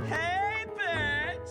Hey, bitch!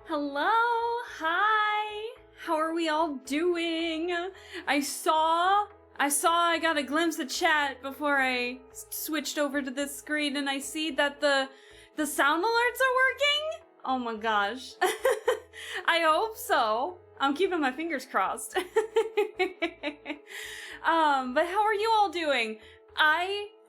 Hello, hi, how are we all doing? I got a glimpse of chat before I switched over to this screen, and I see that the sound alerts are working? Oh my gosh. I hope so. I'm keeping my fingers crossed. But how are you all doing?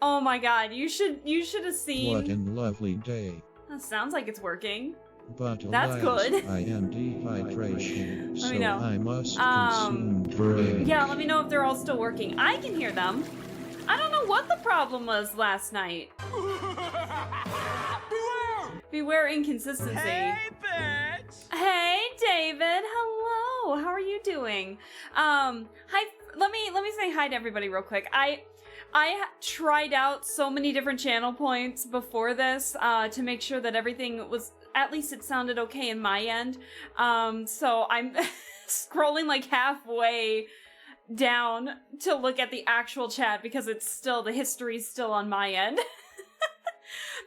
Oh my god, you should have seen. What a lovely day. That sounds like it's working. But That's alas, good. I am dehydration, Let me so know. I must consume bread. Yeah, let me know if they're all still working. I can hear them. I don't know what the problem was last night. Beware! Beware inconsistency. Hey, bitch! Hey, David. Hello. How are you doing? Hi. Let me say hi to everybody real quick. I tried out so many different channel points before this to make sure that everything was, at least it sounded okay in my end. So I'm scrolling like halfway down to look at the actual chat because it's still, the history's still on my end.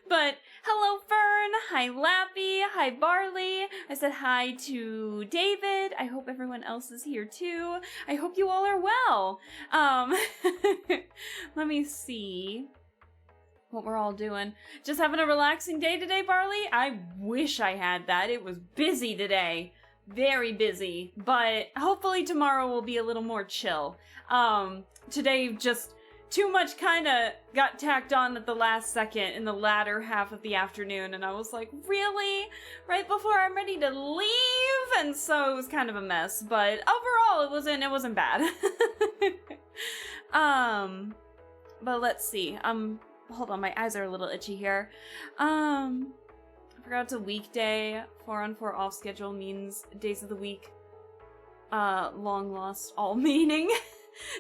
But Hello, Fern. Hi, Lappy. Hi, Barley. I said hi to David. I hope everyone else is here too. I hope you all are well. Let me see what we're all doing. Just having a relaxing day today, Barley? I wish I had that. It was busy today. Very busy. But hopefully tomorrow will be a little more chill. Today just too much kind of got tacked on at the last second in the latter half of the afternoon, and I was like, really? Right before I'm ready to leave? And so it was kind of a mess, but overall it wasn't bad. But let's see. Hold on, my eyes are a little itchy here. I forgot it's a weekday. 4 on 4 off schedule means days of the week long lost all meaning.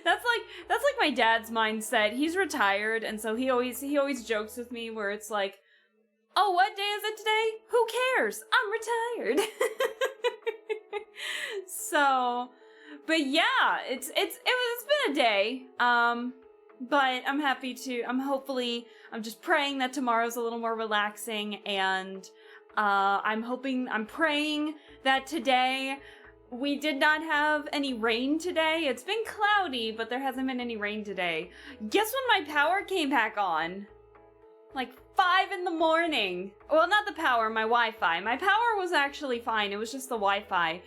That's like my dad's mindset. He's retired, and so he always jokes with me where it's like, oh, what day is it today? Who cares? I'm retired. So, but yeah, it's been a day. But I'm just praying that tomorrow's a little more relaxing, and I'm praying that today. We did not have any rain today. It's been cloudy, but there hasn't been any rain today. Guess when my power came back on? Like 5 in the morning. Well, not the power, my Wi-Fi. My power was actually fine. It was just the Wi-Fi.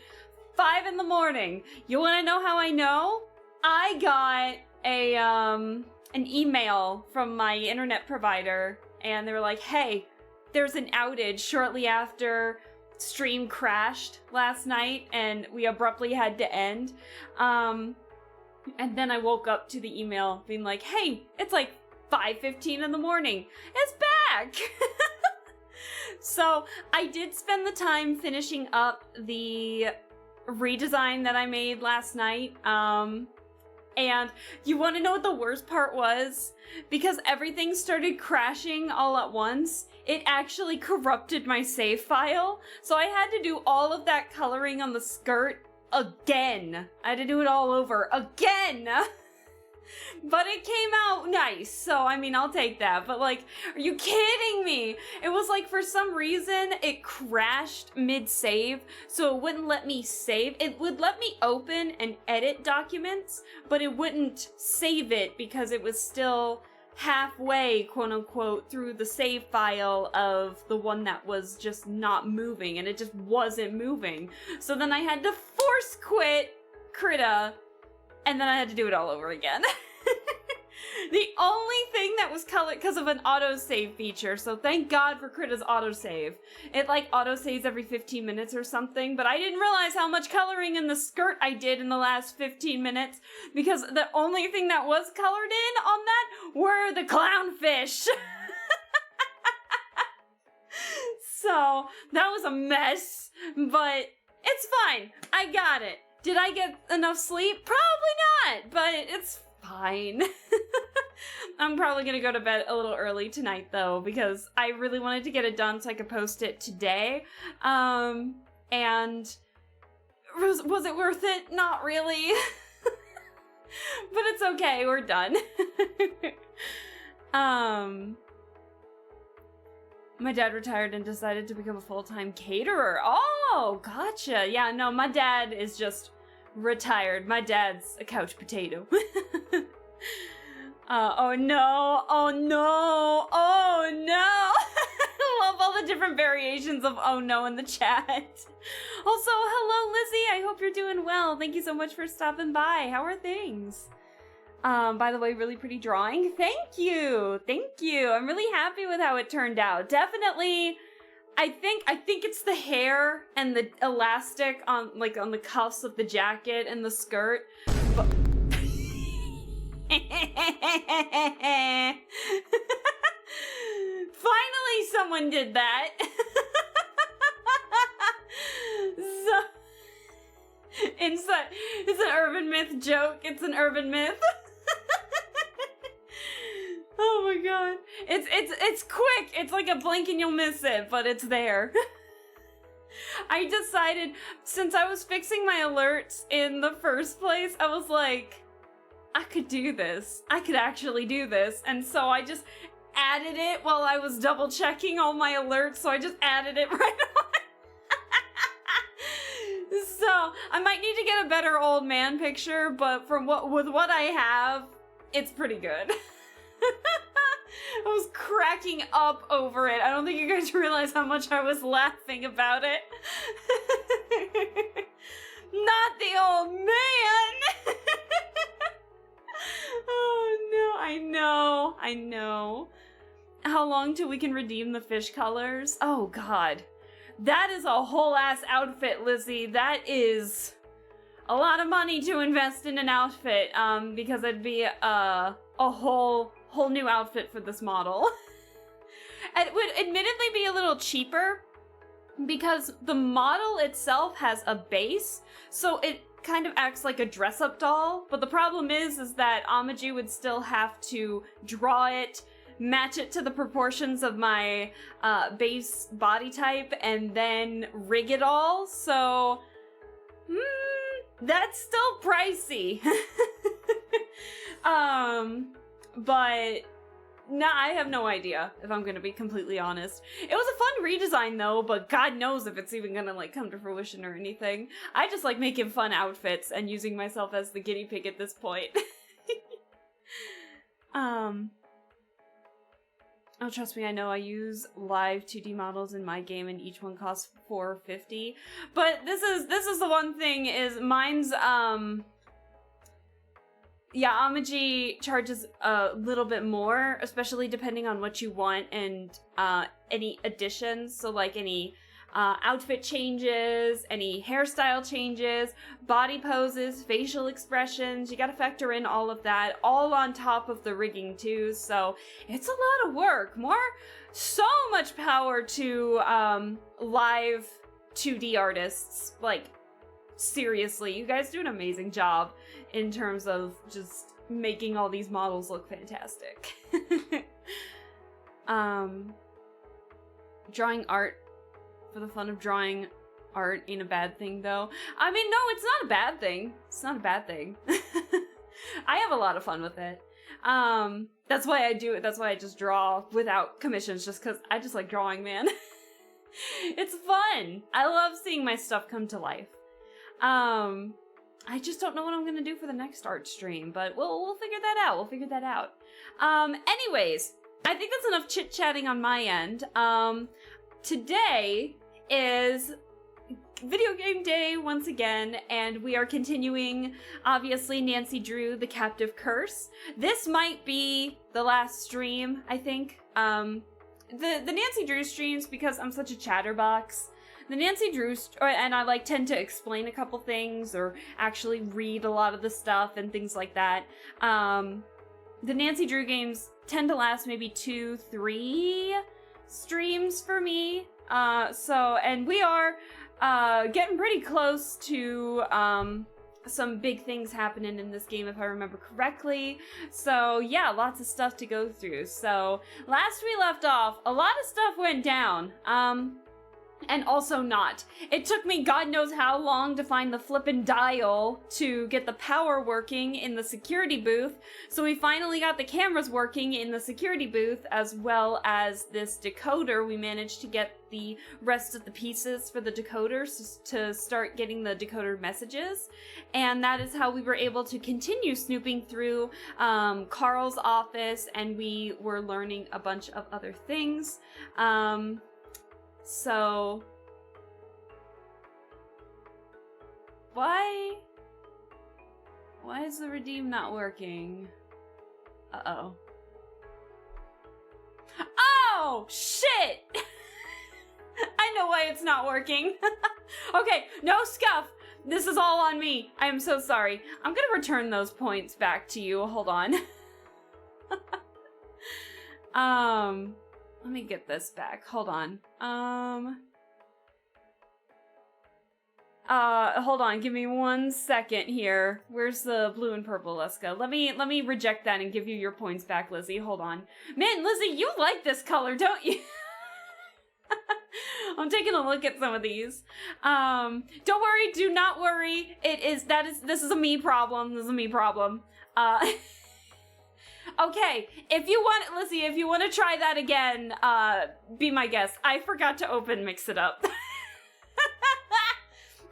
5 in the morning. You want to know how I know? I got an email from my internet provider, and they were like, hey, there's an outage shortly after stream crashed last night and we abruptly had to end. And then I woke up to the email being like, hey, it's like 5:15 in the morning. It's back! So I did spend the time finishing up the redesign that I made last night. And you want to know what the worst part was? Because everything started crashing all at once, it actually corrupted my save file. So I had to do all of that coloring on the skirt again. I had to do it all over again. But it came out nice, so I mean, I'll take that. But like, are you kidding me? It was like, for some reason, it crashed mid-save, so it wouldn't let me save. It would let me open and edit documents, but it wouldn't save it because it was still halfway, quote-unquote, through the save file of the one that was just not moving, and it just wasn't moving. So then I had to force quit Krita, and then I had to do it all over again. The only thing that was colored because of an autosave feature, so thank God for Krita's autosave. It like autosaves every 15 minutes or something, but I didn't realize how much coloring in the skirt I did in the last 15 minutes, because the only thing that was colored in on that were the clownfish. So that was a mess, but it's fine. I got it. Did I get enough sleep? Probably not, but it's fine. I'm probably gonna go to bed a little early tonight though, because I really wanted to get it done so I could post it today. And was it worth it? Not really. But it's okay, we're done. My dad retired and decided to become a full-time caterer. Oh, gotcha. Yeah, no, my dad is just retired. My dad's a couch potato. Oh no, oh no, oh no. I love all the different variations of oh no in the chat. Also, hello Lizzie, I hope you're doing well. Thank you so much for stopping by. How are things? By the way, really pretty drawing. Thank you. Thank you. I'm really happy with how it turned out. Definitely, I think it's the hair and the elastic on the cuffs of the jacket and the skirt. But finally someone did that. So it's an urban myth joke. It's an urban myth. Oh my god. It's quick. It's like a blink and you'll miss it, but it's there. I decided, since I was fixing my alerts in the first place, I was like, I could do this. I could actually do this. And so I just added it while I was double checking all my alerts, so I just added it right on. So I might need to get a better old man picture, but with what I have, it's pretty good. I was cracking up over it. I don't think you guys realize how much I was laughing about it. Not the old man! Oh no, I know. How long till we can redeem the fish colors? Oh god. That is a whole ass outfit, Lizzie. That is a lot of money to invest in an outfit, because it'd be a whole new outfit for this model. It would admittedly be a little cheaper because the model itself has a base, so it kind of acts like a dress-up doll, but the problem is that Amaji would still have to draw it, match it to the proportions of my base body type, and then rig it all, so that's still pricey. But nah, I have no idea, if I'm gonna be completely honest. It was a fun redesign though, but God knows if it's even gonna like come to fruition or anything. I just like making fun outfits and using myself as the guinea pig at this point. Oh, trust me, I know I use live 2D models in my game and each one costs $4.50. But this is the one thing is mine's yeah, Amaji charges a little bit more, especially depending on what you want and any additions. So like any outfit changes, any hairstyle changes, body poses, facial expressions. You gotta factor in all of that, all on top of the rigging too. So it's a lot of work. So much power to live 2D artists. Like, seriously, you guys do an amazing job in terms of just making all these models look fantastic. Drawing art for the fun of drawing art ain't a bad thing, though. I mean, no, it's not a bad thing. It's not a bad thing. I have a lot of fun with it. That's why I do it. That's why I just draw without commissions, just because I just like drawing, man. It's fun. I love seeing my stuff come to life. I just don't know what I'm gonna do for the next art stream, but we'll figure that out. Anyways, I think that's enough chit-chatting on my end. Today is video game day once again, and we are continuing, obviously, Nancy Drew, The Captive Curse. This might be the last stream, I think. The Nancy Drew streams, because I'm such a chatterbox, the Nancy Drew, and I like tend to explain a couple things or actually read a lot of the stuff and things like that. The Nancy Drew games tend to last maybe 2-3 streams for me. And we are getting pretty close to some big things happening in this game, if I remember correctly. So yeah, lots of stuff to go through. So last we left off, a lot of stuff went down. And also not. It took me God knows how long to find the flippin' dial to get the power working in the security booth. So we finally got the cameras working in the security booth, as well as this decoder. We managed to get the rest of the pieces for the decoders to start getting the decoder messages. And that is how we were able to continue snooping through Carl's office, and we were learning a bunch of other things. So, why is the redeem not working? Uh-oh. Oh, shit! I know why it's not working. Okay, no scuff. This is all on me. I am so sorry. I'm gonna return those points back to you. Hold on. Let me get this back. Hold on. Hold on. Give me 1 second here. Where's the blue and purple? Let's go. Let me reject that and give you your points back, Lizzie. Hold on. Man, Lizzie, you like this color, don't you? I'm taking a look at some of these. Don't worry. Do not worry. This is a me problem. This is a me problem. Okay, if you want, Lizzie, if you want to try that again, be my guest. I forgot to open Mix It Up.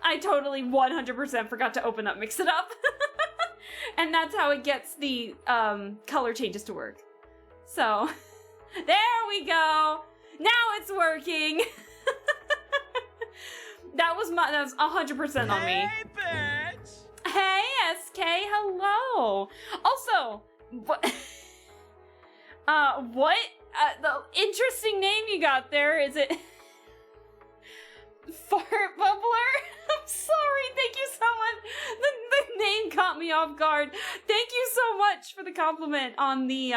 I totally 100% forgot to open up Mix It Up. And that's how it gets the color changes to work. So, there we go. Now it's working. That was 100% on me. Hey, bitch! Hey, SK, hello. Also, what? The interesting name you got there, is it Fart Bubbler? I'm sorry, thank you so much. The name caught me off guard. Thank you so much for the compliment on the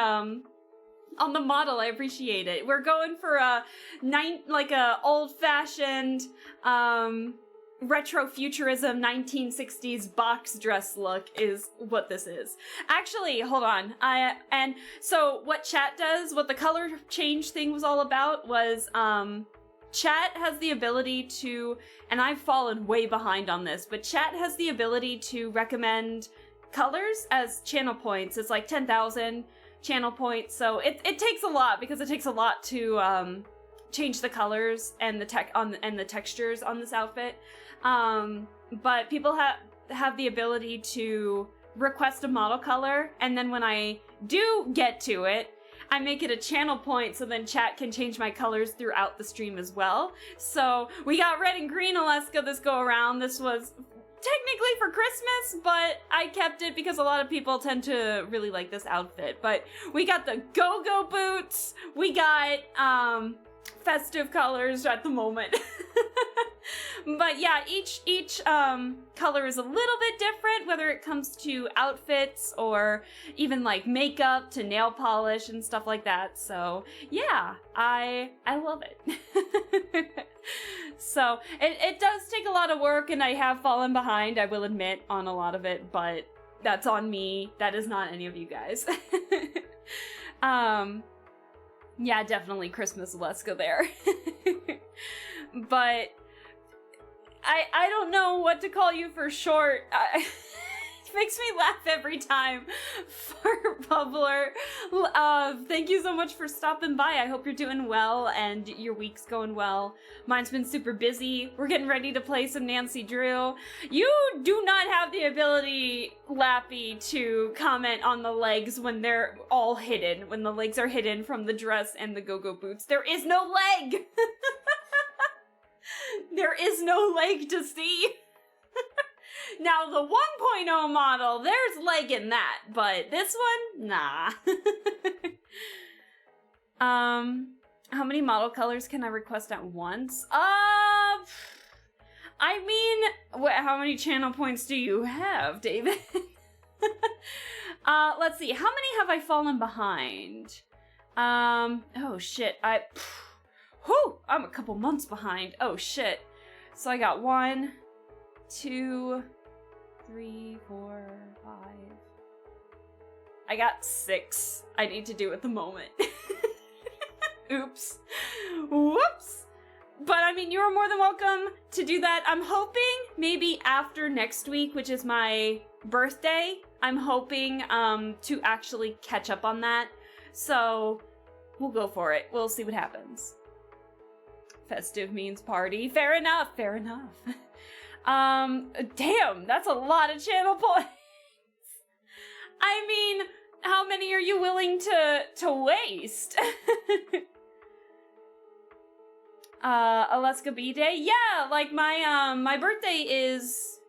model. I appreciate it. We're going for a old-fashioned retro futurism 1960s box dress look is what this is. Actually, hold on. And so what chat does, what the color change thing was all about was chat has the ability to, and I've fallen way behind on this, but chat has the ability to recommend colors as channel points. It's like 10,000 channel points, so it takes a lot, because it takes a lot to change the colors and the textures on this outfit. But people have the ability to request a model color, and then when I do get to it, I make it a channel point so then chat can change my colors throughout the stream as well. So we got red and green Alaska this go around. This was technically for Christmas, but I kept it because a lot of people tend to really like this outfit. But we got the go-go boots. We got festive colors at the moment. But yeah, each color is a little bit different, whether it comes to outfits or even like makeup to nail polish and stuff like that. So yeah, I love it. So it does take a lot of work, and I have fallen behind, I will admit, on a lot of it, but that's on me. That is not any of you guys. Yeah, definitely Christmas Alaska there. But I don't know what to call you for short. It makes me laugh every time. Fart Bubbler. Thank you so much for stopping by. I hope you're doing well and your week's going well. Mine's been super busy. We're getting ready to play some Nancy Drew. You do not have the ability, Lappy, to comment on the legs when they're all hidden. When the legs are hidden from the dress and the go-go boots. There is no leg! There is no leg to see. Now, the 1.0 model, there's leg in that, but this one, nah. How many model colors can I request at once? I mean, how many channel points do you have, David? Let's see, how many have I fallen behind? Oh shit, I'm a couple months behind. Oh shit. So I got 1, 2, 3, 4, 5. I got 6 I need to do at the moment. Oops. Whoops. But I mean, you're more than welcome to do that. I'm hoping maybe after next week, which is my birthday, I'm hoping to actually catch up on that. So we'll go for it. We'll see what happens. Festive means party. Fair enough. Fair enough. Damn, that's a lot of channel points. I mean, how many are you willing to waste? Alaska B-Day? Yeah, like my birthday is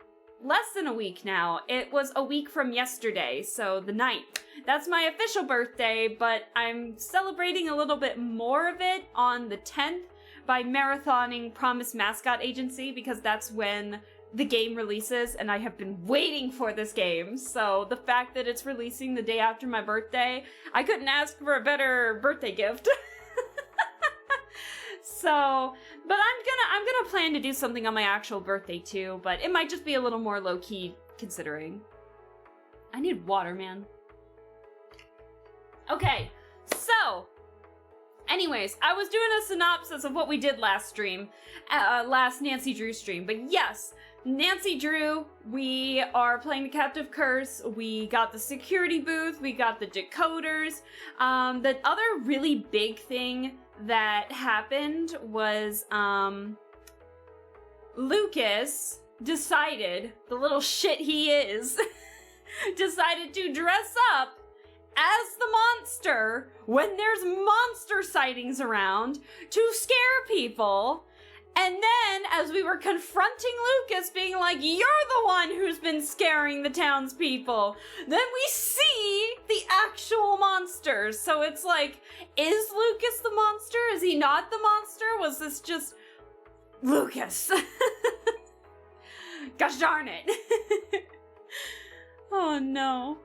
less than a week now. It was a week from yesterday, so the 9th. That's my official birthday, but I'm celebrating a little bit more of it on the 10th by marathoning Promise Mascot Agency, because that's when the game releases, and I have been waiting for this game. So the fact that it's releasing the day after my birthday, I couldn't ask for a better birthday gift. So, but I'm gonna plan to do something on my actual birthday too, but it might just be a little more low-key considering. I need water, man. Okay, so Anyways, I was doing a synopsis of what we did last stream, last Nancy Drew stream. But yes, Nancy Drew, we are playing the Captive Curse. We got the security booth. We got the decoders. The other really big thing that happened was Lucas decided, the little shit he is, decided to dress up as the monster when there's monster sightings around to scare people. And then, as we were confronting Lucas, being like, you're the one who's been scaring the townspeople, then we see the actual monsters. So it's like, is Lucas the monster? Is he not the monster? Was this just Lucas? Gosh darn it. Oh no.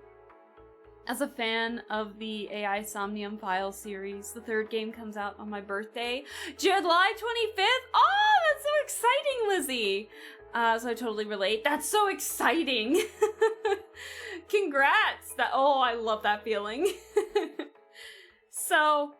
As a fan of the AI Somnium Files series, the third game comes out on my birthday, July 25th. Oh, that's so exciting, Lizzie. So I totally relate. That's so exciting. Congrats. Oh, I love that feeling. So,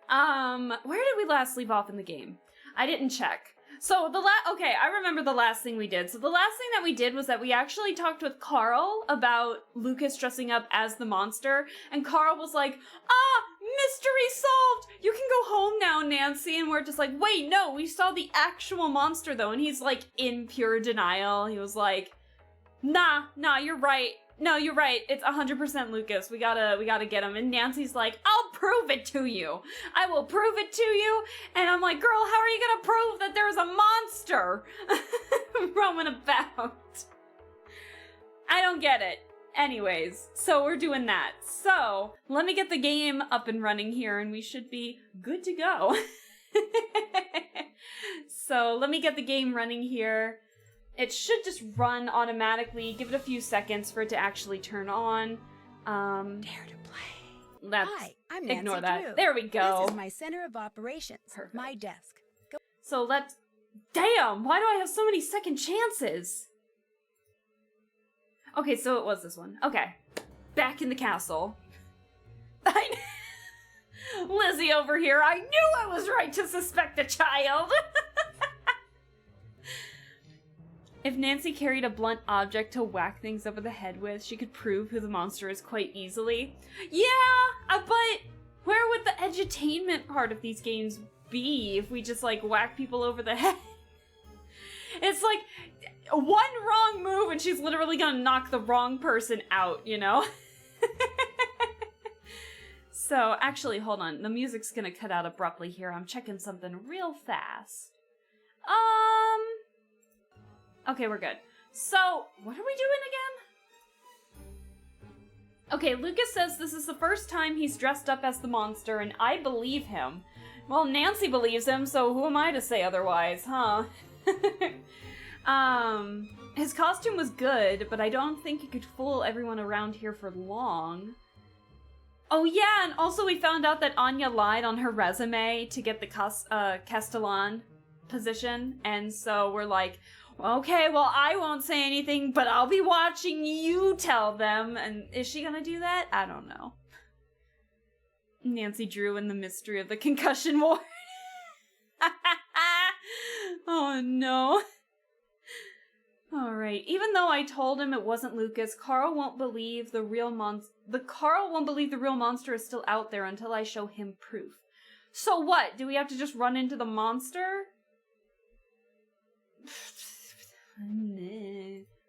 where did we last leave off in the game? I didn't check. So okay, I remember the last thing we did. So the last thing that we did was that we actually talked with Carl about Lucas dressing up as the monster, and Carl was like, mystery solved! You can go home now, Nancy. And we're just like, wait, no, we saw the actual monster though. And he's like in pure denial. He was like, nah, you're right. No, you're right. It's 100% Lucas. We gotta get him. And Nancy's like, I'll prove it to you. I will prove it to you. And I'm like, girl, how are you gonna prove that there's a monster roaming about? I don't get it. Anyways, so we're doing that. So let me get the game up and running here and we should be good to go. So let me get the game running here. It should just run automatically. Give it a few seconds for it to actually turn on. Dare to play. Let's I'm Nancy ignore that. Drew. There we go. This is my center of operations. Perfect. My desk. Go. So let's... Damn! Why do I have so many second chances? Okay, so it was this one. Okay. Back in the castle. Lizzie over here. I knew I was right to suspect a child. If Nancy carried a blunt object to whack things over the head with, she could prove who the monster is quite easily. Yeah, but where would the edutainment part of these games be if we just, like, whack people over the head? It's like, one wrong move and she's literally gonna knock the wrong person out, you know? So, actually, hold on. The music's gonna cut out abruptly here. I'm checking something real fast. Okay, we're good. So, what are we doing again? Okay, Lucas says this is the first time he's dressed up as the monster, and I believe him. Well, Nancy believes him, so who am I to say otherwise, huh? His costume was good, but I don't think he could fool everyone around here for long. Oh yeah, and also we found out that Anya lied on her resume to get the Castellan position, and so we're like, okay, well, I won't say anything, but I'll be watching you tell them. And is she gonna do that? I don't know. Nancy Drew and the mystery of the concussion ward. Oh, no. All right. Even though I told him it wasn't Lucas, Carl won't believe the real monster is still out there until I show him proof. So what? Do we have to just run into the monster?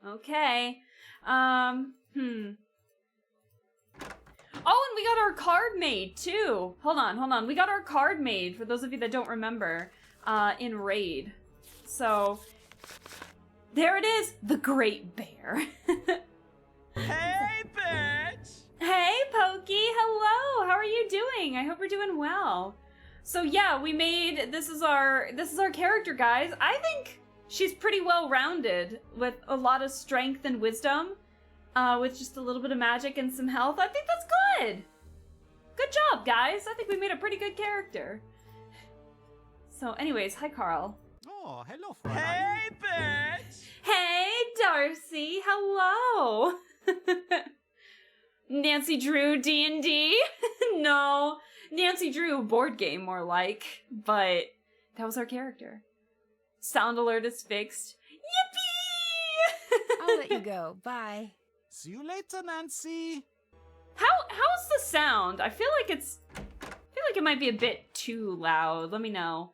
Okay. Oh, and we got our card made, too. Hold on. We got our card made, for those of you that don't remember, in Raid. So, there it is, the Great Bear. Hey, bitch! Hey, Pokey, hello! How are you doing? I hope you're doing well. So yeah, we made, this is our character, guys. I think she's pretty well-rounded, with a lot of strength and wisdom, with just a little bit of magic and some health. I think that's good! Good job, guys! I think we made a pretty good character. So anyways, hi, Carl. Oh, hello, Fräulein. Hey, bitch! Hey, Darcy, hello! Nancy Drew D&D? No, Nancy Drew board game, more like. But that was our character. Sound alert is fixed. Yippee! I'll let you go. Bye. See you later, Nancy. How's the sound? I feel like it might be a bit too loud. Let me know.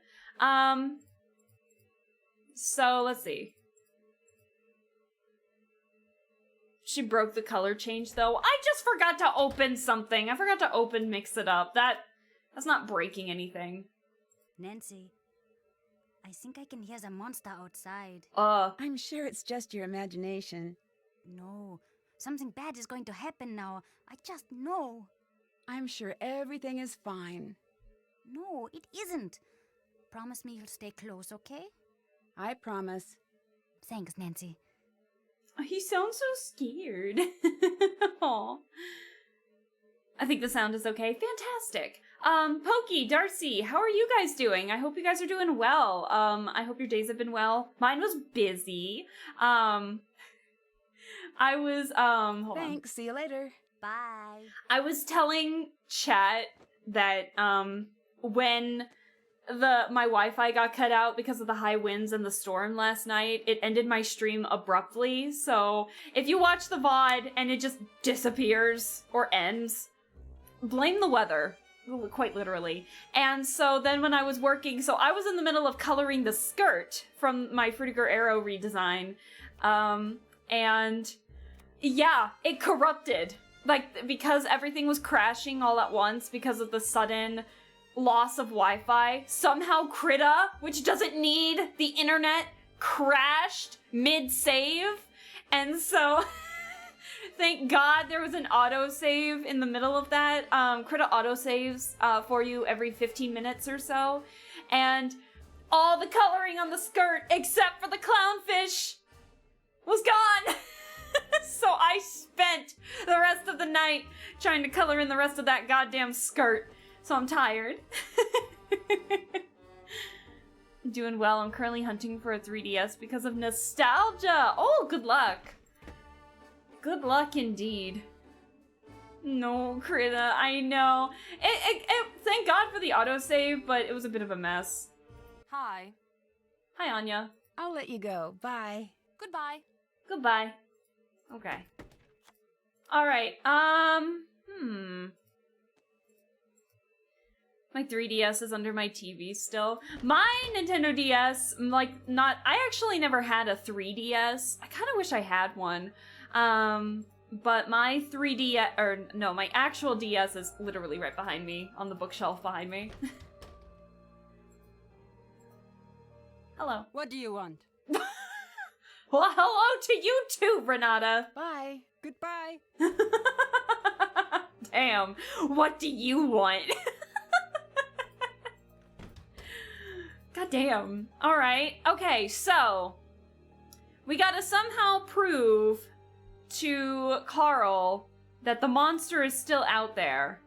So let's see. She broke the color change though. I just forgot to open something. I forgot to open Mix It Up. That's not breaking anything. Nancy, I think I can hear the monster outside. I'm sure it's just your imagination. No, something bad is going to happen now. I just know. I'm sure everything is fine. No, it isn't. Promise me you'll stay close, okay? I promise. Thanks, Nancy. He sounds so scared. Aw. I think the sound is okay. Fantastic. Pokey, Darcy, how are you guys doing? I hope you guys are doing well. I hope your days have been well. Mine was busy. I was, hold on. Thanks. See you later. Bye. I was telling chat that, when my Wi-Fi got cut out because of the high winds and the storm last night, it ended my stream abruptly. So if you watch the VOD and it just disappears or ends, blame the weather, quite literally. And so then when I was working, so I was in the middle of coloring the skirt from my Frutiger Arrow redesign. And yeah, it corrupted. Like, because everything was crashing all at once because of the sudden loss of Wi-Fi. Somehow Krita, which doesn't need the internet, crashed mid-save. And so, thank God there was an autosave in the middle of that. Krita autosaves for you every 15 minutes or so. And all the coloring on the skirt, except for the clownfish, was gone. So I spent the rest of the night trying to color in the rest of that goddamn skirt. So I'm tired. Doing well. I'm currently hunting for a 3DS because of nostalgia. Oh, good luck. Good luck indeed. No, Krita, I know. Thank God for the autosave, but it was a bit of a mess. Hi. Hi, Anya. I'll let you go. Bye. Goodbye. Goodbye. Okay. Alright, My 3DS is under my TV still. My Nintendo DS, I actually never had a 3DS. I kind of wish I had one. But my 3DS, my actual DS is literally right behind me, on the bookshelf behind me. Hello. What do you want? Well, hello to you too, Renata. Bye. Goodbye. Damn, what do you want? God damn. Alright, okay, so we gotta somehow prove to Carl that the monster is still out there.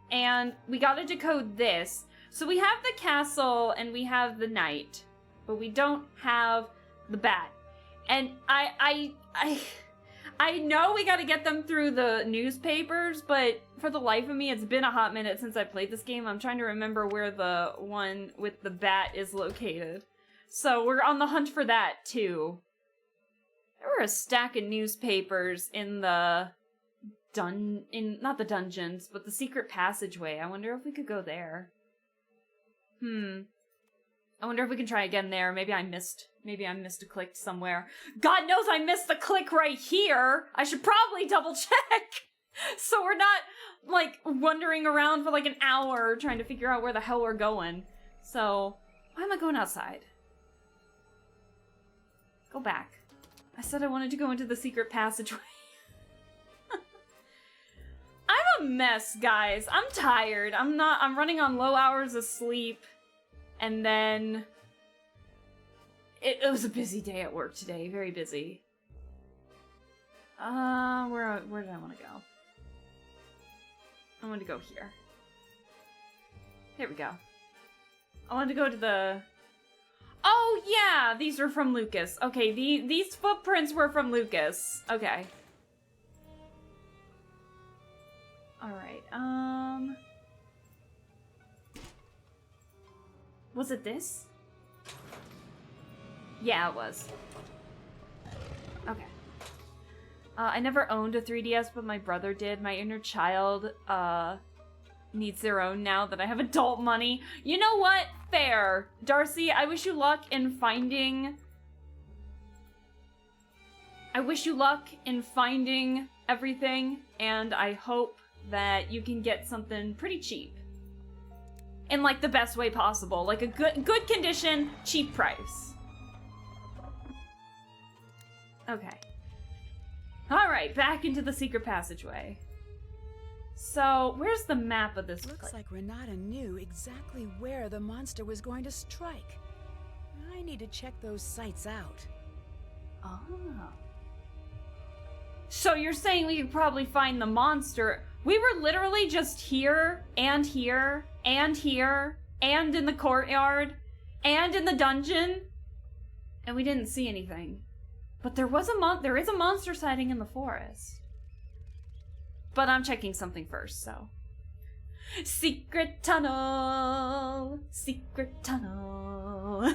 And we gotta decode this. So we have the castle and we have the knight, but we don't have the bat. And I know we gotta get them through the newspapers, but for the life of me, it's been a hot minute since I played this game. I'm trying to remember where the one with the bat is located. So we're on the hunt for that, too. There were a stack of newspapers in the not the dungeons, but the secret passageway. I wonder if we could go there. I wonder if we can try again there. Maybe I missed a click somewhere. God knows I missed the click right here. I should probably double check. So we're not, wandering around for an hour trying to figure out where the hell we're going. So, why am I going outside? Go back. I said I wanted to go into the secret passageway. I'm a mess, guys. I'm tired. I'm running on low hours of sleep. And then it was a busy day at work today. Very busy. Where did I want to go? I want to go here. Here we go. I wanted to go to the... Oh, yeah! These were from Lucas. Okay, these footprints were from Lucas. Okay. Alright, was it this? Yeah, it was. Okay. I never owned a 3DS, but my brother did. My inner child, needs their own now that I have adult money. You know what? Fair. Darcy, I wish you luck in finding... everything, and I hope that you can get something pretty cheap. In, like, the best way possible. Like, a good condition, cheap price. Okay. Alright, back into the secret passageway. So, where's the map of this Looks place? like Renata knew exactly where the monster was going to strike. I need to check those sites out. Oh. So you're saying we could probably find the monster? We were literally just here, and here, and here, and in the courtyard, and in the dungeon, and we didn't see anything. But there is a monster sighting in the forest. But I'm checking something first, so. Secret tunnel! Secret tunnel!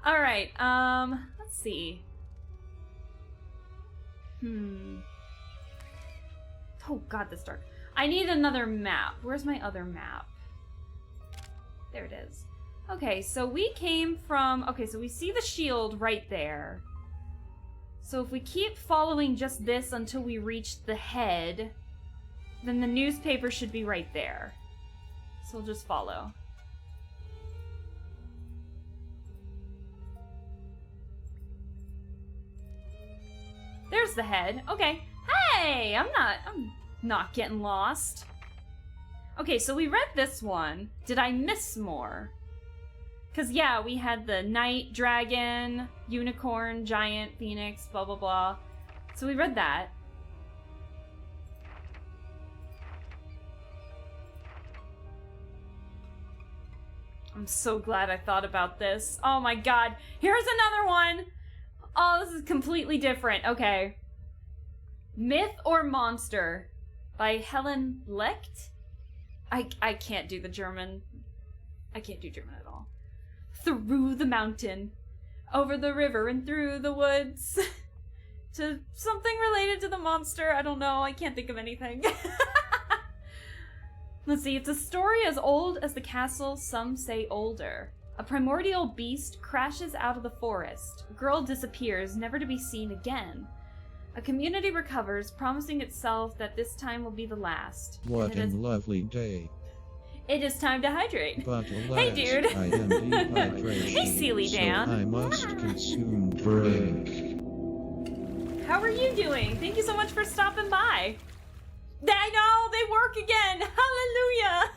Alright, let's see. Oh god, this dark. I need another map. Where's my other map? There it is. Okay, so we came from... Okay, so we see the shield right there. So if we keep following just this until we reach the head, then the newspaper should be right there. So we'll just follow. There's the head. Okay. Hey, I'm not getting lost. Okay, so we read this one. Did I miss more? Because, yeah, we had the knight, dragon, unicorn, giant, phoenix, blah, blah, blah. So we read that. I'm so glad I thought about this. Oh my god. Here's another one! Oh, this is completely different. Okay. Myth or Monster by Helen Lecht? I can't do the German. I can't do German at all. Through the mountain, over the river and through the woods. To something related to the monster. I don't know. I can't think of anything. Let's see. It's a story as old as the castle, some say older. A primordial beast crashes out of the forest. A girl disappears, never to be seen again. A community recovers, promising itself that this time will be the last. What a lovely day. It is time to hydrate. But alas, hey, dude. I am dehydration, Hey, Sealy Dan. so I must consume drink. How are you doing? Thank you so much for stopping by. I know, they work again. Hallelujah.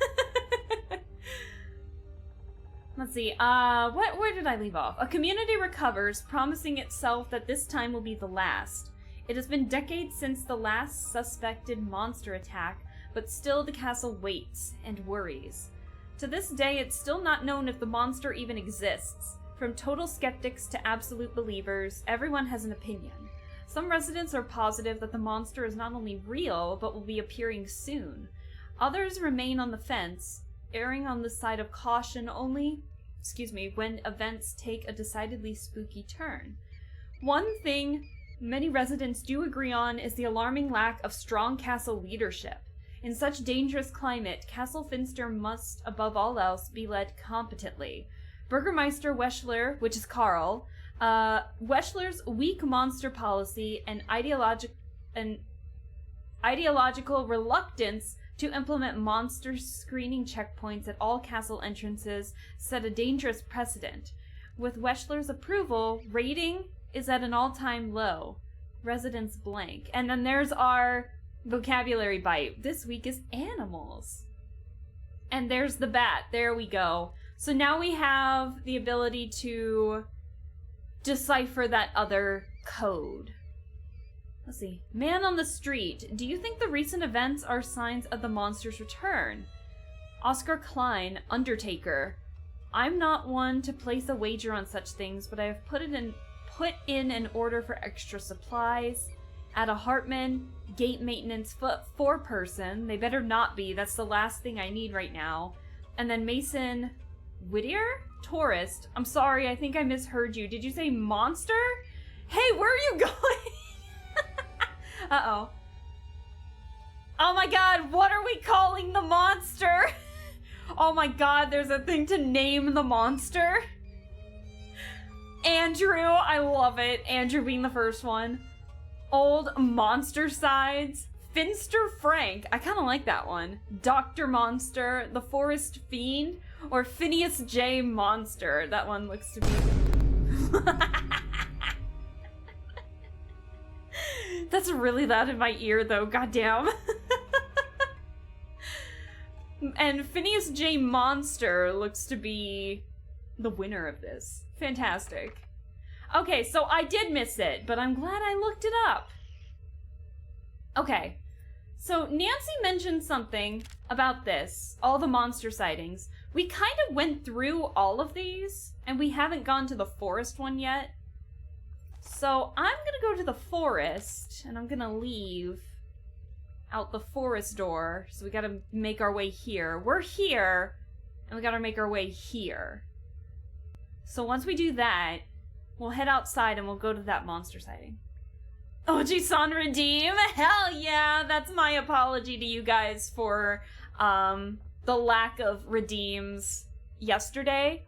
Let's see, where did I leave off? A community recovers, promising itself that this time will be the last. It has been decades since the last suspected monster attack, but still the castle waits and worries. To this day, it's still not known if the monster even exists. From total skeptics to absolute believers, everyone has an opinion. Some residents are positive that the monster is not only real, but will be appearing soon. Others remain on the fence, erring on the side of caution only, when events take a decidedly spooky turn. One thing many residents do agree on is the alarming lack of strong castle leadership. In such dangerous climate, Castle Finster must, above all else, be led competently. Burgermeister Weschler, which is Carl, Weschler's weak monster policy and ideological reluctance to implement monster screening checkpoints at all castle entrances set a dangerous precedent. With Weschler's approval, rating is at an all-time low. Residents blank. And then there's our vocabulary bite. This week is animals. And there's the bat. There we go. So now we have the ability to decipher that other code. Let's see. Man on the street. Do you think the recent events are signs of the monster's return? Oscar Klein, Undertaker. I'm not one to place a wager on such things, but I have put in an order for extra supplies. Ada Hartman, gate maintenance, 4-person. They better not be. That's the last thing I need right now. And then Mason Whittier? Tourist. I'm sorry, I think I misheard you. Did you say monster? Hey, where are you going? Uh-oh. Oh my god, what are we calling the monster? Oh my god, there's a thing to name the monster. Andrew, I love it. Andrew being the first one. Old Monster Sides. Finster Frank. I kind of like that one. Dr. Monster. The Forest Fiend. Or Phineas J. Monster. That one looks to be... That's really loud in my ear, though. Goddamn. And Phineas J. Monster looks to be the winner of this. Fantastic. Okay, so I did miss it, but I'm glad I looked it up. Okay, so Nancy mentioned something about this, all the monster sightings. We kind of went through all of these, and we haven't gone to the forest one yet. So I'm gonna go to the forest, and I'm gonna leave out the forest door. So we gotta make our way here. We're here, and we gotta make our way here. So once we do that, we'll head outside and we'll go to that monster sighting. OG Son Redeem? Hell yeah! That's my apology to you guys for the lack of redeems yesterday.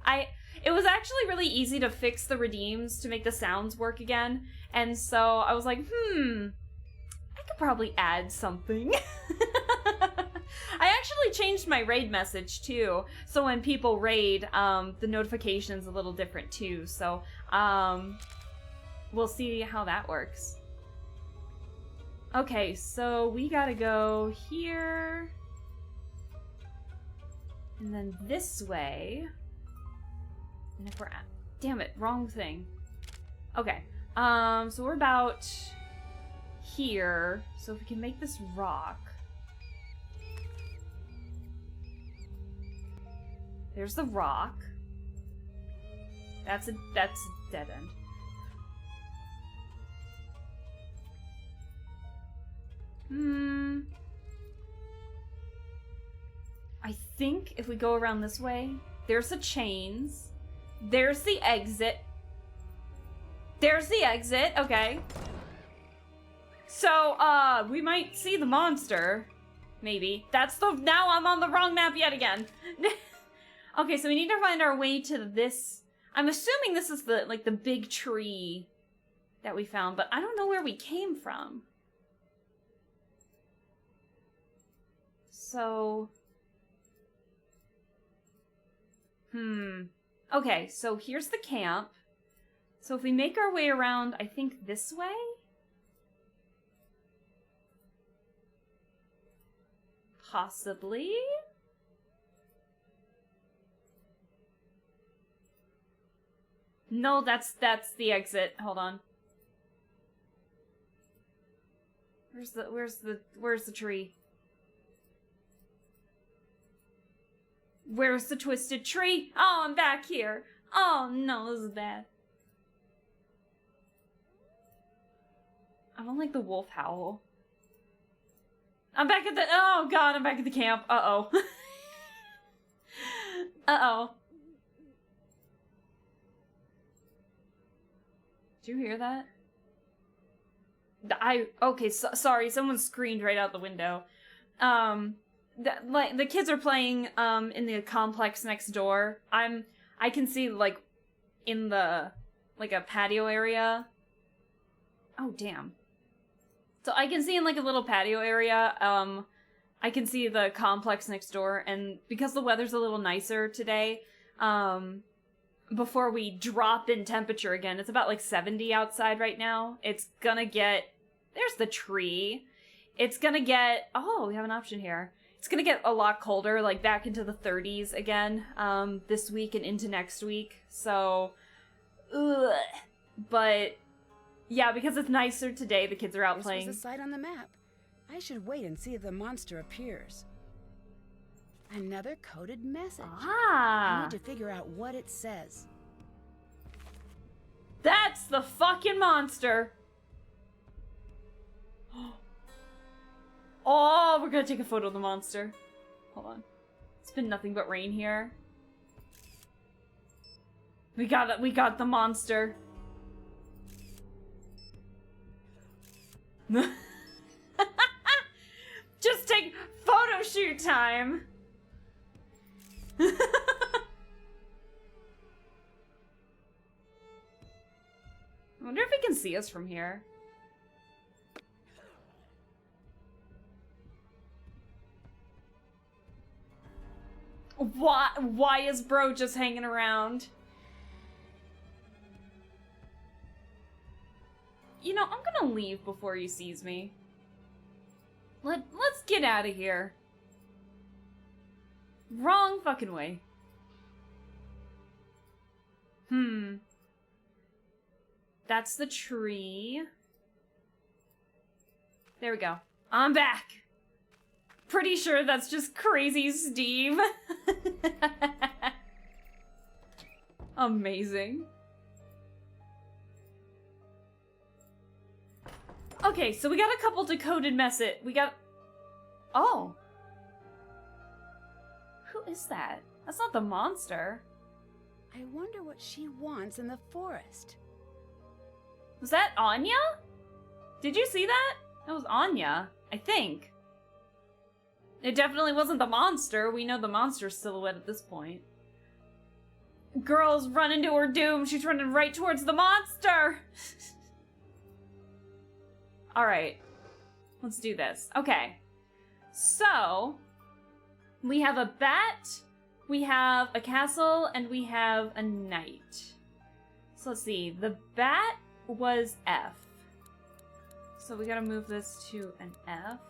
It was actually really easy to fix the redeems to make the sounds work again. And so I was like, I could probably add something. I actually changed my raid message too. So when people raid, the notification's a little different too. So we'll see how that works. Okay, so we gotta go here. And then this way. And if we're at... Damn it, wrong thing. Okay, so we're about here. So if we can make this rock. There's the rock. That's a dead end. I think if we go around this way, there's the chains. There's the exit. There's the exit, okay. So, we might see the monster. Maybe. Now I'm on the wrong map yet again. Okay, so we need to find our way to this. I'm assuming this is the big tree that we found, but I don't know where we came from. So... Okay, so here's the camp. So if we make our way around, I think this way? Possibly? No, that's the exit. Hold on. Where's the tree? Where's the twisted tree? Oh, I'm back here. Oh no, this is bad. I don't like the wolf howl. I'm back at the... Oh god, I'm back at the camp. Uh-oh. Uh-oh. Did you hear that? Okay, sorry, someone screamed right out the window. The kids are playing in the complex next door. I can see in the a patio area. Oh damn. So I can see in a little patio area. I can see the complex next door, and because the weather's a little nicer today, before we drop in temperature again, it's about 70 outside right now. It's gonna get... There's the tree. It's gonna get... Oh, we have an option here. It's gonna get a lot colder, back into the 30s again, this week and into next week. So, ugh. But, yeah, because it's nicer today, the kids are out playing. This was the site on the map. I should wait and see if the monster appears. Another coded message. Ah! I need to figure out what it says. That's the fucking monster! Oh, we're gonna take a photo of the monster. Hold on. It's been nothing but rain here. We got it. We got the monster. Just take photo shoot time. I wonder if he can see us from here. Why is bro just hanging around? You know, I'm gonna leave before he sees me. Let's get out of here. Wrong fucking way. That's the tree. There we go. I'm back. Pretty sure that's just crazy Steve. Amazing. Okay, so we got a couple decoded message. We got... Oh. Who is that? That's not the monster. I wonder what she wants in the forest. Was that Anya? Did you see that? That was Anya, I think. It definitely wasn't the monster. We know the monster's silhouette at this point. Girl's running to her doom. She's running right towards the monster. All right, let's do this. Okay, so we have a bat, we have a castle, and we have a knight. So let's see, the bat was F. So we gotta move this to an F.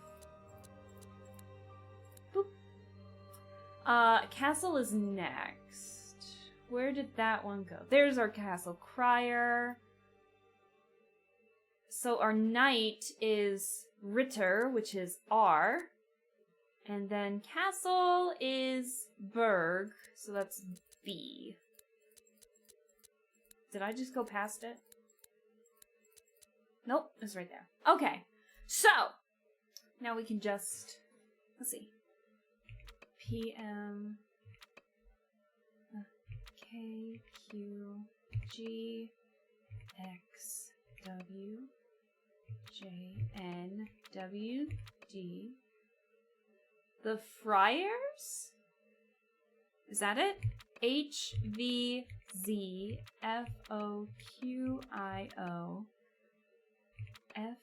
Boop. Castle is next. Where did that one go? There's our castle crier. So our knight is Ritter, which is R. And then castle is Berg, so that's B. Did I just go past it? Nope, it's right there. Okay, so now we can just, let's see. PM, K, Q, G, X, W, J, N, W, D. The Friars? Is that it? H, V, Z, F, O, Q, I, O, F,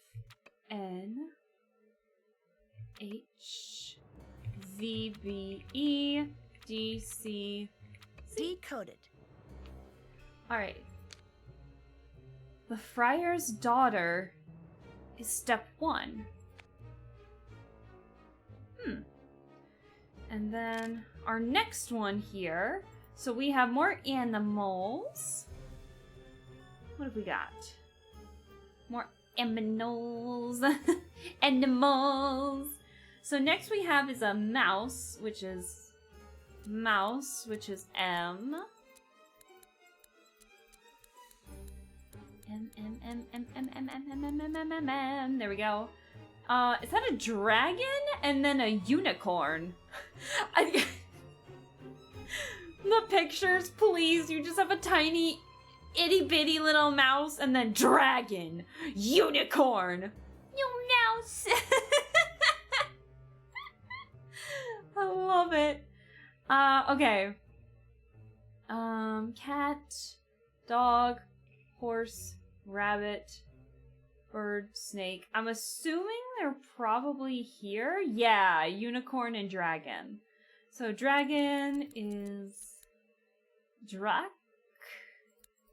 N, H, V, B, E, D, C, C. Decoded. Alright. The Friar's daughter is step 1. And then our next one here. So we have more animals. What have we got? More aminals. Animals. So next we have is a mouse, which is M. M. There we go. Is that a dragon? And then a unicorn. The pictures, please. You just have a tiny, itty bitty little mouse and then dragon. Unicorn. You mouse. I love it. Okay. Cat, dog, horse, rabbit, bird, snake. I'm assuming they're probably here. Yeah, unicorn and dragon. So dragon is Drak.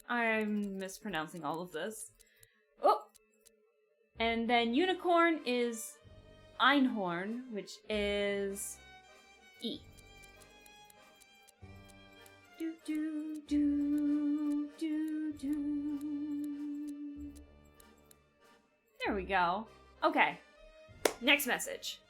I'm mispronouncing all of this. Oh! And then unicorn is Einhorn, which is E. Do do do do do. There we go. Okay. Next message.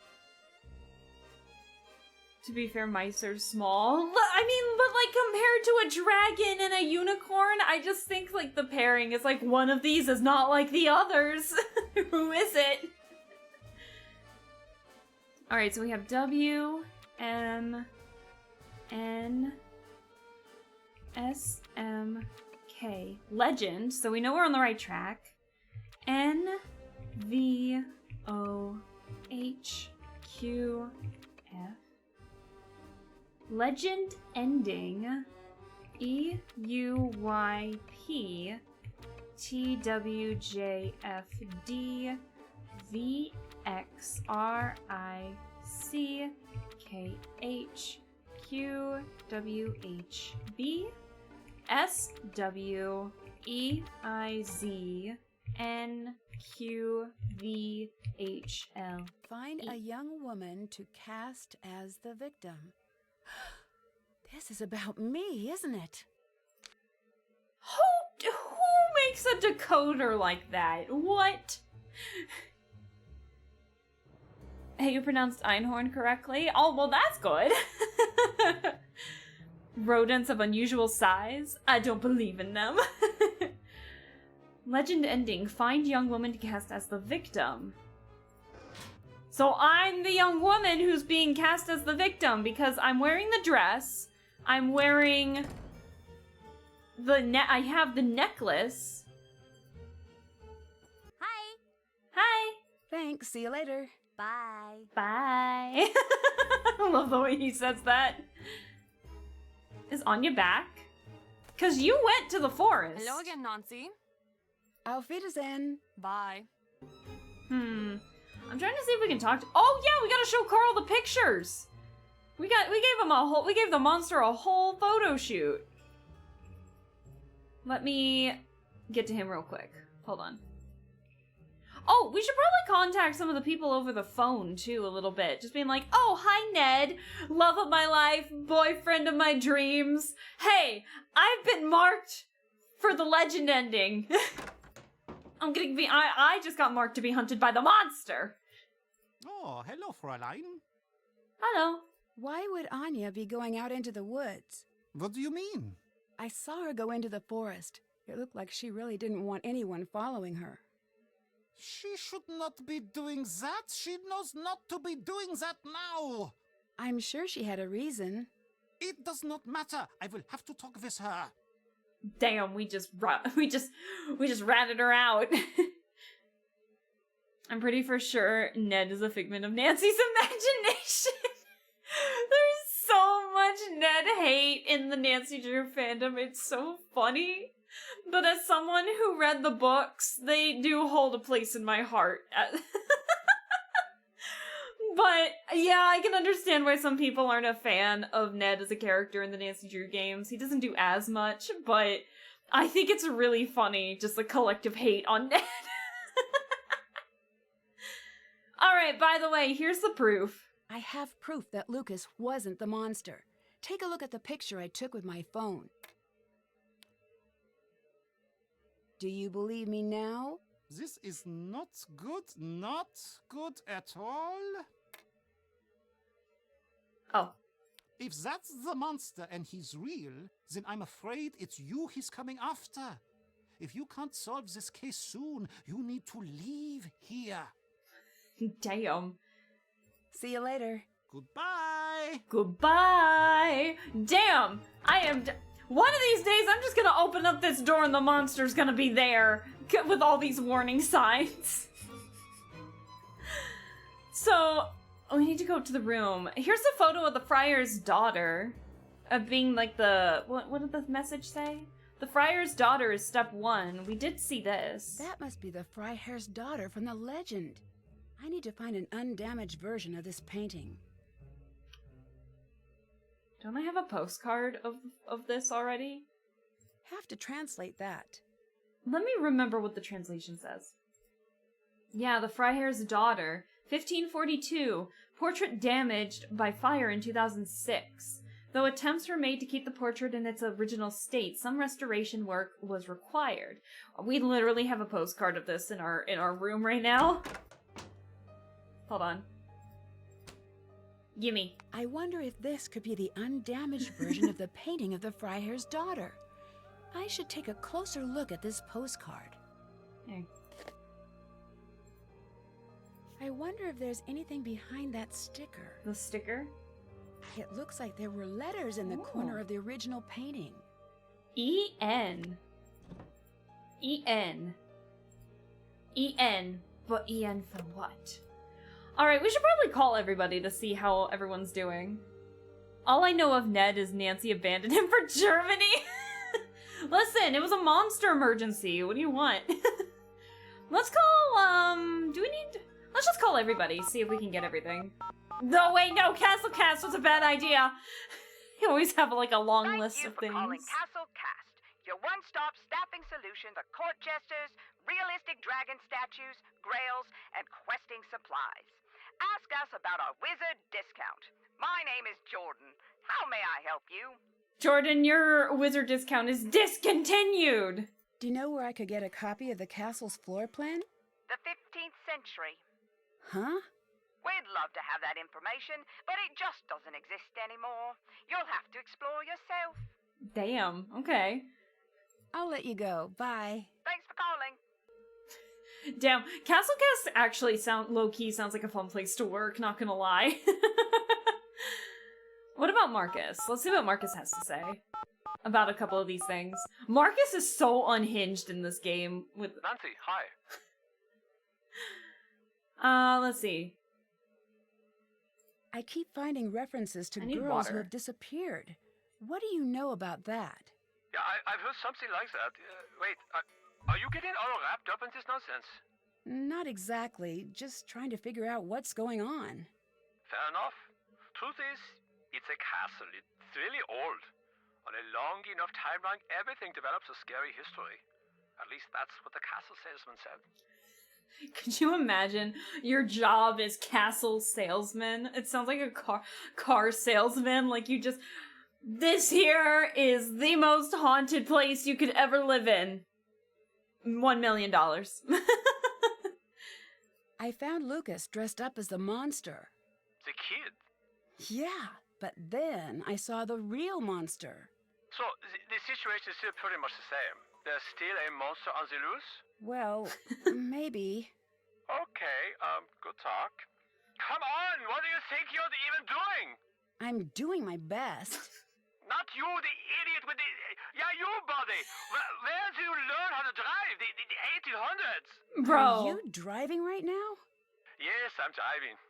To be fair, mice are small. I mean, but like compared to a dragon and a unicorn, I just think like the pairing is like one of these is not like the others. Who is it? Alright, so we have W, M, N, S, M, K. Legend, so we know we're on the right track. N, V, O, H, Q, F. Legend ending. E, U, Y, P, T, W, J, F, D, V, X, R, I, C, K, H, Q, W, H, B, S, W, E, I, Z, N, Q, V, H, L. Find a young woman to cast as the victim. This is about me, isn't it? Who makes a decoder like that? What? Hey, you pronounced Einhorn correctly? Oh, well, that's good. Rodents of unusual size? I don't believe in them. Legend ending. Find young woman to cast as the victim. So I'm the young woman who's being cast as the victim because I'm wearing the dress. I'm wearing I have the necklace. Hi. Hi. Thanks, see you later. Bye. Bye. I love the way he says that. Is Anya back? Because you went to the forest. Hello again, Nancy. Auf Wiedersehen. Bye. I'm trying to see if we can talk to... Oh yeah, we gotta show Carl the pictures. We gave the monster a whole photo shoot. Let me get to him real quick. Hold on. Oh, we should probably contact some of the people over the phone, too, a little bit. Just being like, oh, hi, Ned. Love of my life. Boyfriend of my dreams. Hey, I've been marked for the legend ending. I just got marked to be hunted by the monster. Oh, hello, Fräulein. Hello. Why would Anya be going out into the woods? What do you mean? I saw her go into the forest. It looked like she really didn't want anyone following her. She should not be doing that. She knows not to be doing that now. I'm sure she had a reason. It does not matter. I will have to talk with her. Damn, we just ratted her out. I'm pretty for sure Ned is a figment of Nancy's imagination. There's so much Ned hate in the Nancy Drew fandom. It's so funny. But as someone who read the books, they do hold a place in my heart. But yeah, I can understand why some people aren't a fan of Ned as a character in the Nancy Drew games. He doesn't do as much, but I think it's really funny, just the collective hate on Ned. Alright, by the way, here's the proof. I have proof that Lucas wasn't the monster. Take a look at the picture I took with my phone. Do you believe me now? This is not good at all. Oh. If that's the monster and he's real, then I'm afraid it's you he's coming after. If you can't solve this case soon, you need to leave here. Damn. See you later. Goodbye. Goodbye. Damn. One of these days, I'm just gonna open up this door and the monster's gonna be there with all these warning signs. So, we need to go to the room. Here's a photo of the friar's daughter. Being like what did the message say? The friar's daughter is step 1. We did see this. That must be the Freiherr's daughter from the legend. I need to find an undamaged version of this painting. Don't I have a postcard of this already? Have to translate that. Let me remember what the translation says. Yeah, the Freiherr's daughter, 1542, portrait damaged by fire in 2006. Though attempts were made to keep the portrait in its original state, some restoration work was required. We literally have a postcard of this in our room right now. Hold on. Gimme. I wonder if this could be the undamaged version of the painting of the Freiherr's daughter. I should take a closer look at this postcard. Here. I wonder if there's anything behind that sticker. The sticker? It looks like there were letters in the corner of the original painting. E-N. E-N. E-N. But E-N for what? Alright, we should probably call everybody to see how everyone's doing. All I know of Ned is Nancy abandoned him for Germany. Listen, it was a monster emergency. What do you want? Let's call, let's just call everybody, see if we can get everything. No, wait, no, Castle Cast was a bad idea. You always have, like, a long list of things. Thank you for calling Castle Cast, your one-stop staffing solution for court jesters, realistic dragon statues, grails, and questing supplies. Ask us about our wizard discount. My name is Jordan. How may I help you? Jordan, your wizard discount is discontinued! Do you know where I could get a copy of the castle's floor plan? The 15th century. Huh? We'd love to have that information, but it just doesn't exist anymore. You'll have to explore yourself. Damn, okay. I'll let you go. Bye. Thanks for calling. Damn, Castlecast actually low-key sounds like a fun place to work, not gonna lie. What about Marcus? Let's see what Marcus has to say about a couple of these things. Marcus is so unhinged in this game with... Nancy, hi. Let's see. I keep finding references to I need girls who water. have disappeared. What do you know about that? Yeah, I've heard something like that. Wait, are you getting all wrapped up in this nonsense? Not exactly. Just trying to figure out what's going on. Fair enough. Truth is, it's a castle. It's really old. On a long enough timeline, everything develops a scary history. At least that's what the castle salesman said. Could you imagine your job is castle salesman? It sounds like a car salesman. Like you just... This here is the most haunted place you could ever live in. $1 million. I found Lucas dressed up as the monster. The kid. Yeah, but then I saw the real monster. So, the situation is still pretty much the same. There's still a monster on the loose? Well, maybe. Okay, good talk. Come on, what do you think you're even doing? I'm doing my best. Not you, the idiot with the... Yeah, you, buddy! Where did you learn how to drive? The 1800s? Bro. Are you driving right now? Yes, I'm driving.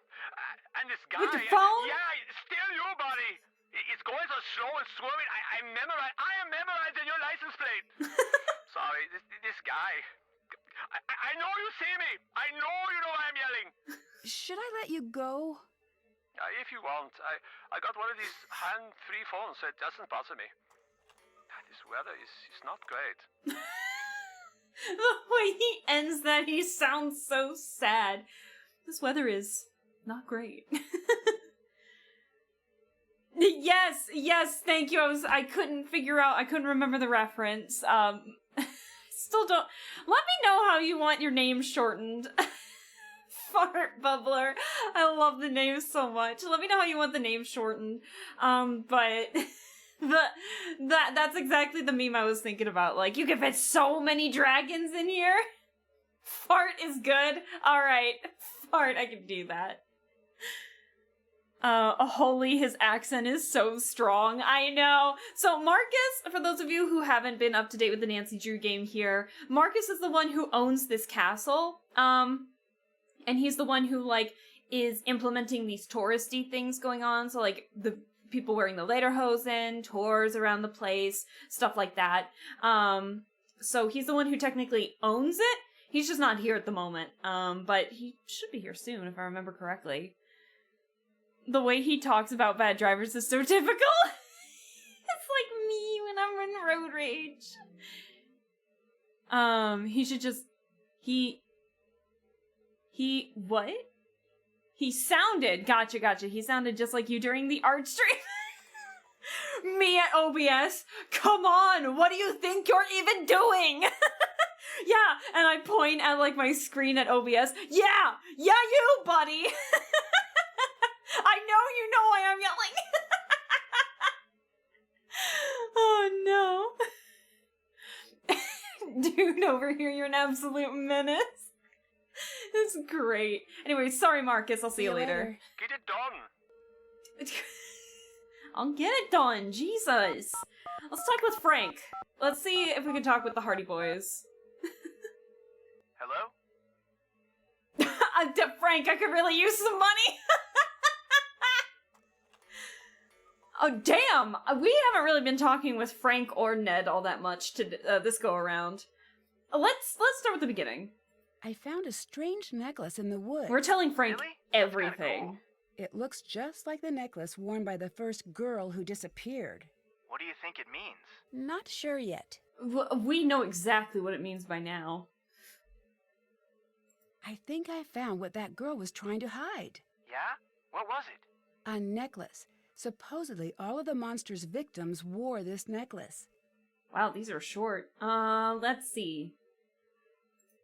And this guy... With your phone? Yeah, still you, buddy! It's going so slow and swerving. I am memorizing your license plate. Sorry, this guy... I know you see me! I know you know why I'm yelling! Should I let you go? If you want. I got one of these hand-free phones, so it doesn't bother me. This weather is not great. The way he ends that, he sounds so sad. This weather is not great. Yes, thank you. I couldn't remember the reference. Still don't. Let me know how you want your name shortened. Fart Bubbler. I love the name so much. Let me know how you want the name shortened. But that's exactly the meme I was thinking about. Like, you can fit so many dragons in here. Fart is good. Alright. Fart, I can do that. Holy, his accent is so strong. I know. So Marcus, for those of you who haven't been up to date with the Nancy Drew game here, Marcus is the one who owns this castle. And he's the one who, like, is implementing these touristy things going on. So, like, the people wearing the lederhosen, tours around the place, stuff like that. So he's the one who technically owns it. He's just not here at the moment. But he should be here soon, if I remember correctly. The way he talks about bad drivers is so typical. It's like me when I'm in road rage. He should just... What? He sounded... Gotcha. He sounded just like you during the art stream. Me at OBS? Come on, what do you think you're even doing? Yeah, and I point at, like, my screen at OBS. Yeah, you, buddy! I know you know why I'm yelling! Oh, no. Dude, over here, you're an absolute menace. It's great. Anyway, sorry, Marcus. I'll see you later. Get it done. I'll get it done. Jesus. Let's talk with Frank. Let's see if we can talk with the Hardy Boys. Hello? Frank, I could really use some money. Oh, damn! We haven't really been talking with Frank or Ned all that much to this go around. Let's start with the beginning. I found a strange necklace in the woods. We're telling Frank Really? That's kinda everything. cool. It looks just like the necklace worn by the first girl who disappeared. What do you think it means? Not sure yet. We know exactly what it means by now. I think I found what that girl was trying to hide. Yeah? What was it? A necklace. Supposedly, all of the monster's victims wore this necklace. Wow, these are short. Let's see.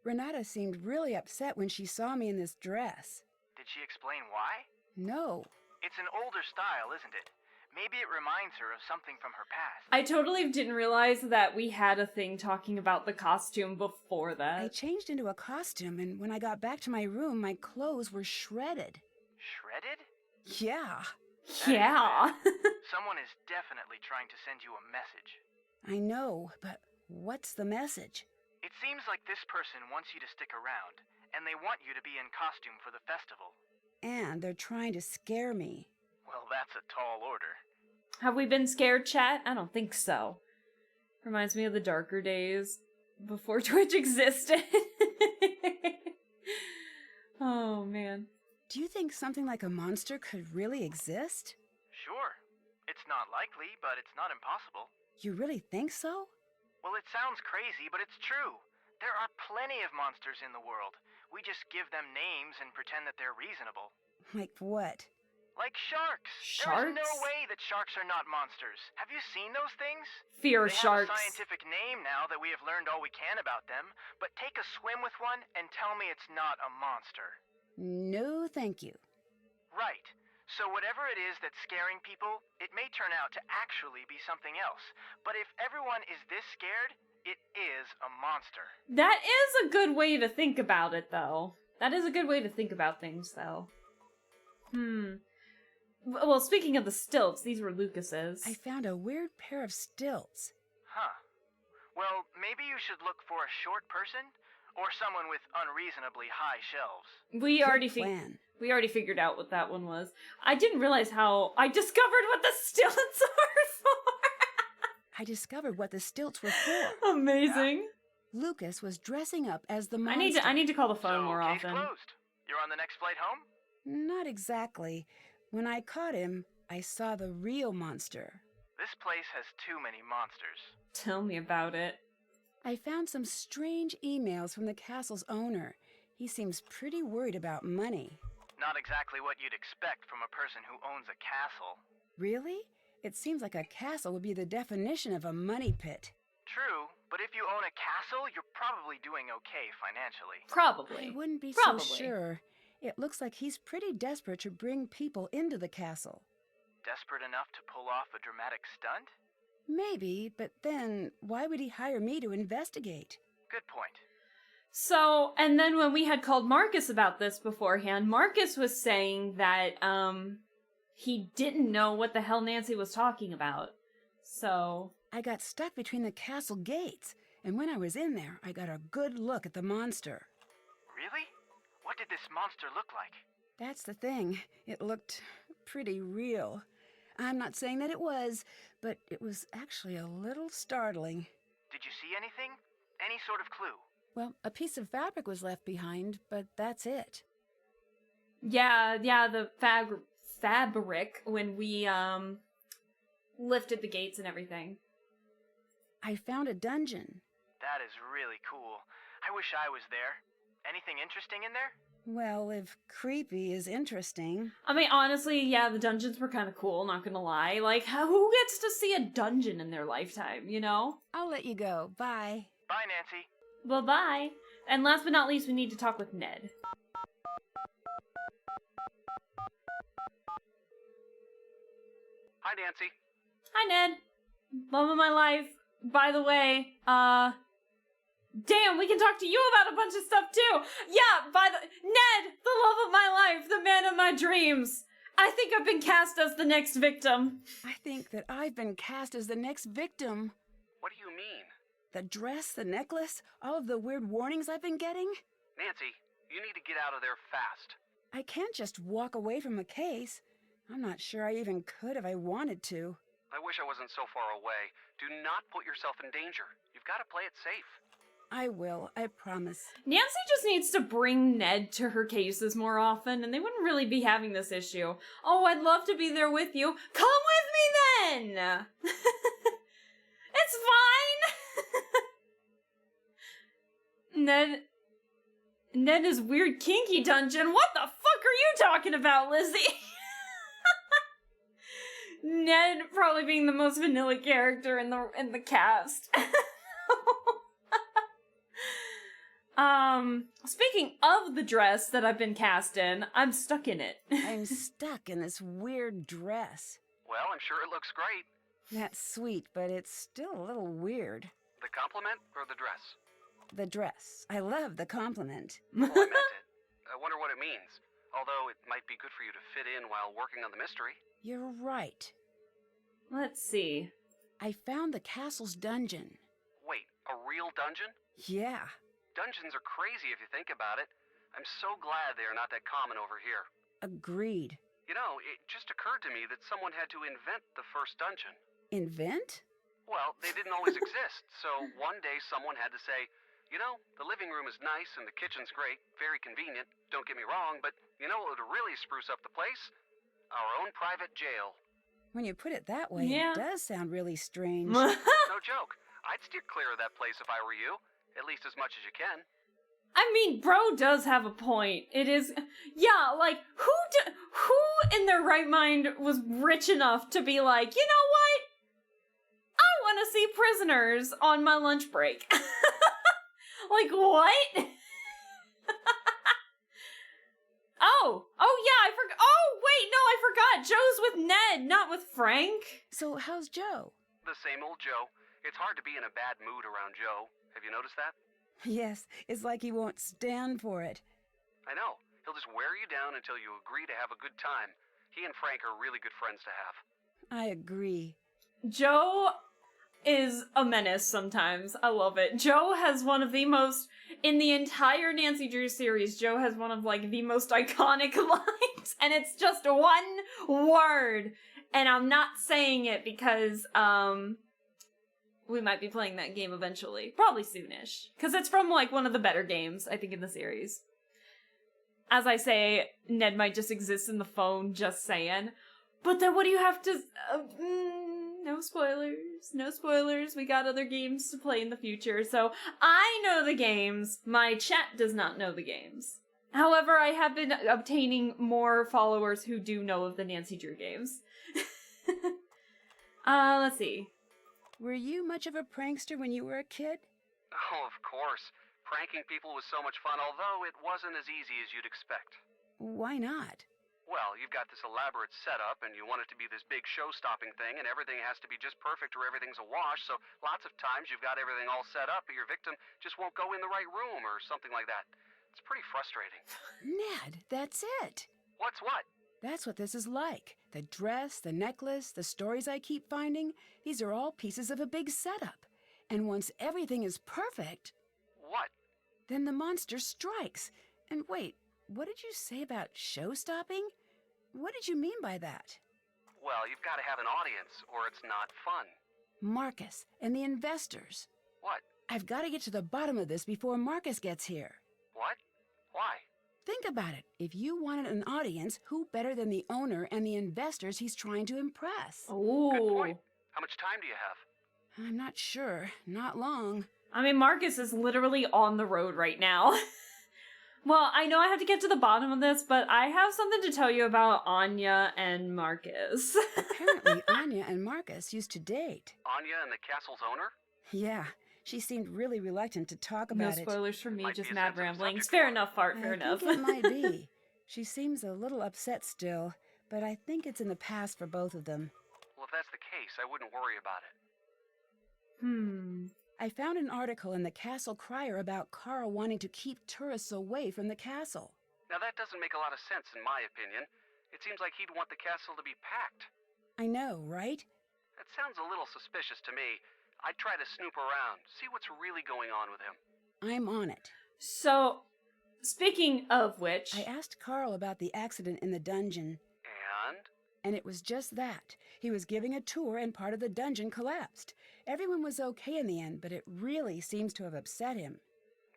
Renata seemed really upset when she saw me in this dress. Did she explain why? No. It's an older style, isn't it? Maybe it reminds her of something from her past. I totally didn't realize that we had a thing talking about the costume before I that. changed into a costume, and when I got back to my room, my clothes were shredded. Shredded? Yeah. Yeah. Someone is definitely trying to send you a message. I know, but what's the message? It seems like this person wants you to stick around, and they want you to be in costume for the festival. And they're trying to scare me. Well, that's a tall order. Have we been scared, chat? I don't think so. Reminds me of the darker days before Twitch existed. Oh, man. Do you think something like a monster could really exist? Sure. It's not likely, but it's not impossible. You really think so? Well, it sounds crazy, but it's true. There are plenty of monsters in the world. We just give them names and pretend that they're reasonable. Like what? Like sharks. Sharks? There's no way that sharks are not monsters. Have you seen those things? Fear They sharks. have a scientific name now that we have learned all we can about them, but take a swim with one and tell me it's not a monster. No, thank you. Right. So whatever it is that's scaring people, it may turn out to actually be something else. But if everyone is this scared, it is a monster. That is a good way to think about it, though. That is a good way to think about things, though. Well, speaking of the stilts, these were Lucas's. I found a weird pair of stilts. Huh. Well, maybe you should look for a short person or someone with unreasonably high shelves. We already figured out what that one was. I didn't realize how I discovered what the stilts are for. I discovered what the stilts were for. Amazing. Lucas was dressing up as the monster. I need to call the phone So, more case often. closed. You're on the next flight home? Not exactly. When I caught him, I saw the real monster. This place has too many monsters. Tell me about it. I found some strange emails from the castle's owner. He seems pretty worried about money. Not exactly what you'd expect from a person who owns a castle. Really? It seems like a castle would be the definition of a money pit. True, but if you own a castle, you're probably doing okay financially. Probably. I wouldn't be Probably. so sure. It looks like he's pretty desperate to bring people into the castle. Desperate enough to pull off a dramatic stunt? Maybe, but then why would he hire me to investigate? Good point. So, and then when we had called Marcus about this beforehand, Marcus was saying that, he didn't know what the hell Nancy was talking about. So... I got stuck between the castle gates, and when I was in there, I got a good look at the monster. Really? What did this monster look like? That's the thing. It looked pretty real. I'm not saying that it was, but it was actually a little startling. Did you see anything? Any sort of clue? Well, a piece of fabric was left behind, but that's it. Yeah, the fabric when we, lifted the gates and everything. I found a dungeon. That is really cool. I wish I was there. Anything interesting in there? Well, if creepy is interesting. I mean, honestly, yeah, the dungeons were kind of cool, not gonna lie. Like, who gets to see a dungeon in their lifetime, you know? I'll let you go. Bye. Bye, Nancy. Bye-bye. And last but not least, we need to talk with Ned. Hi, Nancy. Hi, Ned. Love of my life. By the way, Damn, we can talk to you about a bunch of stuff too. Yeah, Ned, the love of my life, the man of my dreams. I think I've been cast as the next victim. I think that I've been cast as the next victim. What do you mean? The dress, the necklace, all of the weird warnings I've been getting. Nancy, you need to get out of there fast. I can't just walk away from a case. I'm not sure I even could if I wanted to. I wish I wasn't so far away. Do not put yourself in danger. You've got to play it safe. I will, I promise. Nancy just needs to bring Ned to her cases more often, and they wouldn't really be having this issue. Oh, I'd love to be there with you. Come with me then! It's fine! Ned is weird kinky dungeon. What the fuck are you talking about, Lizzie? Ned probably being the most vanilla character in the cast. Speaking of the dress that I've been cast in, I'm stuck in it. I'm stuck in this weird dress. Well, I'm sure it looks great. That's sweet, but it's still a little weird. The compliment or the dress? The dress. I love the compliment. Oh, I meant it. I wonder what it means. Although it might be good for you to fit in while working on the mystery. You're right. Let's see. I found the castle's dungeon. Wait, a real dungeon? Yeah. Dungeons are crazy if you think about it. I'm so glad they are not that common over here. Agreed. You know, it just occurred to me that someone had to invent the first dungeon. Invent? Well, they didn't always exist, so one day someone had to say, you know, the living room is nice and the kitchen's great, very convenient, don't get me wrong, but you know what would really spruce up the place? Our own private jail. When you put it that way, Yeah. it does sound really strange. No joke. I'd steer clear of that place if I were you. At least as much as you can. I mean, bro does have a point. It is, yeah, like, who in their right mind was rich enough to be like, you know what? I want to see prisoners on my lunch break. Like, what? Oh yeah, I forgot. Oh, wait, no, I forgot. Joe's with Ned, not with Frank. So how's Joe? The same old Joe. It's hard to be in a bad mood around Joe. Have you noticed that? Yes, it's like he won't stand for it. I know. He'll just wear you down until you agree to have a good time. He and Frank are really good friends to have. I agree. Joe is a menace sometimes. I love it. Joe has one of the most, in the entire Nancy Drew series, Joe has one of, like, the most iconic lines, and it's just one word. And I'm not saying it because, we might be playing that game eventually. Probably soonish. Because it's from, like, one of the better games, I think, in the series. As I say, Ned might just exist in the phone, just saying. But then what do you have to... no spoilers. No spoilers. We got other games to play in the future. So, I know the games. My chat does not know the games. However, I have been obtaining more followers who do know of the Nancy Drew games. Let's see. Were you much of a prankster when you were a kid? Oh, of course. Pranking people was so much fun, although it wasn't as easy as you'd expect. Why not? Well, you've got this elaborate setup, and you want it to be this big show-stopping thing, and everything has to be just perfect or everything's a wash, so lots of times you've got everything all set up, but your victim just won't go in the right room or something like that. It's pretty frustrating. Ned, that's it. What's what? That's what this is like. The dress, the necklace, the stories I keep finding, these are all pieces of a big setup. And once everything is perfect, What? then the monster strikes. And wait, what did you say about show-stopping? What did you mean by that? Well, you've got to have an audience, or it's not fun. Marcus and the investors. What? I've got to get to the bottom of this before Marcus gets here. What? Why? Think about it. If you wanted an audience, who better than the owner and the investors he's trying to impress? Good Ooh. point. How much time do you have? I'm not sure. Not long. I mean, Marcus is literally on the road right now. Well, I know I have to get to the bottom of this, but I have something to tell you about Anya and Marcus. Apparently, Anya and Marcus used to date. Anya and the castle's owner? Yeah, she seemed really reluctant to talk No about it. spoilers for me, Might just be a mad sensitive ramblings. subject Fair for enough, Fart, fair I enough. think it might be. She seems a little upset still, but I think it's in the past for both of them. Well, if that's the case, I wouldn't worry about it. I found an article in the Castle Crier about Carl wanting to keep tourists away from the castle. Now that doesn't make a lot of sense in my opinion. It seems like he'd want the castle to be packed. I know, right? That sounds a little suspicious to me. I'd try to snoop around, see what's really going on with him. I'm on it. So, speaking of which, I asked Carl about the accident in the dungeon. And it was just that. He was giving a tour and part of the dungeon collapsed. Everyone was okay in the end, but it really seems to have upset him.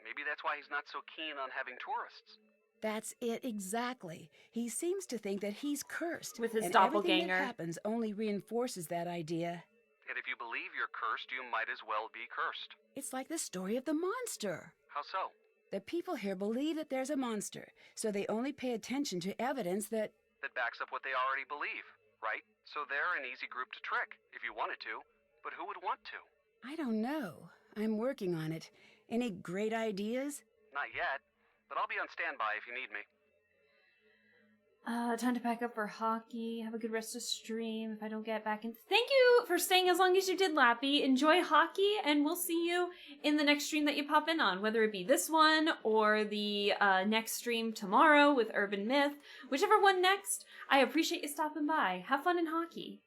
Maybe that's why he's not so keen on having tourists. That's it exactly. He seems to think that he's cursed. With his and doppelganger. Everything that happens only reinforces that idea. And if you believe you're cursed, you might as well be cursed. It's like the story of the monster. How so? The people here believe that there's a monster, so they only pay attention to evidence that... That backs up what they already believe, right? So they're an easy group to trick, if you wanted to. But who would want to? I don't know. I'm working on it. Any great ideas? Not yet, but I'll be on standby if you need me. time to pack up for hockey. Have a good rest of stream if I don't get back in. Thank you for staying as long as you did, Lappy. Enjoy hockey, and we'll see you in the next stream that you pop in on, whether it be this one or the next stream tomorrow with Urban Myth. Whichever one next, I appreciate you stopping by. Have fun in hockey.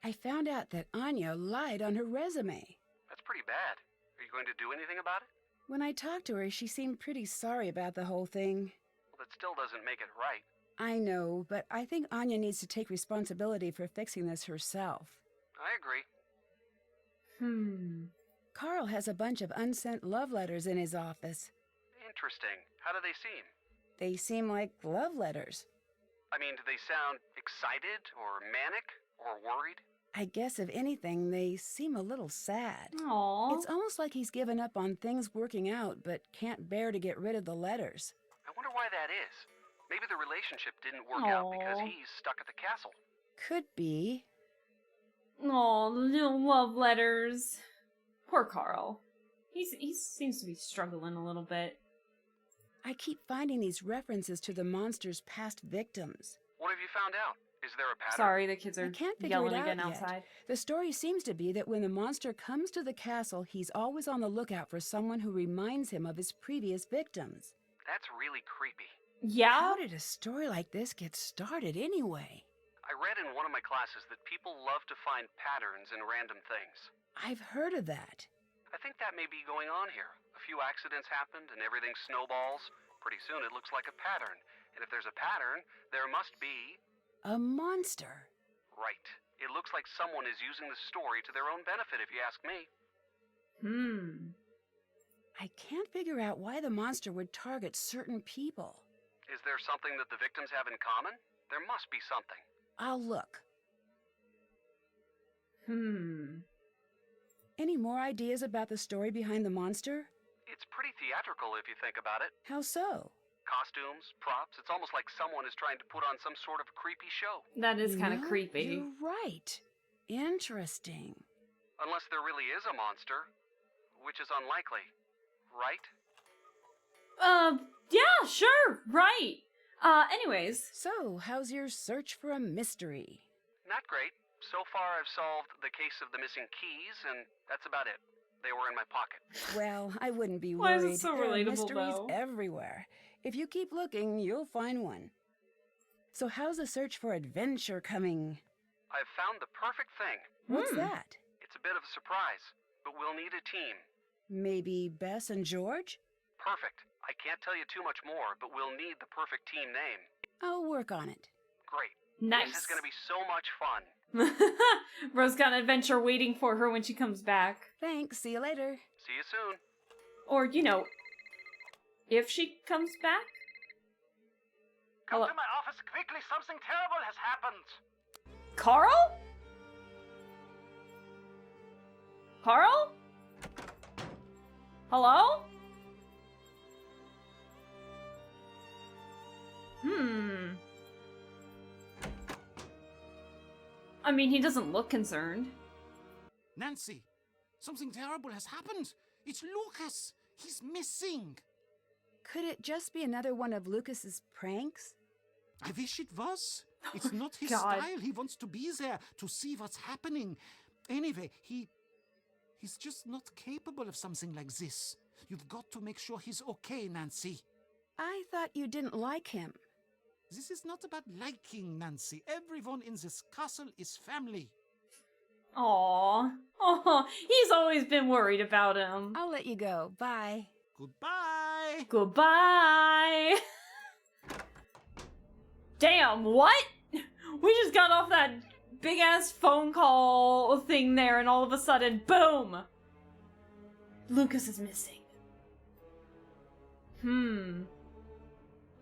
I found out that Anya lied on her resume. That's pretty bad. Are you going to do anything about it? When I talked to her, she seemed pretty sorry about the whole thing. Well, that still doesn't make it right. I know, but I think Anya needs to take responsibility for fixing this herself. I agree. Carl has a bunch of unsent love letters in his office. Interesting. How do they seem? They seem like love letters. I mean, do they sound excited or manic or worried? I guess if anything, they seem a little sad. Aww. It's almost like he's given up on things working out, but can't bear to get rid of the letters. I wonder why that is. Maybe the relationship didn't work out because he's stuck at the castle. Could be. Aw, little love letters. Poor Carl. He seems to be struggling a little bit. I keep finding these references to the monster's past victims. What have you found out? Is there a pattern? Sorry, the kids I are can't figure yelling it out again yet. outside. The story seems to be that when the monster comes to the castle, he's always on the lookout for someone who reminds him of his previous victims. That's really creepy. Yeah? How did a story like this get started anyway? I read in one of my classes that people love to find patterns in random things. I've heard of that. I think that may be going on here. A few accidents happened and everything snowballs. Pretty soon it looks like a pattern. And if there's a pattern, there must be... A monster. Right. It looks like someone is using the story to their own benefit, if you ask me. I can't figure out why the monster would target certain people. Is there something that the victims have in common? There must be something. I'll look. Any more ideas about the story behind the monster? It's pretty theatrical if you think about it. How so? Costumes, props, it's almost like someone is trying to put on some sort of creepy show. That is kind of You know, creepy. You're right. Interesting. Unless there really is a monster, which is unlikely, right? Yeah, sure, right. Anyways. So, how's your search for a mystery? Not great. So far I've solved the case of the missing keys, and that's about it. They were in my pocket. Well, I wouldn't be Why worried. is it so There are relatable, mysteries though? everywhere. If you keep looking, you'll find one. So how's the search for adventure coming? I've found the perfect thing. What's that? It's a bit of a surprise, but we'll need a team. Maybe Bess and George? Perfect. I can't tell you too much more, but we'll need the perfect team name. I'll work on it. Great. Nice. This is going to be so much fun. Rose got an adventure waiting for her when she comes back. Thanks. See you later. See you soon. Or, you know, if she comes back. Come Hello. to my office quickly. Something terrible has happened. Carl? Carl? Hello? I mean, he doesn't look concerned. Nancy, something terrible has happened. It's Lucas. He's missing. Could it just be another one of Lucas's pranks? I wish it was. It's not his God. style. He wants to be there to see what's happening. Anyway, he He's just not capable of something like this. You've got to make sure he's okay, Nancy. I thought you didn't like him. This is not about liking, Nancy. Everyone in this castle is family. Aww. Oh, he's always been worried about him. I'll let you go. Bye. Goodbye. Goodbye. Damn, what? We just got off that big ass phone call thing there, and all of a sudden, boom! Lucas is missing.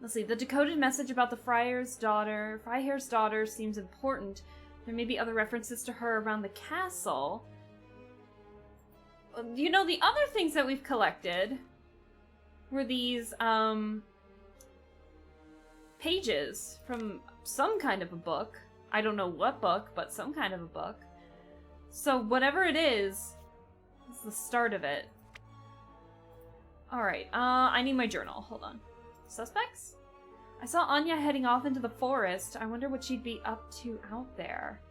Let's see. The decoded message about the Freihair's daughter seems important. There may be other references to her around the castle. You know, the other things that we've collected were these, pages from some kind of a book. I don't know what book, but some kind of a book. So whatever it is the start of it. Alright, I need my journal. Hold on. Suspects? I saw Anya heading off into the forest. I wonder what she'd be up to out there.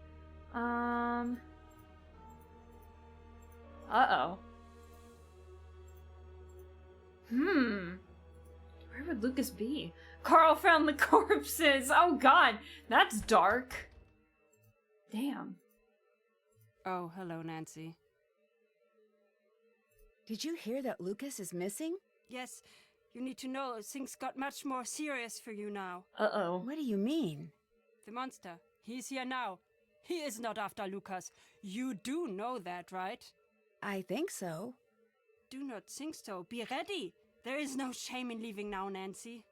Uh-oh. Where would Lucas be? Carl found the corpses! Oh god, that's dark. Damn. Oh, hello, Nancy. Did you hear that Lucas is missing? Yes, you need to know things got much more serious for you now. Uh-oh. What do you mean? The monster, he's here now. He is not after Lucas. You do know that, right? I think so. Do not think so. Be ready. There is no shame in leaving now, Nancy.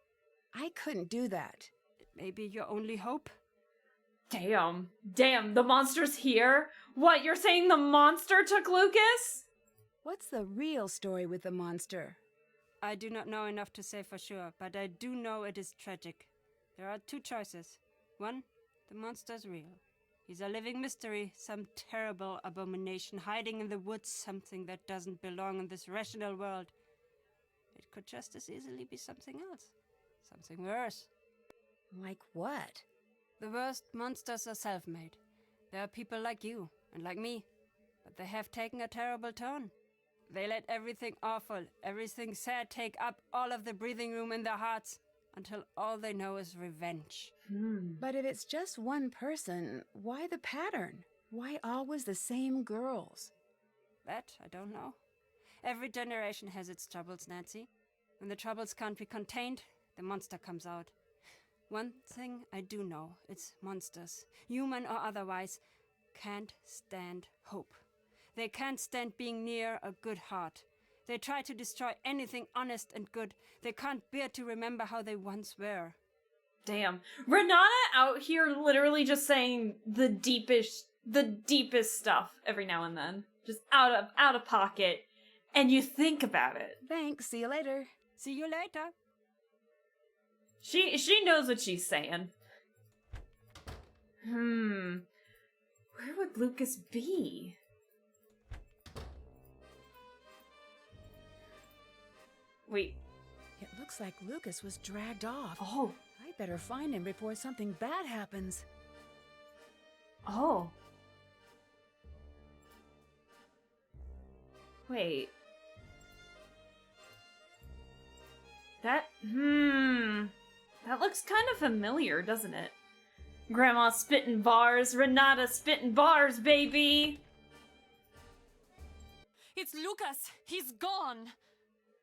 I couldn't do that. It may be your only hope. Damn. Damn, the monster's here? What, you're saying the monster took Lucas? What's the real story with the monster? I do not know enough to say for sure, but I do know it is tragic. There are two choices. One, the monster's real. He's a living mystery, some terrible abomination hiding in the woods, something that doesn't belong in this rational world. It could just as easily be something else. Something worse. Like what? The worst monsters are self-made. There are people like you and like me, but they have taken a terrible turn. They let everything awful, everything sad take up all of the breathing room in their hearts until all they know is revenge. But if it's just one person, why the pattern? Why always the same girls? That I don't know. Every generation has its troubles, Nancy. When the troubles can't be contained, the monster comes out. One thing I do know, it's monsters, human or otherwise, can't stand hope. They can't stand being near a good heart. They try to destroy anything honest and good. They can't bear to remember how they once were. Damn. Renata out here literally just saying the deepest stuff every now and then. Just out of pocket. And you think about it. Thanks, see you later. See you later. She knows what she's saying. Where would Lucas be? Wait. It looks like Lucas was dragged off. Oh. I better find him before something bad happens. Oh. Wait. That looks kind of familiar, doesn't it? Grandma spitting bars, Renata spitting bars, baby! It's Lucas! He's gone!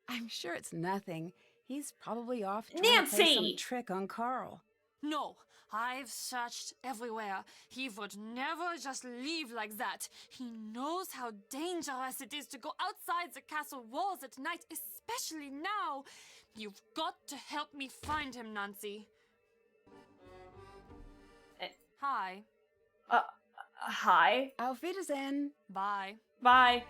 I'm sure it's nothing. He's probably off trying to play Nancy! some trick on Carl. No, I've searched everywhere. He would never just leave like that. He knows how dangerous it is to go outside the castle walls at night, especially now. You've got to help me find him, Nancy. Hi. Hi? Auf Wiedersehen. Bye. Bye.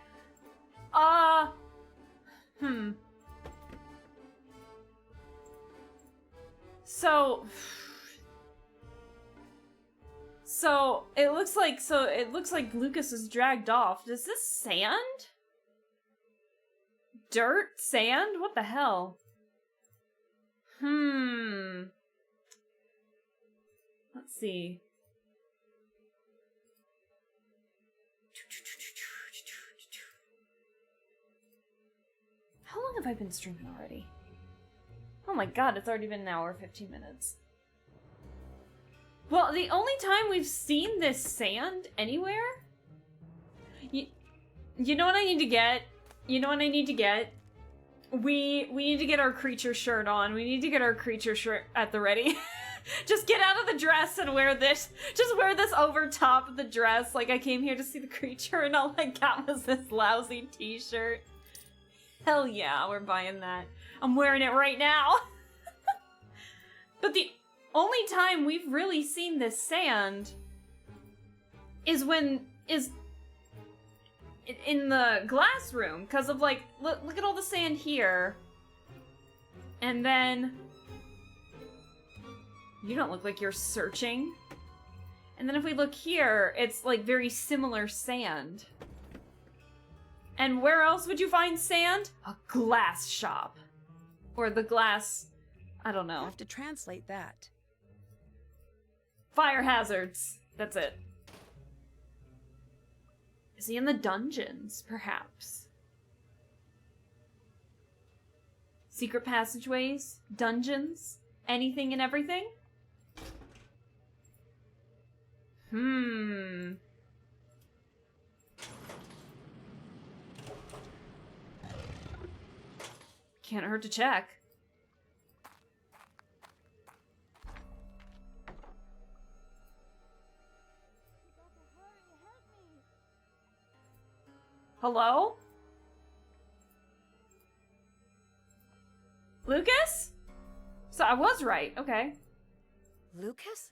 So it looks like Lucas was dragged off. Is this sand? Dirt? Sand? What the hell? Let's see. How long have I been streaming already? Oh my god, it's already been an hour, 15 minutes. Well, the only time we've seen this sand anywhere? You know what I need to get? You know what I need to get? We need to get our creature shirt on. We need to get our creature shirt at the ready. Just get out of the dress and wear this. Just wear this over top of the dress. Like, I came here to see the creature and all I got was this lousy t-shirt. Hell yeah, we're buying that. I'm wearing it right now. But the only time we've really seen this sand is in the glass room, because of, like, look at all the sand here. And then... You don't look like you're searching. And then if we look here, it's, like, very similar sand. And where else would you find sand? A glass shop. Or the glass... I don't know. I have to translate that. Fire hazards. That's it. Is he in the dungeons, perhaps? Secret passageways? Dungeons? Anything and everything? Can't hurt to check. Hello? Lucas? So I was right, okay. Lucas?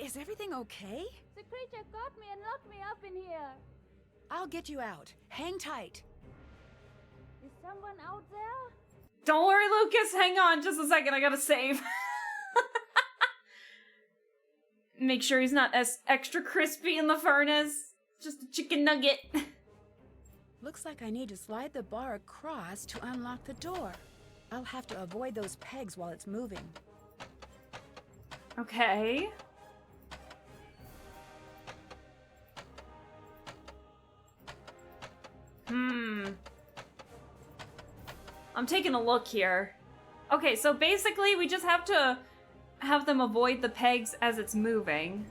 Is everything okay? The creature got me and locked me up in here. I'll get you out. Hang tight. Is someone out there? Don't worry, Lucas. Hang on just a second. I gotta save. Make sure he's not as extra crispy in the furnace. Just a chicken nugget. Looks like I need to slide the bar across to unlock the door. I'll have to avoid those pegs while it's moving. Okay. I'm taking a look here. Okay, so basically we just have to have them avoid the pegs as it's moving.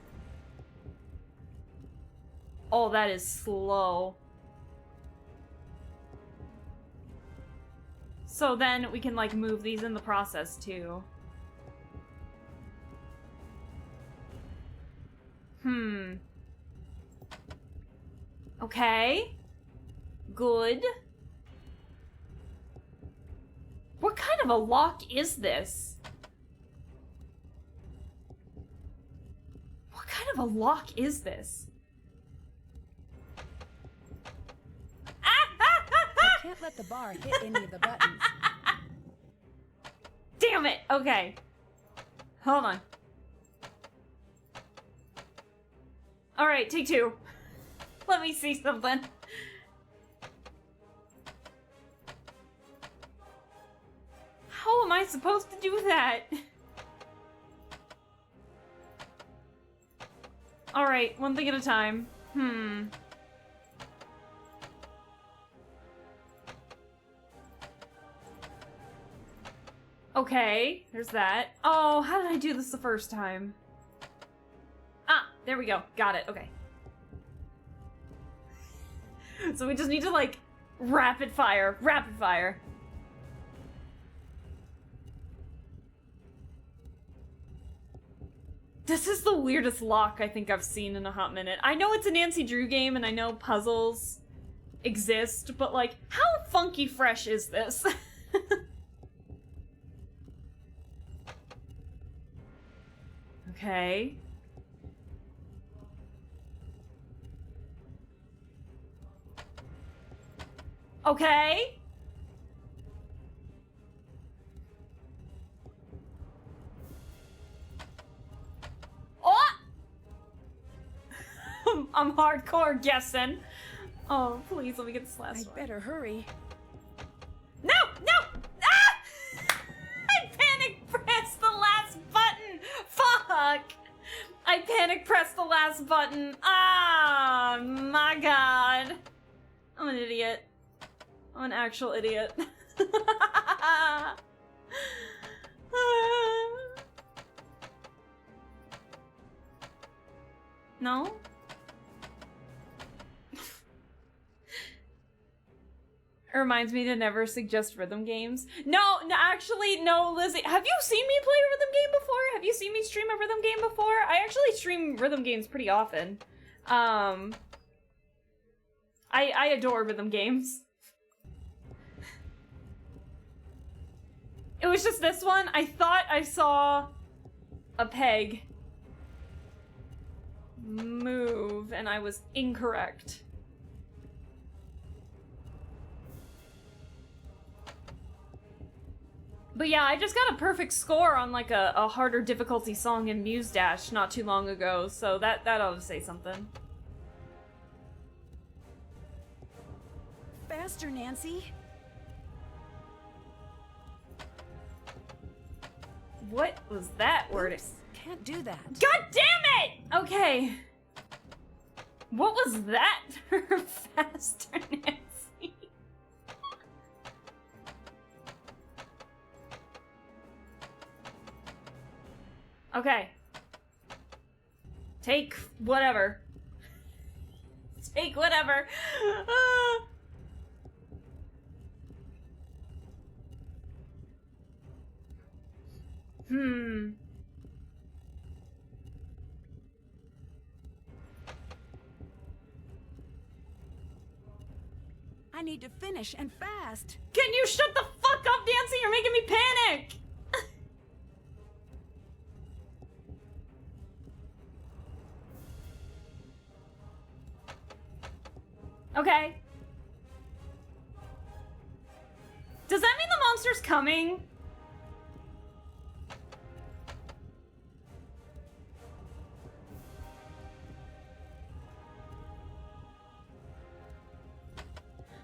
Oh, that is slow. So then we can, like, move these in the process, too. Okay. Good. What kind of a lock is this? What kind of a lock is this? I can't let the bar hit any of the buttons. Damn it! Okay. Hold on. Alright, take two. Let me see something. How am I supposed to do that? Alright, one thing at a time. Okay, there's that. Oh, how did I do this the first time? Ah, there we go. Got it. Okay. So we just need to, like, rapid fire. Rapid fire. This is the weirdest lock I think I've seen in a hot minute. I know it's a Nancy Drew game and I know puzzles exist, but, like, how funky fresh is this? Okay. Okay. Oh! I'm hardcore guessing. Oh, please let me get this last one. I better hurry. No! No! Ah! I panic pressed the last button! Fuck! I panic pressed the last button. Ah, my god. I'm an idiot. I'm an actual idiot. No? It reminds me to never suggest rhythm games. No, actually, no, Lizzie. Have you seen me play a rhythm game before? Have you seen me stream a rhythm game before? I actually stream rhythm games pretty often. I adore rhythm games. It was just this one. I thought I saw a peg move, and I was incorrect. But yeah, I just got a perfect score on like a harder difficulty song in Muse Dash not too long ago, so that ought to say something. Faster, Nancy. What was that word? Oops, can't do that. God damn it! Okay. What was that? Faster, Nancy. Okay. Take whatever. Take whatever. I need to finish and fast. Can you shut the fuck up, Nancy? You're making me panic. Okay. Does that mean the monster's coming?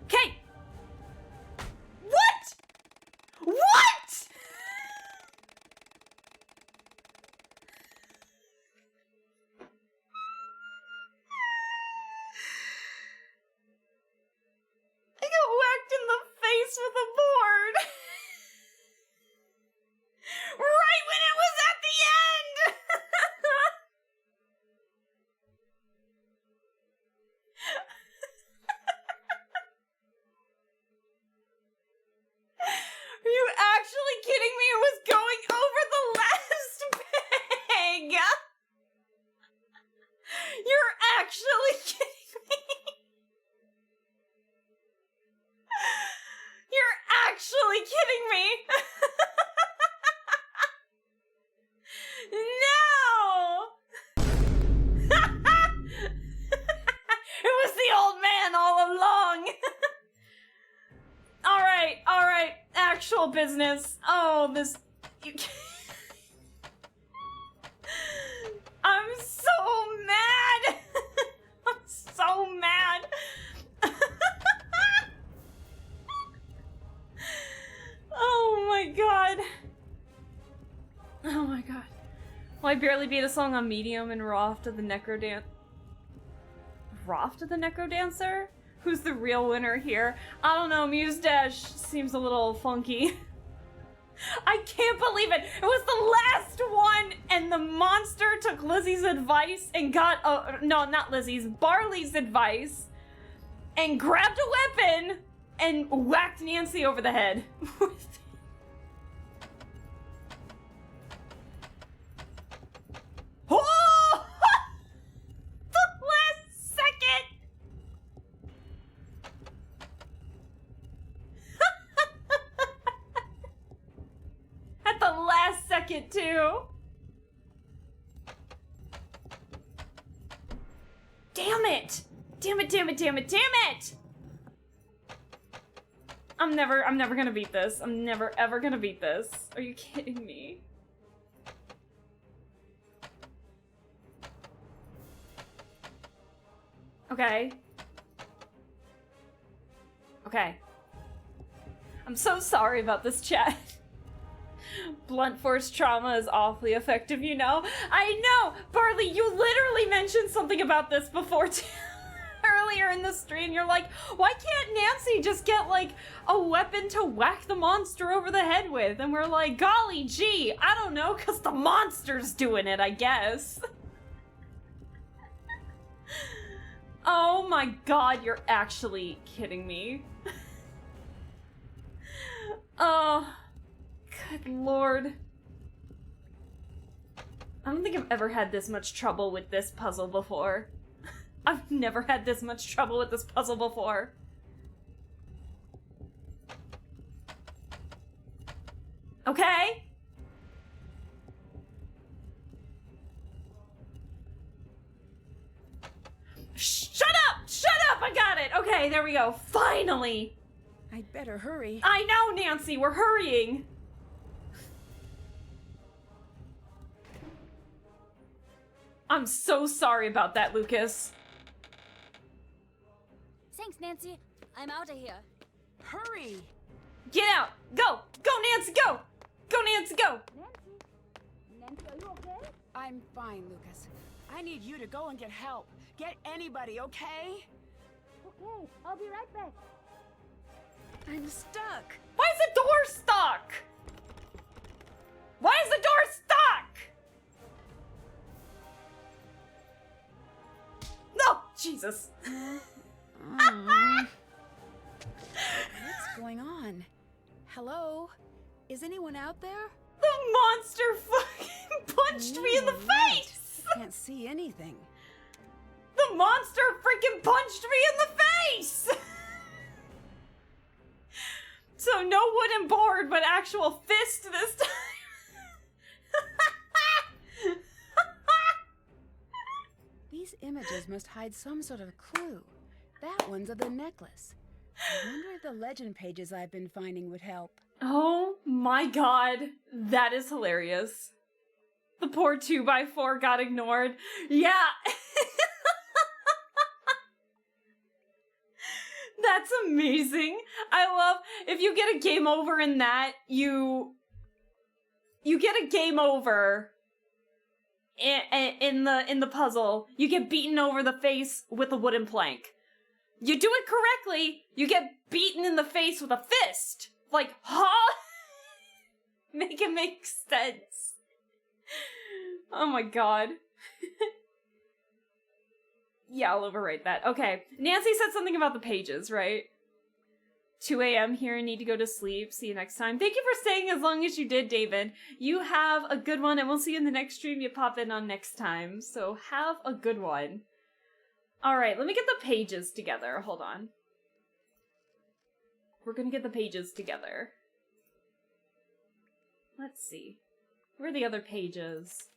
Okay. What? What? I got whacked in the face with a board. Right when it was at the end. Are you actually kidding me? It was going over the last peg. You're actually kidding me. You're actually kidding me. No. It was the old man all along. All right. Actual business. Oh, this. I'm so mad. I'm so mad. Oh my god. Oh my god. Well, I barely beat a song on medium and Raft of the Necrodancer. Raft of the Necrodancer? Who's the real winner here? I don't know, Muse Dash seems a little funky. I can't believe it! It was the last one, and the monster took Lizzie's advice and got no, not Lizzie's, Barley's advice, and grabbed a weapon and whacked Nancy over the head. Oh! The last second! At the last second, too. Damn it! Damn it! I'm never gonna beat this. I'm never ever gonna beat this. Are you kidding me? Okay. I'm so sorry about this, chat. Blunt force trauma is awfully effective, you know? I know! Barley, you literally mentioned something about this before, too. Earlier there in the street and you're like, why can't Nancy just get like a weapon to whack the monster over the head with? And we're like, golly gee, I don't know, cause the monster's doing it, I guess. Oh my god, you're actually kidding me. Oh, good lord. I don't think I've ever had this much trouble with this puzzle before. I've never had this much trouble with this puzzle before. Okay? Shut up! Shut up! I got it! Okay, there we go. Finally! I'd better hurry. I know, Nancy! We're hurrying! I'm so sorry about that, Lucas. Thanks, Nancy. I'm out of here. Hurry! Get out! Go! Go, Nancy, go! Go, Nancy, go! Nancy, are you okay? I'm fine, Lucas. I need you to go and get help. Get anybody, okay? Okay, I'll be right back. I'm stuck. Why is the door stuck? Why is the door stuck? No! Jesus. What's going on? Hello? Is anyone out there? The monster fucking punched me in the Right. face! I can't see anything. The monster freaking punched me in the face! So no wooden board, but actual fist this time. These images must hide some sort of clue. That one's of the necklace. I wonder if the legend pages I've been finding would help. Oh my god, that is hilarious. The poor 2x4 got ignored. Yeah! That's amazing. I love, if you get a game over in that, you get a game over in the puzzle. You get beaten over the face with a wooden plank. You do it correctly, you get beaten in the face with a fist. Like, huh? Make it make sense. Oh my god. Yeah, I'll overwrite that. Okay. Nancy said something about the pages, right? 2 a.m. here, I need to go to sleep. See you next time. Thank you for staying as long as you did, David. You have a good one, and we'll see you in the next stream you pop in on next time. So have a good one. Alright, let me get the pages together. Hold on. We're gonna get the pages together. Let's see. Where are the other pages?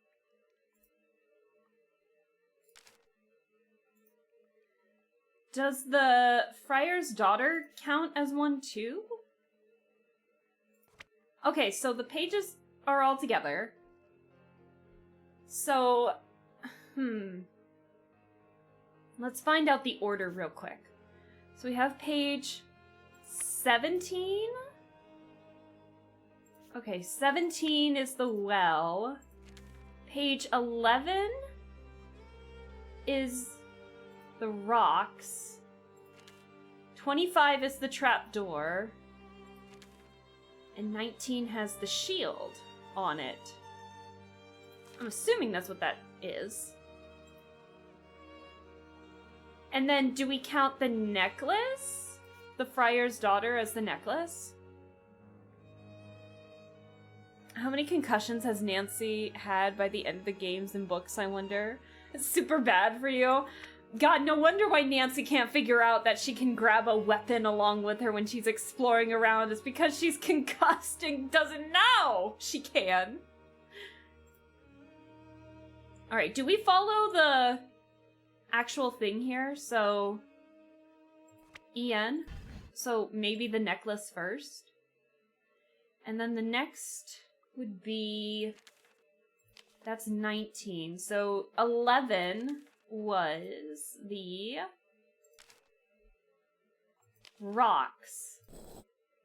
Does the friar's daughter count as one too? Okay, so the pages are all together. So, let's find out the order real quick. So we have page 17? Okay, 17 is the well. Page 11 is the rocks. 25 is the trapdoor. And 19 has the shield on it. I'm assuming that's what that is. And then do we count the necklace? The friar's daughter as the necklace? How many concussions has Nancy had by the end of the games and books, I wonder? It's super bad for you. God, no wonder why Nancy can't figure out that she can grab a weapon along with her when she's exploring around. It's because she's concussed and doesn't know she can. Alright, do we follow the actual thing here? So, EN. So maybe the necklace first. And then the next would be... That's 19. So 11 was the rocks.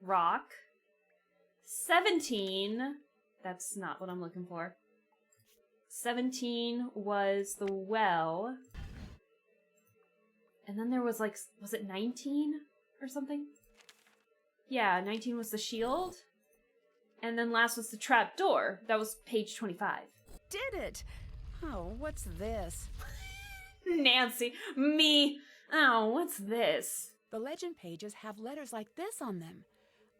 Rock. 17, that's not what I'm looking for. 17 was the well. And then there was like, was it 19 or something? Yeah, 19 was the shield. And then last was the trap door. That was page 25. Did it! Oh, what's this? Nancy, me. Oh, what's this? The legend pages have letters like this on them.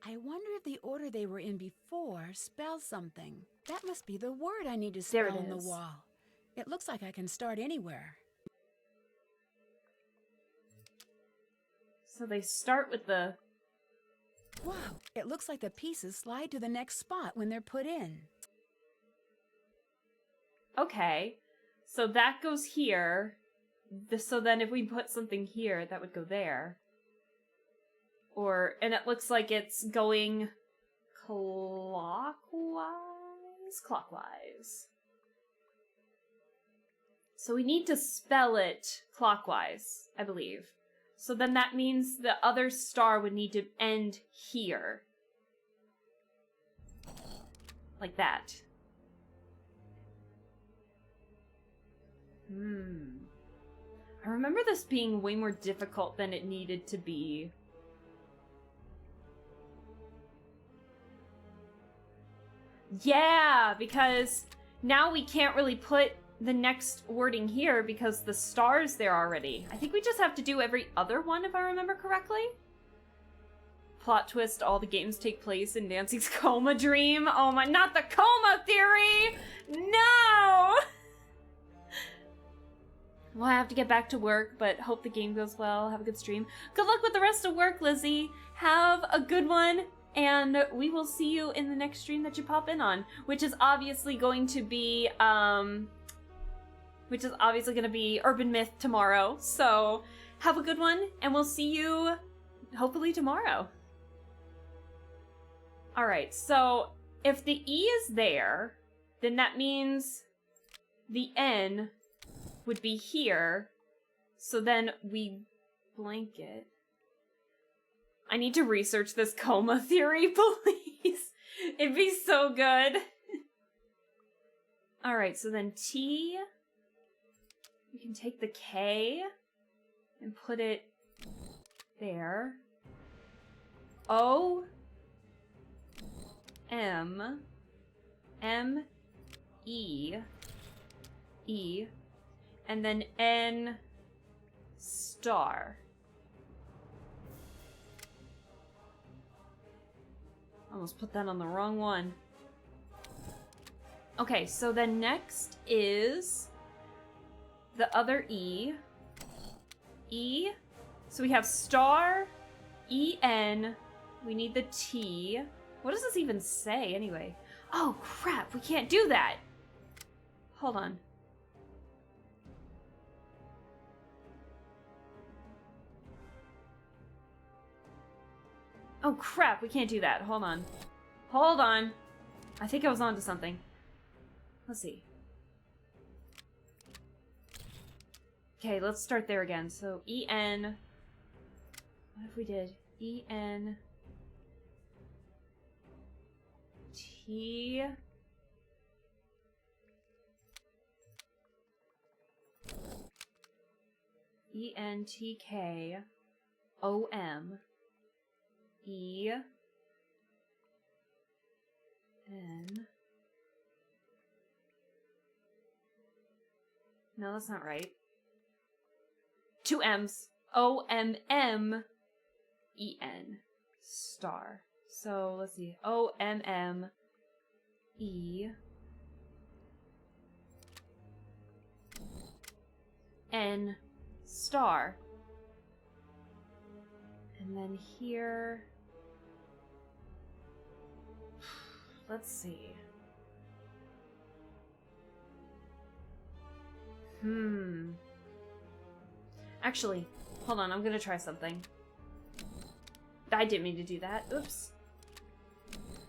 I wonder if the order they were in before spells something. That must be the word I need to There spell it on the is. wall. It looks like I can start anywhere. So they start with the... Wow, it looks like the pieces slide to the next spot when they're put in. Okay. So that goes here. So then if we put something here, that would go there. And it looks like it's going clockwise? Clockwise. So we need to spell it clockwise, I believe. So then that means the other star would need to end here. Like that. I remember this being way more difficult than it needed to be. Yeah, because now we can't really put the next wording here because the star's there already. I think we just have to do every other one if I remember correctly. Plot twist, all the games take place in Nancy's coma dream. Oh my, not the coma theory! No! Well, I have to get back to work, but hope the game goes well. Have a good stream. Good luck with the rest of work, Lizzie. Have a good one, and we will see you in the next stream that you pop in on, which is obviously going to be, Urban Myth tomorrow. So, have a good one, and we'll see you, hopefully, tomorrow. Alright, so, if the E is there, then that means the N would be here, so then we blank it. I need to research this coma theory, please. It'd be so good. Alright, so then T, we can take the K and put it there. O, M, M, E, E, and then N star. Almost put that on the wrong one. Okay, so then next is the other E. E. So we have star, E-N. We need the T. What does this even say anyway? Oh crap, we can't do that. Hold on. Oh crap, we can't do that. Hold on. Hold on. I think I was onto something. Let's see. Okay, let's start there again. So E-N. What if we did E-N T E-N-T-K O-M E-N. No, that's not right. Two M's. O-M-M-E-N. Star. So, let's see. O-M-M-E-N. Star. And then here... Let's see. Actually, hold on, I'm gonna try something. I didn't mean to do that. Oops.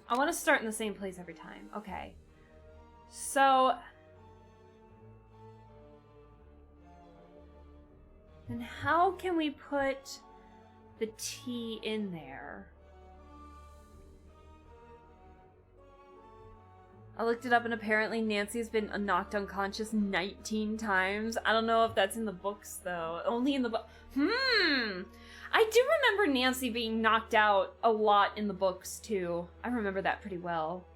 I want to start in the same place every time. Okay. So... then how can we put the T in there? I looked it up and apparently Nancy's been knocked unconscious 19 times. I don't know if that's in the books though. Only in the book. I do remember Nancy being knocked out a lot in the books, too. I remember that pretty well.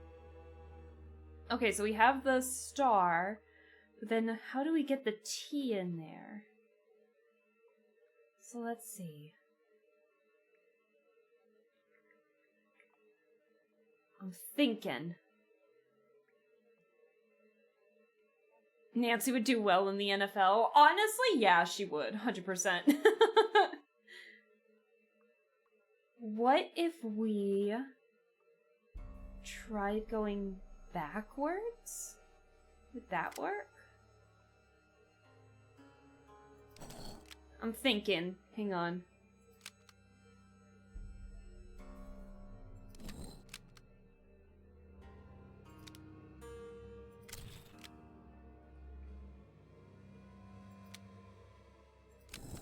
Okay, so we have the star, but then how do we get the T in there? So let's see. I'm thinking. Nancy would do well in the NFL. Honestly, yeah, she would. 100%. What if we tried going backwards? Would that work? I'm thinking. Hang on.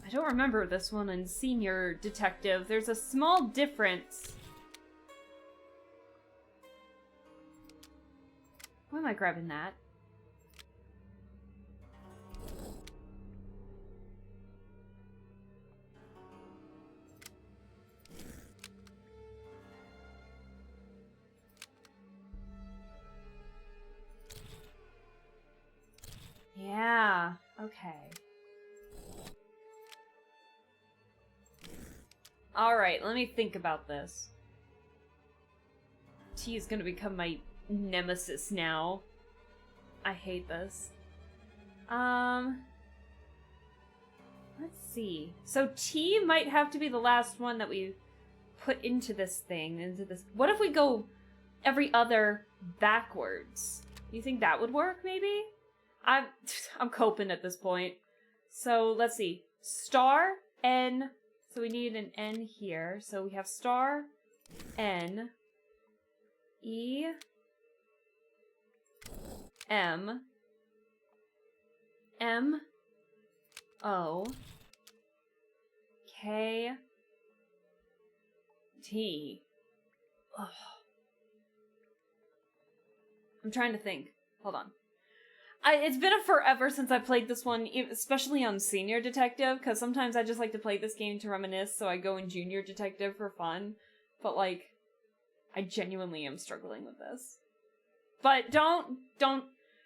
I don't remember this one in Senior Detective. There's a small difference. Why am I grabbing that? Yeah, okay. Alright, let me think about this. T is gonna become my nemesis now. I hate this. Let's see. So T might have to be the last one that we put into this thing, into this. What if we go every other backwards? You think that would work, maybe? I'm coping at this point. So let's see. Star, N. So we need an N here. So we have star, N, E, M, M, O, K, T. Ugh. I'm trying to think. Hold on. It's been a forever since I played this one, especially on Senior Detective, because sometimes I just like to play this game to reminisce, so I go in Junior Detective for fun. But, like, I genuinely am struggling with this. But don't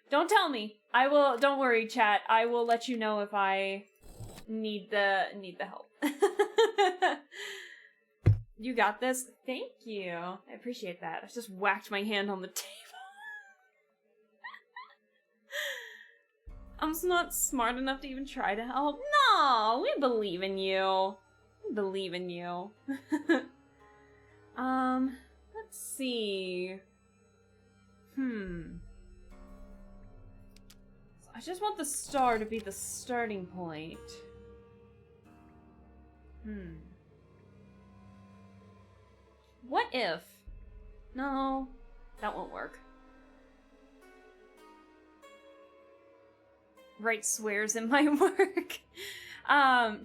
tell me. I will, don't worry, chat. I will let you know if I need the help. You got this? Thank you. I appreciate that. I just whacked my hand on the table. I'm not smart enough to even try to help. No, we believe in you. We believe in you. Let's see. So I just want the star to be the starting point. What if? No, that won't work. Write swears in my work.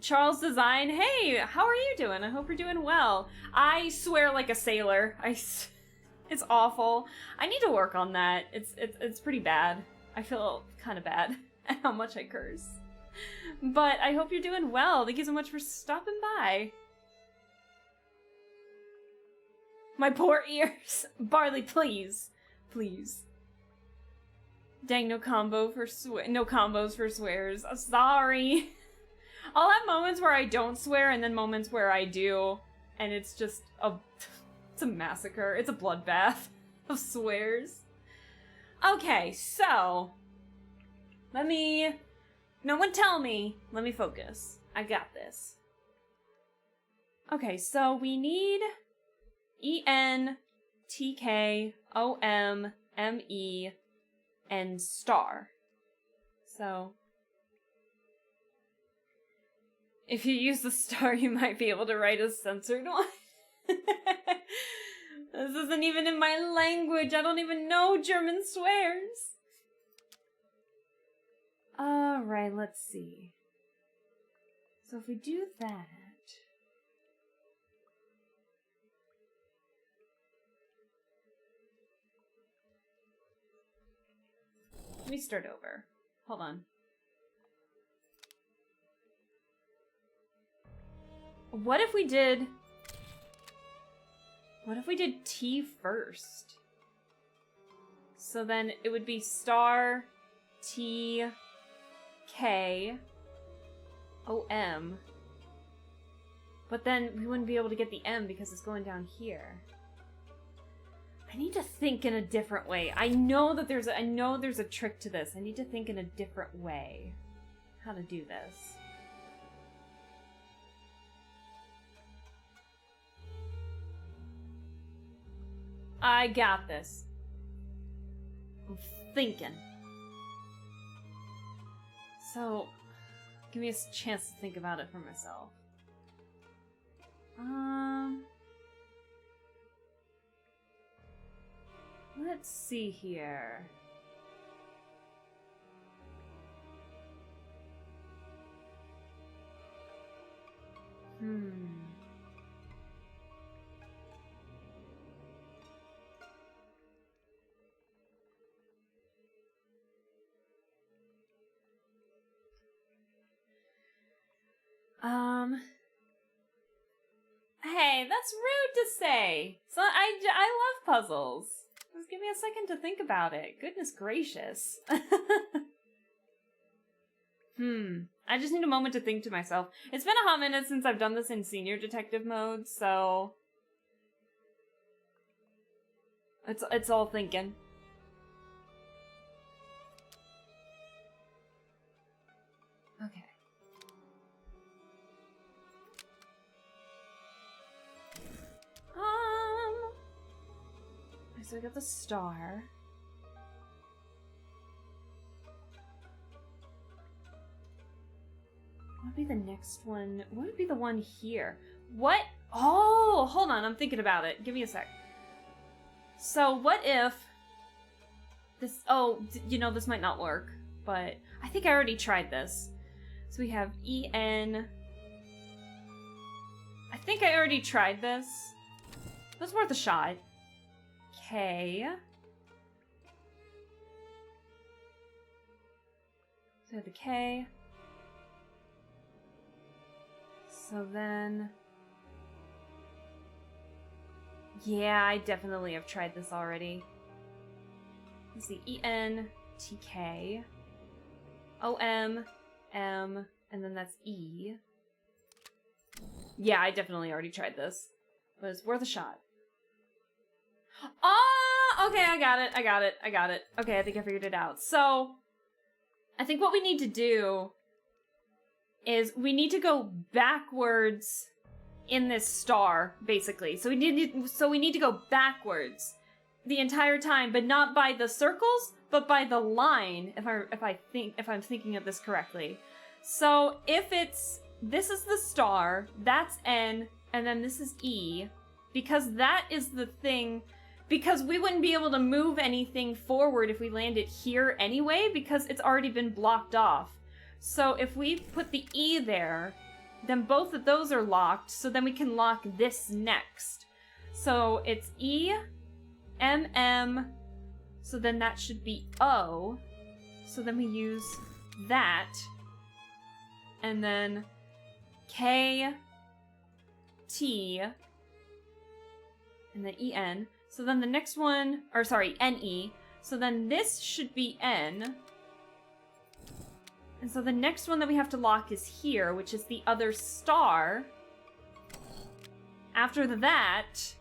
Charles Design, hey, how are you doing? I hope you're doing well. I swear like a sailor. It's awful. I need to work on that. It's pretty bad. I feel kind of bad at how much I curse. But I hope you're doing well. Thank you so much for stopping by. My poor ears. Barley, please. Please. Dang, no combos for swears. I'm sorry. I'll have moments where I don't swear and then moments where I do. And it's just it's a massacre. It's a bloodbath of swears. Okay, so no one tell me. Let me focus. I got this. Okay, so we need ENTKOMME and star. So if you use the star, you might be able to write a censored one. This isn't even in my language. I don't even know German swears. Alright, let's see. So if we do that, let me start over. Hold on. What if we did... What if we did T first? So then it would be star T K O M. But then we wouldn't be able to get the M because it's going down here. I need to think in a different way. I know there's a trick to this. I need to think in a different way. How to do this. I got this. I'm thinking. So, give me a chance to think about it for myself. Let's see here. Hey, that's rude to say. So I love puzzles. Just give me a second to think about it. Goodness gracious. I just need a moment to think to myself. It's been a hot minute since I've done this in senior detective mode, so it's all thinking. Okay. So I got the star. What would be the next one? What would be the one here? What? Oh, hold on. I'm thinking about it. Give me a sec. So what if this... Oh, you know, this might not work, but I think I already tried this. So we have E-N... I think I already tried this. That's worth a shot. K. So the K. So then... Yeah, I definitely have tried this already. Let's see. E-N, T-K. O-M, M, and then that's E. Yeah, I definitely already tried this. But it's worth a shot. Oh, okay, I got it. Okay, I think I figured it out. So, I think what we need to do is we need to go backwards in this star, basically. So we need to go backwards the entire time, but not by the circles, but by the line, if I'm thinking of this correctly. So if this is the star, that's N, and then this is E, because that is the thing. Because we wouldn't be able to move anything forward if we land it here anyway, because it's already been blocked off. So if we put the E there, then both of those are locked, so then we can lock this next. So it's E, M, M, so then that should be O. So then we use that. And then K, T, and then E-N. So then the next one, or sorry, N-E. So then this should be N. And so the next one that we have to lock is here, which is the other star. After that,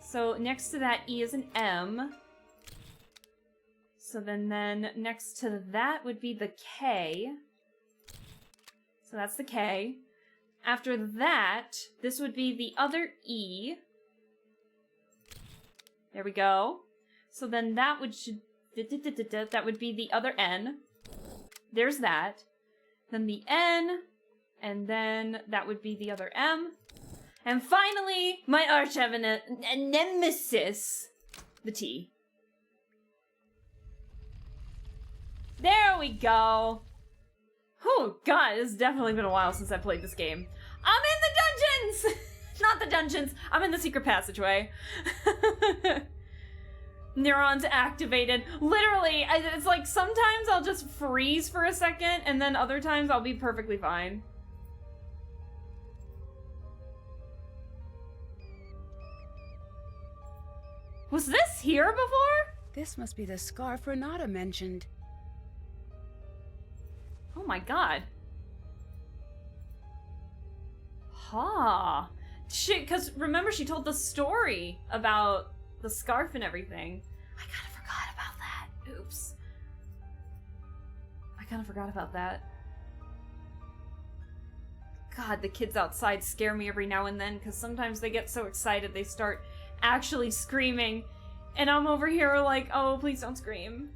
so next to that E is an M. So then next to that would be the K. So that's the K. After that, this would be the other E. There we go. So then that would be the other N. There's that. Then the N, and then that would be the other M. And finally, my arch nemesis, the T. There we go. Oh god, it's definitely been a while since I played this game. I'm in the dungeons! Not the dungeons, I'm in the secret passageway. Neurons activated. Literally, it's like sometimes I'll just freeze for a second, and then other times I'll be perfectly fine. Was this here before? This must be the scarf Renata mentioned. Oh my god. Ha. Shit, because remember she told the story about the scarf and everything. I kind of forgot about that. Oops. I kind of forgot about that. God, the kids outside scare me every now and then because sometimes they get so excited they start actually screaming. And I'm over here like, oh, please don't scream.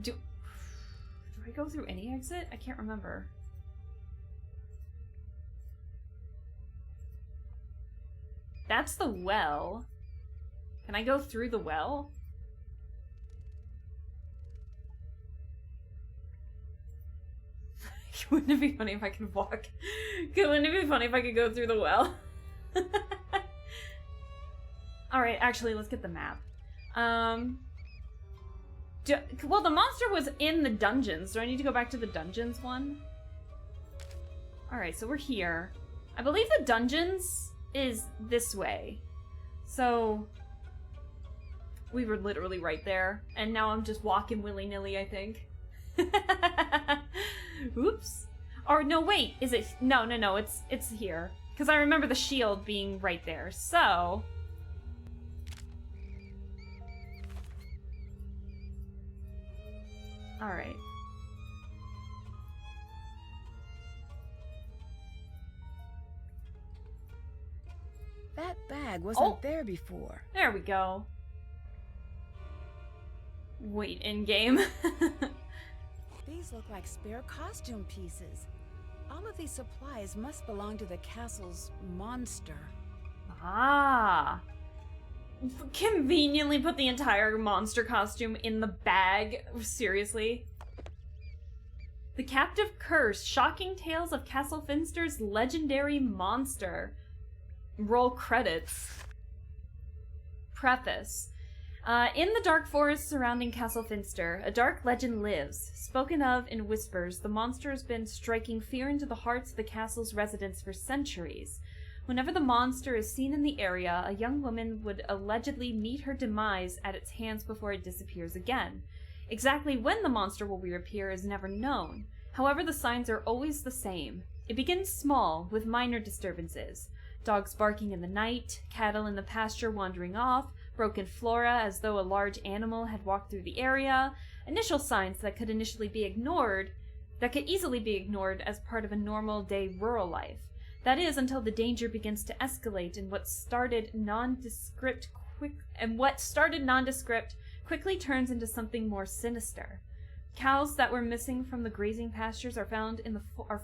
Do I go through any exit? I can't remember. That's the well. Can I go through the well? Wouldn't it be funny if I could walk? Wouldn't it be funny if I could go through the well? Alright, actually, let's get the map. Well, the monster was in the dungeons. Do I need to go back to the dungeons one? Alright, so we're here. I believe the dungeons is this way. So, we were literally right there. And now I'm just walking willy-nilly, I think. Oops. Or no, wait, is it? No, it's here. Because I remember the shield being right there. So, alright. That bag wasn't there before. There we go. Wait, in-game. These look like spare costume pieces. All of these supplies must belong to the castle's monster. Ah. Conveniently put the entire monster costume in the bag. Seriously. The Captive Curse. Shocking Tales of Castle Finster's Legendary Monster. Roll credits. Preface. In the dark forest surrounding Castle Finster, a dark legend lives. Spoken of in whispers, the monster has been striking fear into the hearts of the castle's residents for centuries. Whenever the monster is seen in the area, a young woman would allegedly meet her demise at its hands before it disappears again. Exactly when the monster will reappear is never known. However, the signs are always the same. It begins small, with minor disturbances. Dogs barking in the night, cattle in the pasture wandering off, broken flora as though a large animal had walked through the area, initial signs that could easily be ignored as part of a normal day rural life. That is, until the danger begins to escalate and what started nondescript quickly turns into something more sinister. Cows that were missing from the grazing pastures are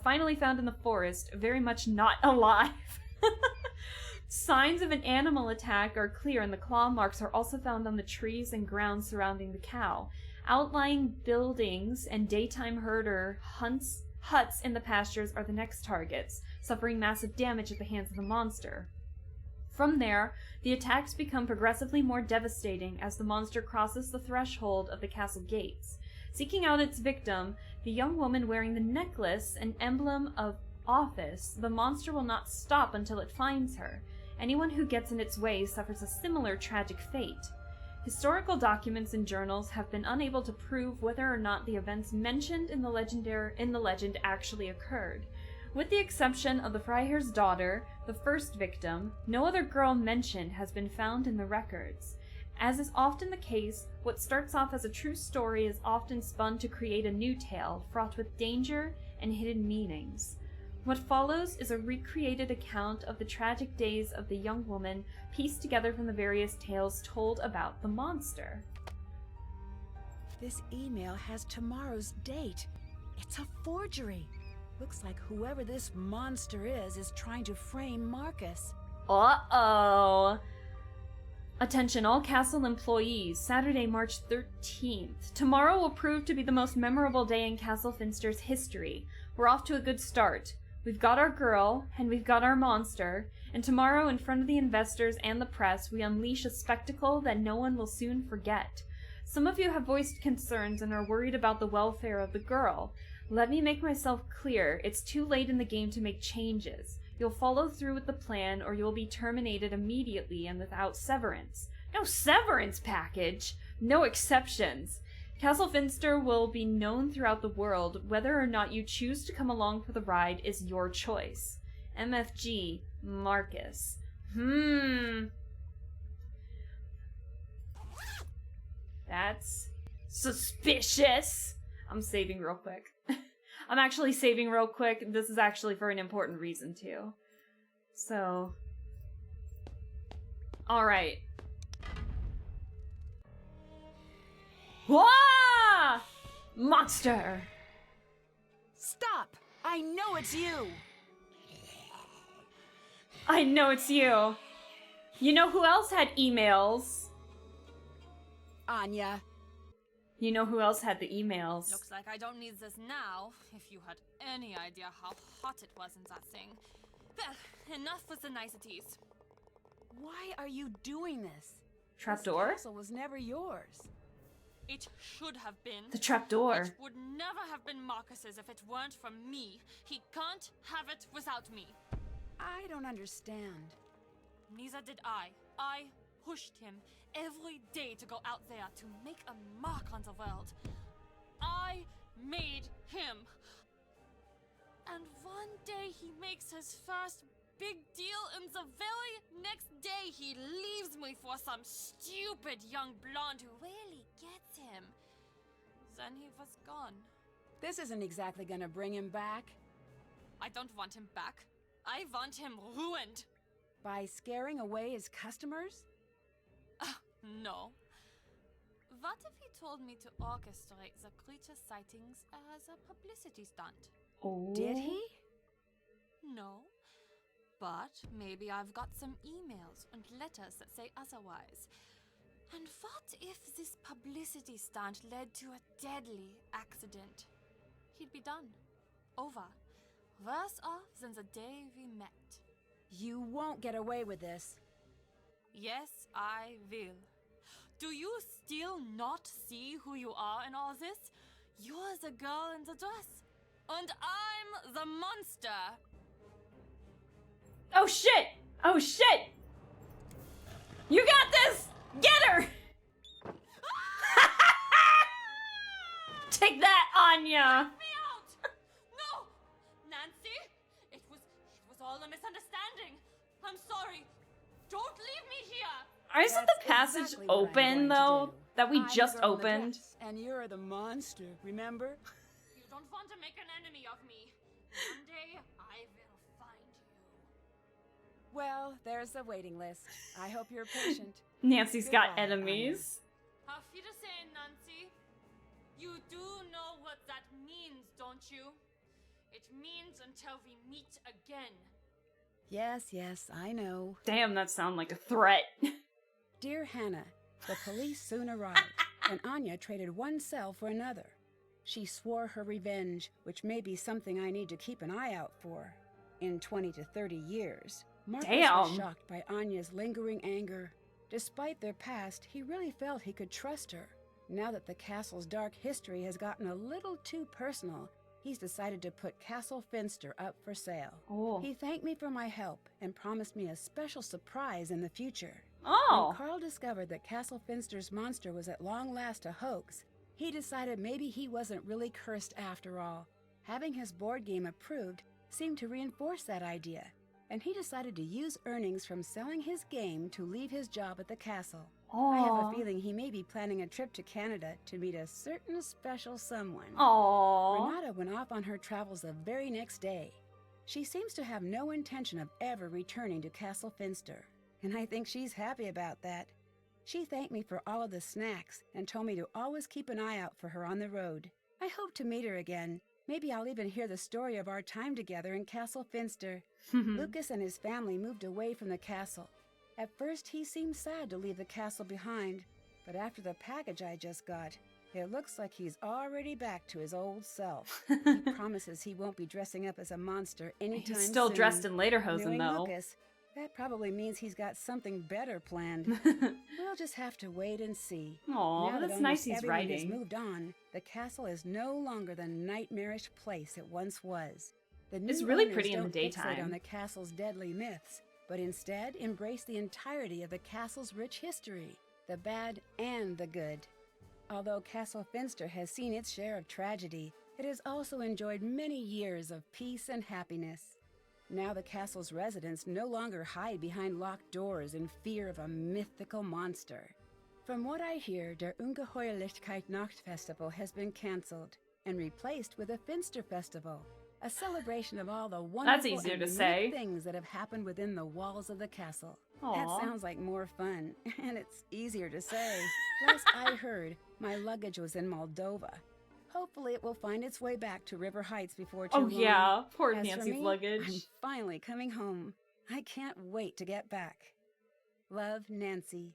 finally found in the forest, very much not alive. Signs of an animal attack are clear, and the claw marks are also found on the trees and ground surrounding the cow. Outlying buildings and daytime herder huts in the pastures are the next targets, suffering massive damage at the hands of the monster. From there, the attacks become progressively more devastating as the monster crosses the threshold of the castle gates. Seeking out its victim, the young woman wearing the necklace, an emblem of office, the monster will not stop until it finds her. Anyone who gets in its way suffers a similar tragic fate. Historical documents and journals have been unable to prove whether or not the events mentioned in the legend actually occurred. With the exception of the Freiherr's daughter, the first victim, no other girl mentioned has been found in the records. As is often the case, what starts off as a true story is often spun to create a new tale, fraught with danger and hidden meanings. What follows is a recreated account of the tragic days of the young woman, pieced together from the various tales told about the monster. This email has tomorrow's date. It's a forgery. Looks like whoever this monster is trying to frame Marcus. Uh-oh. Attention all castle employees, Saturday, March 13th. Tomorrow will prove to be the most memorable day in Castle Finster's history. We're off to a good start. We've got our girl, and we've got our monster, and tomorrow in front of the investors and the press, we unleash a spectacle that no one will soon forget. Some of you have voiced concerns and are worried about the welfare of the girl. Let me make myself clear, it's too late in the game to make changes. You'll follow through with the plan, or you'll be terminated immediately and without severance. No severance package! No exceptions. Castle Finster will be known throughout the world. Whether or not you choose to come along for the ride is your choice. MFG, Marcus. That's suspicious. I'm saving real quick. I'm actually saving real quick. This is actually for an important reason, too. So. Alright. Wah! Monster! Stop! I know it's you! I know it's you. You know who else had emails? Anya. You know who else had the emails? Looks like I don't need this now, if you had any idea how hot it was in that thing. Well, enough with the niceties. Why are you doing this? Trapdoor? This castle was never yours. It should have been. The trapdoor. It would never have been Marcus's if it weren't for me. He can't have it without me. I don't understand. Neither did I. I pushed him every day to go out there to make a mark on the world. I made him. And one day he makes his first big deal, and the very next day he leaves me for some stupid young blonde who really gets him. Then he was gone. This isn't exactly gonna bring him back. I don't want him back. I want him ruined. By scaring away his customers? No. What if he told me to orchestrate the creature sightings as a publicity stunt? Oh. Did he? No. But maybe I've got some emails and letters that say otherwise. And what if this publicity stunt led to a deadly accident? He'd be done. Over. Worse off than the day we met. You won't get away with this. Yes, I will. Do you still not see who you are in all this? You're the girl in the dress. And I'm the monster. Oh shit! Oh shit! You got this! Get her! Take that, Anya! Me out! No! Nancy! It was all a misunderstanding. I'm sorry. Don't leave me here! Isn't the passage exactly what I'm open, going to though? do. That we I'm the just girl in the opened? dress, and you're the monster, remember? You don't want to make an enemy of me. One day, I will find you. Well, there's the waiting list. I hope you're patient. Nancy's got Goodbye, enemies. Auf Wiedersehen, Nancy. You do know what that means, don't you? It means until we meet again. Yes, I know. Damn, that sounds like a threat. Dear Hannah, the police soon arrived, and Anya traded one cell for another. She swore her revenge, which may be something I need to keep an eye out for. In 20 to 30 years, Marcus was Damn. shocked by Anya's lingering anger. Despite their past, he really felt he could trust her. Now that the castle's dark history has gotten a little too personal, he's decided to put Castle Finster up for sale. Oh. He thanked me for my help and promised me a special surprise in the future. Oh. When Carl discovered that Castle Finster's monster was at long last a hoax, he decided maybe he wasn't really cursed after all. Having his board game approved seemed to reinforce that idea, and he decided to use earnings from selling his game to leave his job at the castle. I have Aww. a feeling he may be planning a trip to Canada to meet a certain special someone. Aww. Renata went off on her travels the very next day. She seems to have no intention of ever returning to Castle Finster, and I think she's happy about that. She thanked me for all of the snacks and told me to always keep an eye out for her on the road. I hope to meet her again. Maybe I'll even hear the story of our time together in Castle Finster. Lucas and his family moved away from the castle. At first, he seemed sad to leave the castle behind, but after the package I just got, it looks like he's already back to his old self. He promises he won't be dressing up as a monster anytime He's still soon. dressed in lederhosen, Knowing though. Lucas, that probably means he's got something better planned. We'll just have to wait and see. Aw, Now that that's nice almost he's everyone has writing. moved on, the castle is no longer the nightmarish place it once was. The new It's really owners pretty in the don't fixate daytime. on the castle's deadly myths, but instead embrace the entirety of the castle's rich history, the bad and the good. Although Castle Finster has seen its share of tragedy, it has also enjoyed many years of peace and happiness. Now the castle's residents no longer hide behind locked doors in fear of a mythical monster. From what I hear, der Ungeheuerlichkeit Nachtfestival has been cancelled and replaced with a Finster Festival, a celebration of all the wonderful easier and to unique say. things that have happened within the walls of the castle. Aw. That sounds like more fun, and it's easier to say. Last I heard, my luggage was in Moldova. Hopefully it will find its way back to River Heights before too Oh long. yeah, poor As for Nancy's me, luggage. I'm finally coming home. I can't wait to get back. Love, Nancy.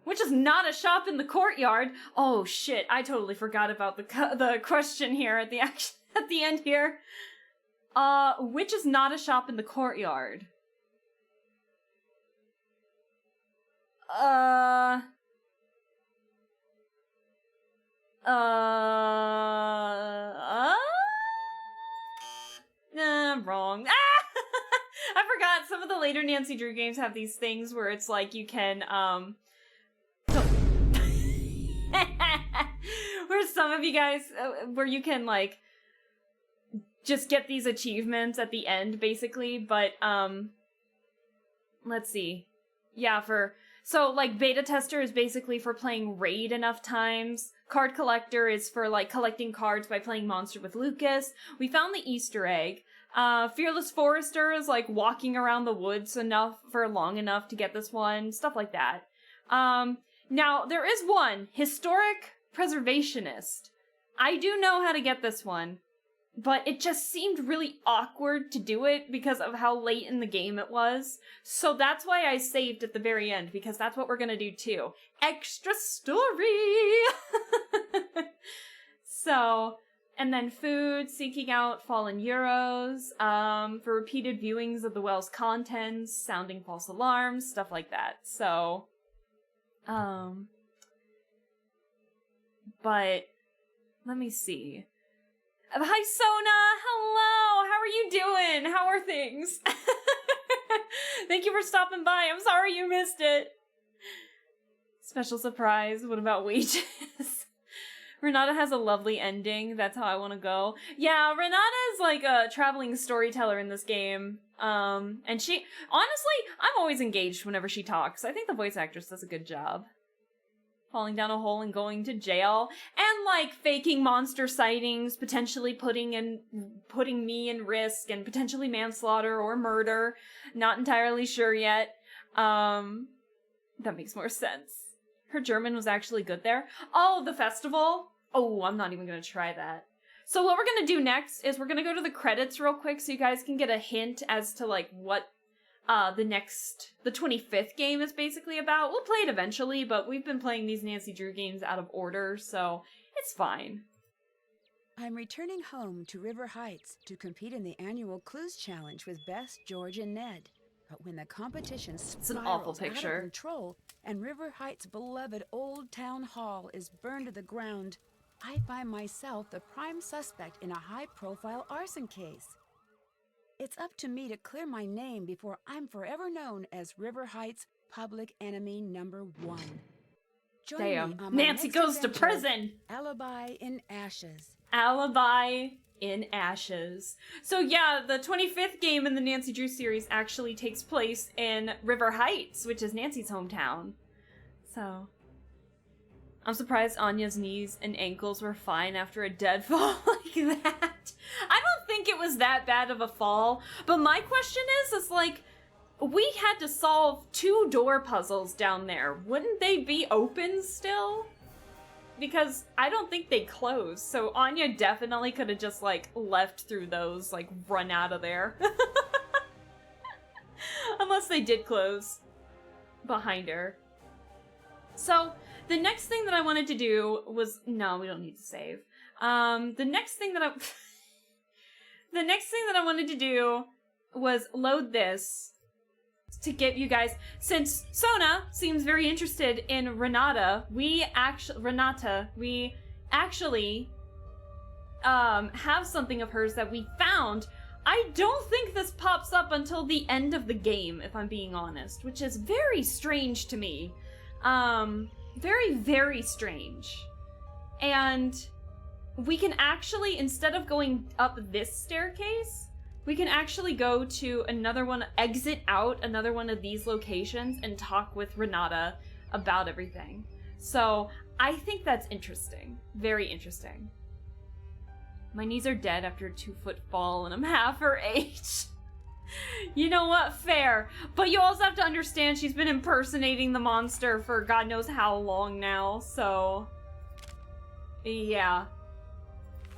Which is not a shop in the courtyard. Oh shit! I totally forgot about the question here at the at the end here. Which is not a shop in the courtyard? Wrong. I forgot some of the later Nancy Drew games have these things where it's like you can, where some of you guys, where you can, like, just get these achievements at the end, basically, but, let's see. Yeah, so, like, beta tester is basically for playing Raid enough times. Card collector is for, like, collecting cards by playing Monster with Lucas. We found the Easter egg. Fearless Forester is, like, walking around the woods for long enough to get this one. Stuff like that. Now, there is one. Historic Preservationist. I do know how to get this one. But it just seemed really awkward to do it because of how late in the game it was. So that's why I saved at the very end, because that's what we're gonna do too. Extra story! So, and then food, seeking out fallen euros, for repeated viewings of the well's contents, sounding false alarms, stuff like that. So, but, let me see. Hi, Sona! Hello! How are you doing? How are things? Thank you for stopping by. I'm sorry you missed it. Special surprise. What about wages? Renata has a lovely ending. That's how I want to go. Yeah, Renata is like a traveling storyteller in this game. And she, honestly, I'm always engaged whenever she talks. I think the voice actress does a good job. Falling down a hole and going to jail, and like faking monster sightings, potentially putting me in risk, and potentially manslaughter or murder. Not entirely sure yet. That makes more sense. Her German was actually good there. Oh, the festival? Oh, I'm not even gonna try that. So what we're gonna do next is we're gonna go to the credits real quick so you guys can get a hint as to like what the 25th game is basically about. We'll play it eventually, but we've been playing these Nancy Drew games out of order, so it's fine. I'm returning home to River Heights to compete in the annual Clues Challenge with Bess, George, and Ned. But when the competition It's an awful spirals out picture. of control and River Heights' beloved Old Town Hall is burned to the ground, I find myself the prime suspect in a high-profile arson case. It's up to me to clear my name before I'm forever known as River Heights' public enemy number 1. Join me Damn. on my Nancy next goes to adventure, prison! Alibi in Ashes. Alibi in Ashes. So yeah, the 25th game in the Nancy Drew series actually takes place in River Heights, which is Nancy's hometown. So, I'm surprised Anya's knees and ankles were fine after a dead fall like that. I don't think it was that bad of a fall, but my question is like, we had to solve 2 door puzzles down there. Wouldn't they be open still? Because I don't think they closed, so Anya definitely could have just, like, left through those, like, run out of there. Unless they did close behind her. So, the next thing that I wanted to do was... No, we don't need to save. The next thing that I wanted to do was load this to get you guys, since Sona seems very interested in Renata, we actually have something of hers that we found. I don't think this pops up until the end of the game, if I'm being honest, which is very strange to me. Very, very strange. And we can actually, instead of going up this staircase, we can actually go to another one, exit out another one of these locations and talk with Renata about everything. So I think that's interesting. Very interesting. My knees are dead after a 2-foot fall and I'm half her age. You know what? Fair. But you also have to understand she's been impersonating the monster for God knows how long now, so... yeah.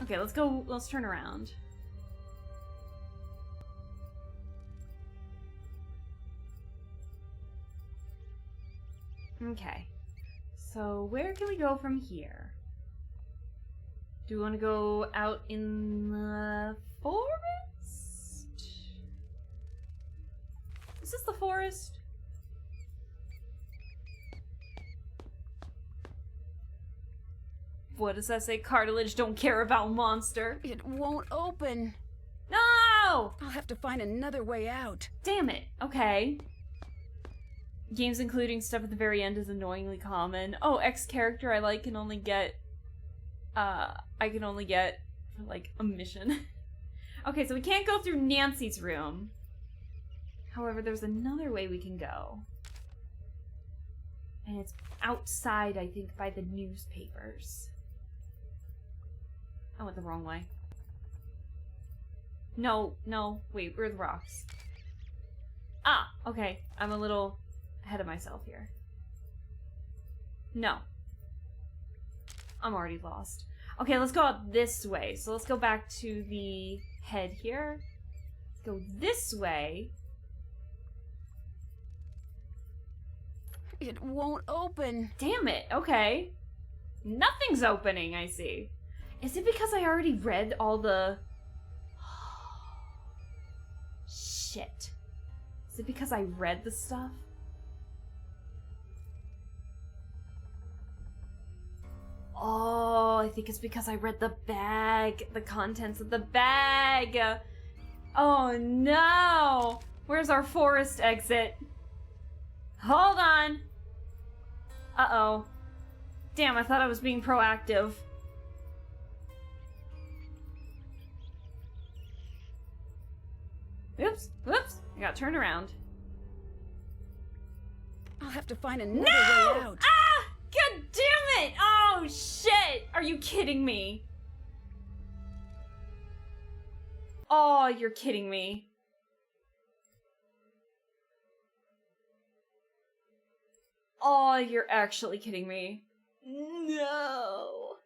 Okay, let's go. Let's turn around. Okay. So where can we go from here? Do we want to go out in the forest? Is this the forest? What does that say? Cartilage don't care about monster. It won't open. No! I'll have to find another way out. Damn it. Okay. Games including stuff at the very end is annoyingly common. Oh, X character I like can only get... I can only get for, like, a mission. Okay, so we can't go through Nancy's room. However, there's another way we can go. And it's outside, I think, by the newspapers. I went the wrong way. No, wait, where are the rocks? Ah, okay. I'm a little ahead of myself here. No. I'm already lost. Okay, let's go out this way. So let's go back to the head here. Let's go this way. It won't open. Damn it, okay. Nothing's opening, I see. Is it because I already read all the... Shit. Is it because I read the stuff? Oh, I think it's because I read the bag. The contents of the bag. Oh no. Where's our forest exit? Hold on. Uh-oh. Damn, I thought I was being proactive. Oops, whoops. I got turned around. I'll have to find another way out. Ah! God damn it! Oh, shit! Are you kidding me? Oh, you're kidding me. Oh, you're actually kidding me. No.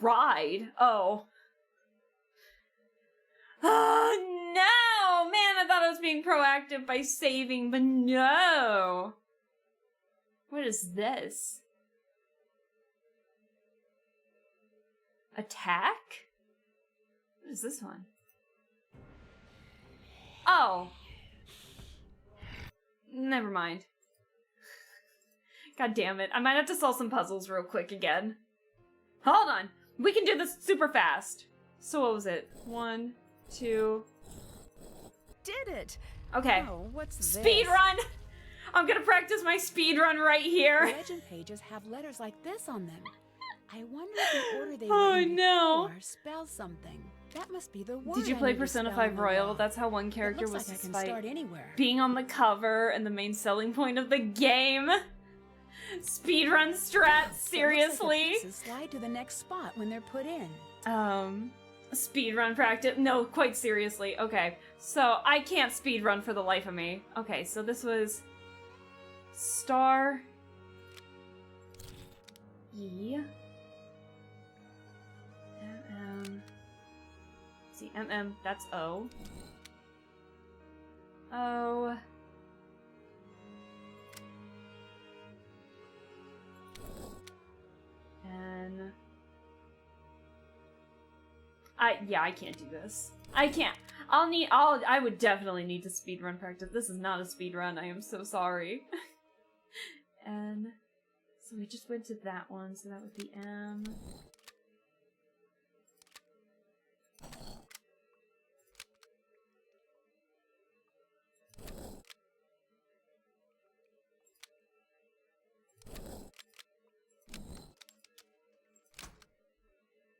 Fried? Oh. Oh, no! Man, I thought I was being proactive by saving, but no. What is this? Attack? What is this one? Oh. Never mind. God damn it. I might have to solve some puzzles real quick again. Hold on. We can do this super fast. So what was it? 1, 2... Did it. Okay. Oh, what's this? Speed run! I'm gonna practice my speed run right The here. legend pages have letters like this on them. I wonder if the order they Oh, were in no. before spells something. That must be the word. Did you I play need to Persona spell 5 on the Royal? wall. That's how one It character looks was like I can despite start anywhere. being on the cover and the main selling point of the game. Speedrun strats, seriously? The pieces slide to the next spot when they're put in. Speedrun practice? No, quite seriously. Okay, so I can't speedrun for the life of me. Okay, so this was star E MM. See, MM, that's O. O. And I can't do this. I can't. I would definitely need to speedrun practice. This is not a speedrun. I am so sorry. And so we just went to that one, so that would be M.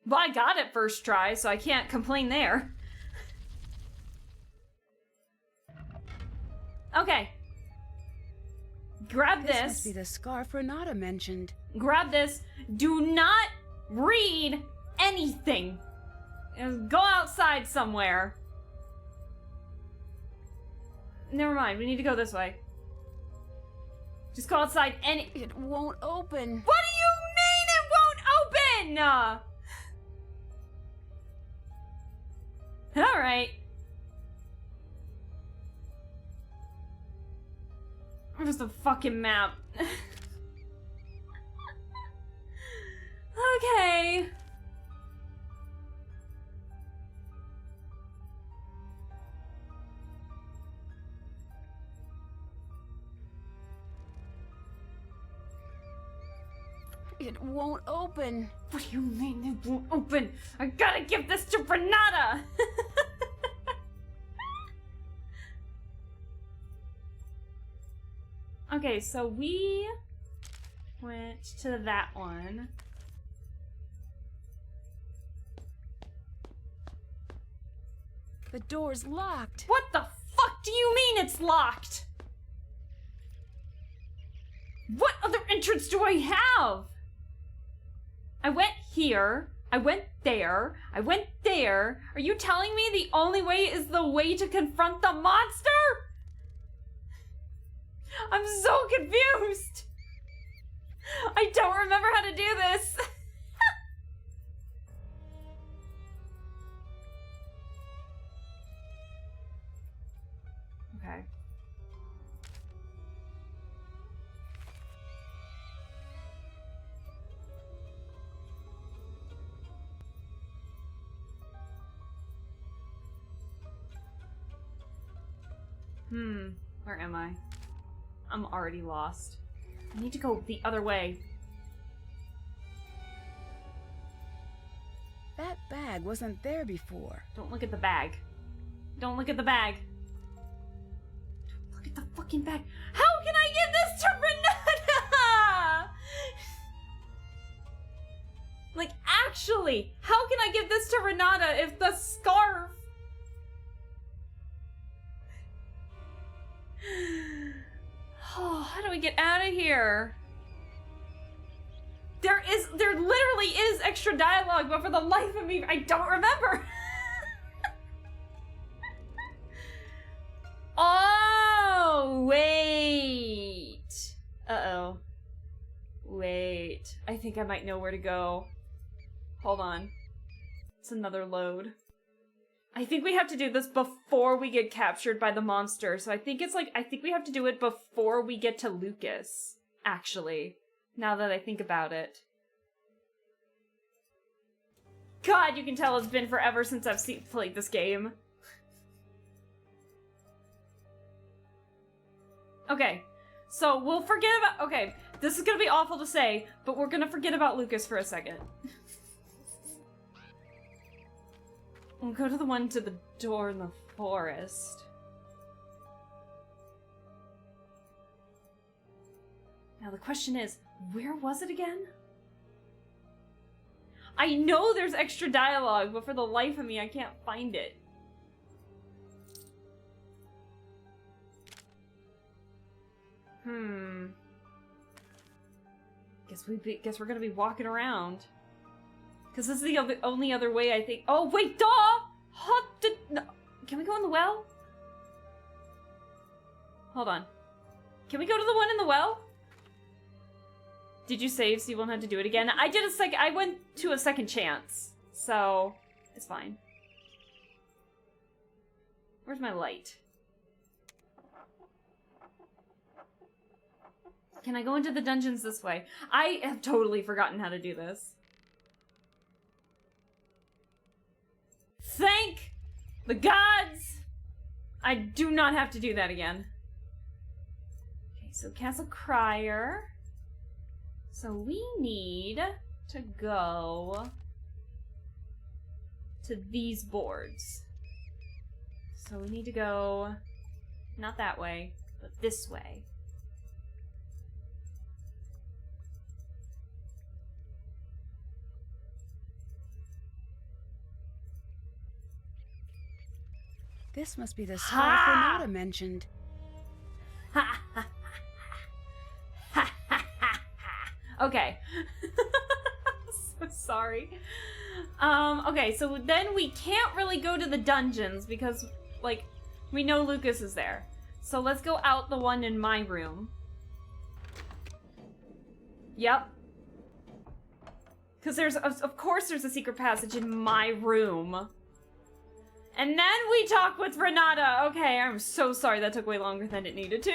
Well, I got it first try, so I can't complain there. Okay. Grab This this. must be the scarf Renata mentioned. Grab this. Do not read anything. Go outside somewhere. Never mind, we need to go this way. Just go outside any— It won't open. What do you mean it won't open? Alright. Where's the fucking map? Okay. It won't open. What do you mean it won't open? I gotta give this to Renata! Okay, so we went to that one. The door's locked. What the fuck do you mean it's locked? What other entrance do I have? I went here, I went there, I went there. Are you telling me the only way is the way to confront the monster? I'm so confused. I don't remember how to do this. Okay. Where am I? I'm already lost. I need to go the other way. That bag wasn't there before. Don't look at the bag. Don't look at the bag. Don't look at the fucking bag. How can I give this to Renata? Like, actually, how can I give this to Renata if the scarf... Oh, how do we get out of here? There literally is extra dialogue, but for the life of me, I don't remember. Oh, wait. Uh-oh. Wait. I think I might know where to go. Hold on. It's another load. I think we have to do this before we get captured by the monster. So I think we have to do it before we get to Lucas, actually. Now that I think about it. God, you can tell it's been forever since I've played this game. Okay, so we'll forget about— okay, this is gonna be awful to say, but we're gonna forget about Lucas for a second. We'll go to the one to the door in the forest. Now the question is, where was it again? I know there's extra dialogue, but for the life of me, I can't find it. Guess we're gonna be walking around. Because this is the only other way I think— oh, wait, duh! No. Can we go in the well? Hold on. Can we go to the one in the well? Did you save so you won't have to do it again? I went to a second chance. So, it's fine. Where's my light? Can I go into the dungeons this way? I have totally forgotten how to do this. Thank the gods! I do not have to do that again. Okay, so Castle Crier. So we need to go to these boards. So we need to go not that way, but this way. This must be the scarf Renata mentioned. Okay. So sorry. Okay, so then we can't really go to the dungeons because, like, we know Lucas is there. So let's go out the one in my room. Yep. Because there's, of course there's a secret passage in my room. And then we talk with Renata. Okay, I'm so sorry that took way longer than it needed to.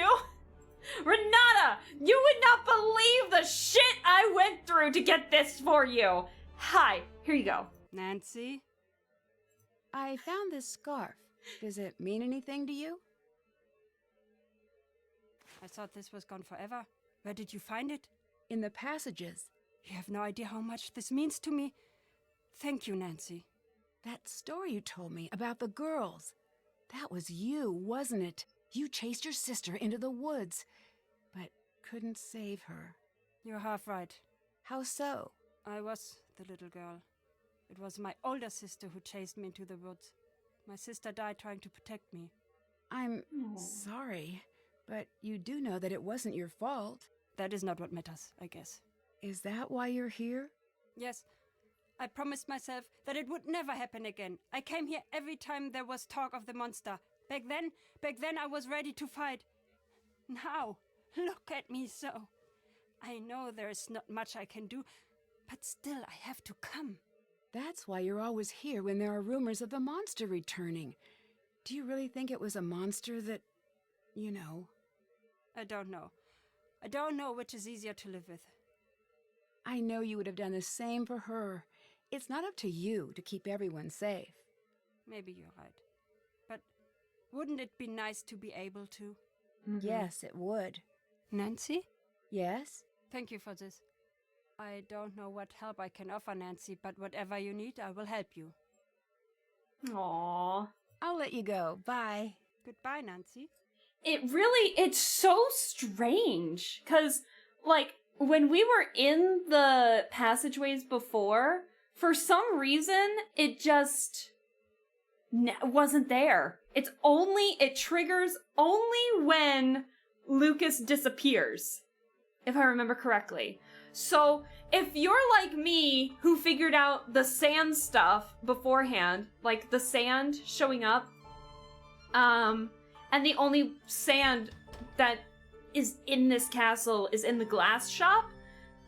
Renata, you would not believe the shit I went through to get this for you. Hi, here you go. Nancy? I found this scarf. Does it mean anything to you? I thought this was gone forever. Where did you find it? In the passages. You have no idea how much this means to me. Thank you, Nancy. That story you told me about the girls. That was you, wasn't it? You chased your sister into the woods, but couldn't save her. You're half right. How so? I was the little girl. It was my older sister who chased me into the woods. My sister died trying to protect me. I'm sorry, but you do know that it wasn't your fault. That is not what matters, I guess. Is that why you're here? Yes. I promised myself that it would never happen again. I came here every time there was talk of the monster. Back then I was ready to fight. Now, look at me so. I know there is not much I can do, but still I have to come. That's why you're always here when there are rumors of the monster returning. Do you really think it was a monster that, you know? I don't know. I don't know which is easier to live with. I know you would have done the same for her. It's not up to you to keep everyone safe. Maybe you're right. But wouldn't it be nice to be able to? Mm-hmm. Yes, it would. Nancy? Yes? Thank you for this. I don't know what help I can offer, Nancy, but whatever you need, I will help you. Aww. I'll let you go. Bye. Goodbye, Nancy. It's so strange. Because, like, when we were in the passageways before, for some reason, it just wasn't there. It triggers only when Lucas disappears, if I remember correctly. So, if you're like me, who figured out the sand stuff beforehand, like the sand showing up, and the only sand that is in this castle is in the glass shop.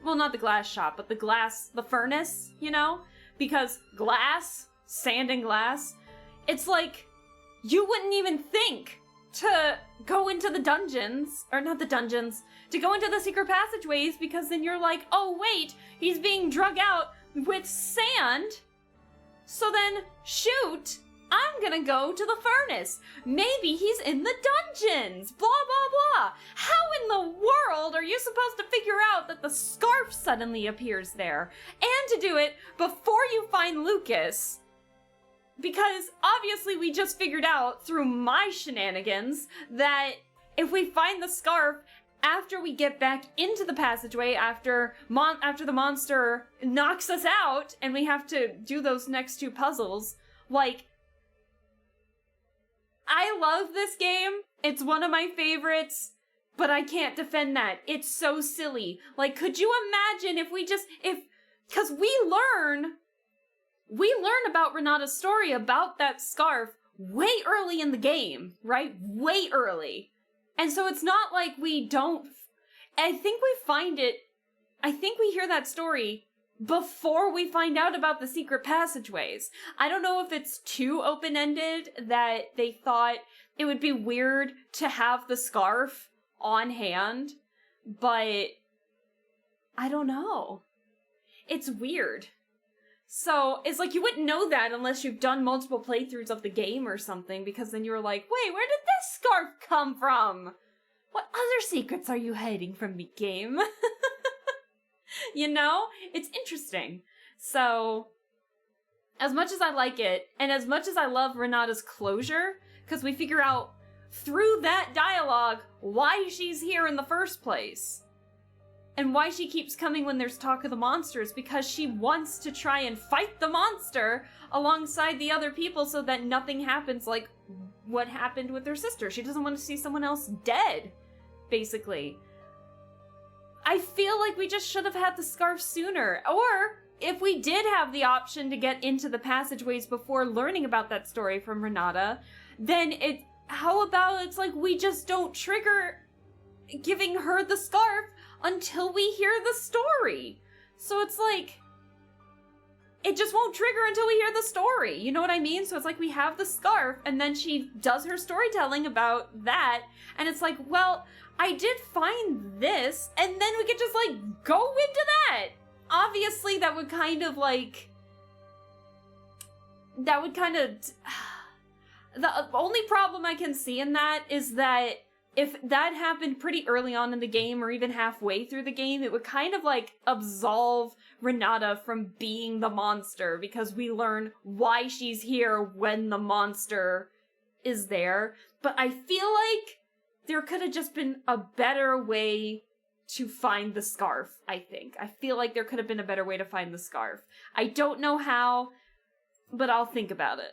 Well, not the glass shop, but the furnace, you know? Because glass, sand and glass, it's like, you wouldn't even think to go into the dungeons, or not the dungeons, to go into the secret passageways, because then you're like, oh wait, he's being drug out with sand, so then, shoot, I'm gonna go to the furnace. Maybe he's in the dungeons. Blah, blah, blah. How in the world are you supposed to figure out that the scarf suddenly appears there? And to do it before you find Lucas. Because obviously we just figured out through my shenanigans that if we find the scarf after we get back into the passageway, after the monster knocks us out and we have to do those next two puzzles, like, I love this game. It's one of my favorites, but I can't defend that. It's so silly. Like, could you imagine because we learn about Renata's story about that scarf way early in the game, right? Way early. And so it's not like we don't, I think we hear that story before we find out about the secret passageways. I don't know if it's too open-ended that they thought it would be weird to have the scarf on hand, but I don't know. It's weird. So it's like you wouldn't know that unless you've done multiple playthroughs of the game or something, because then you're like, wait, where did this scarf come from? What other secrets are you hiding from me, game? You know? It's interesting. So, as much as I like it, and as much as I love Renata's closure, because we figure out through that dialogue why she's here in the first place. And why she keeps coming when there's talk of the monsters, because she wants to try and fight the monster alongside the other people so that nothing happens like what happened with her sister. She doesn't want to see someone else dead, basically. I feel like we just should have had the scarf sooner. Or, if we did have the option to get into the passageways before learning about that story from Renata, then how about it's like we just don't trigger giving her the scarf until we hear the story. So it's like, it just won't trigger until we hear the story. You know what I mean? So it's like we have the scarf and then she does her storytelling about that. And it's like, well, I did find this, and then we could just like go into that. Obviously that would kind of like, the only problem I can see in that is that if that happened pretty early on in the game or even halfway through the game, it would kind of like absolve Renata from being the monster because we learn why she's here when the monster is there. But I feel like there could have just been a better way to find the scarf, I think. I feel like there could have been a better way to find the scarf. I don't know how, but I'll think about it.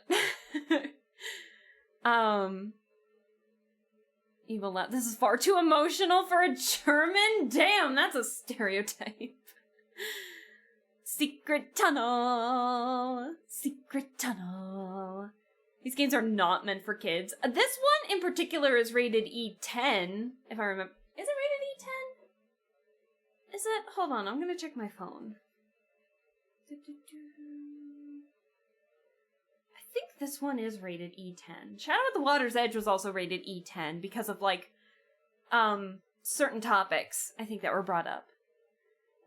Evil Lab. This is far too emotional for a German? Damn, that's a stereotype. Secret Tunnel. Secret Tunnel. These games are not meant for kids. This one in particular is rated E10, if I remember. Is it rated E10? Is it? Hold on, I'm gonna check my phone. I think this one is rated E10. Shadow at the Water's Edge was also rated E10 because of, like, certain topics, I think, that were brought up.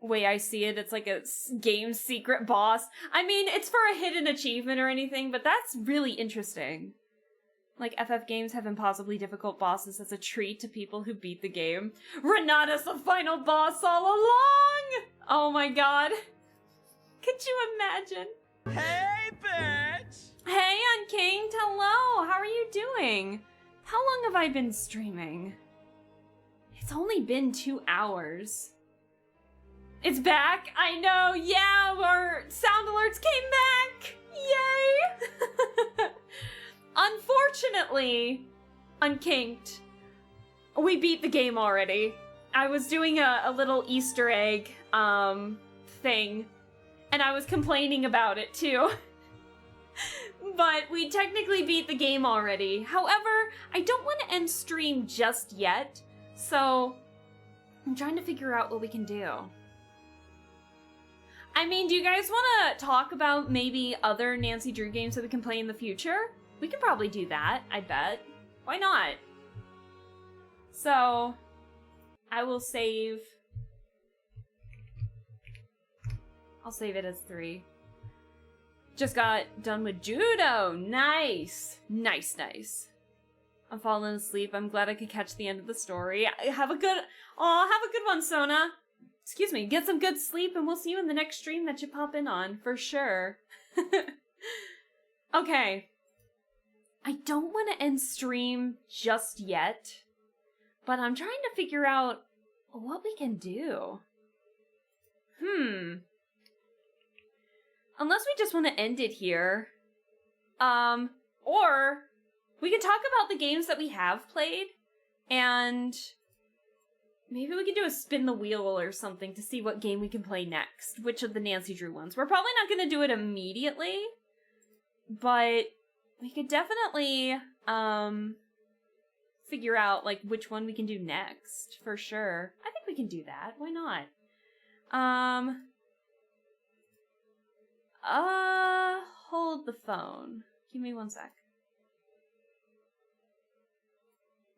Way I see it, it's like a game secret boss. I mean, it's for a hidden achievement or anything, but that's really interesting. Like, FF games have impossibly difficult bosses as a treat to people who beat the game. Renata's the final boss all along! Oh my god. Could you imagine? Hey, bitch! Hey, Unkinked, hello! How are you doing? How long have I been streaming? It's only been 2 hours. It's back? I know, yeah, our sound alerts came back! Yay! Unfortunately, Unkinked, we beat the game already. I was doing a little Easter egg, thing, and I was complaining about it too. But we technically beat the game already. However, I don't want to end stream just yet, so I'm trying to figure out what we can do. I mean, do you guys want to talk about maybe other Nancy Drew games that we can play in the future? We can probably do that, I bet. Why not? So, I will save... I'll save it as 3. Just got done with judo. Nice. Nice, nice. I'm falling asleep. I'm glad I could catch the end of the story. Have a good one, Sona. Excuse me. Get some good sleep and we'll see you in the next stream that you pop in on, for sure. Okay. I don't want to end stream just yet, but I'm trying to figure out what we can do. Unless we just want to end it here. Or we can talk about the games that we have played, and maybe we can do a spin the wheel or something to see what game we can play next. Which of the Nancy Drew ones. We're probably not going to do it immediately, but we could definitely, figure out, like, which one we can do next, for sure. I think we can do that. Why not? Hold the phone. Give me 1 sec.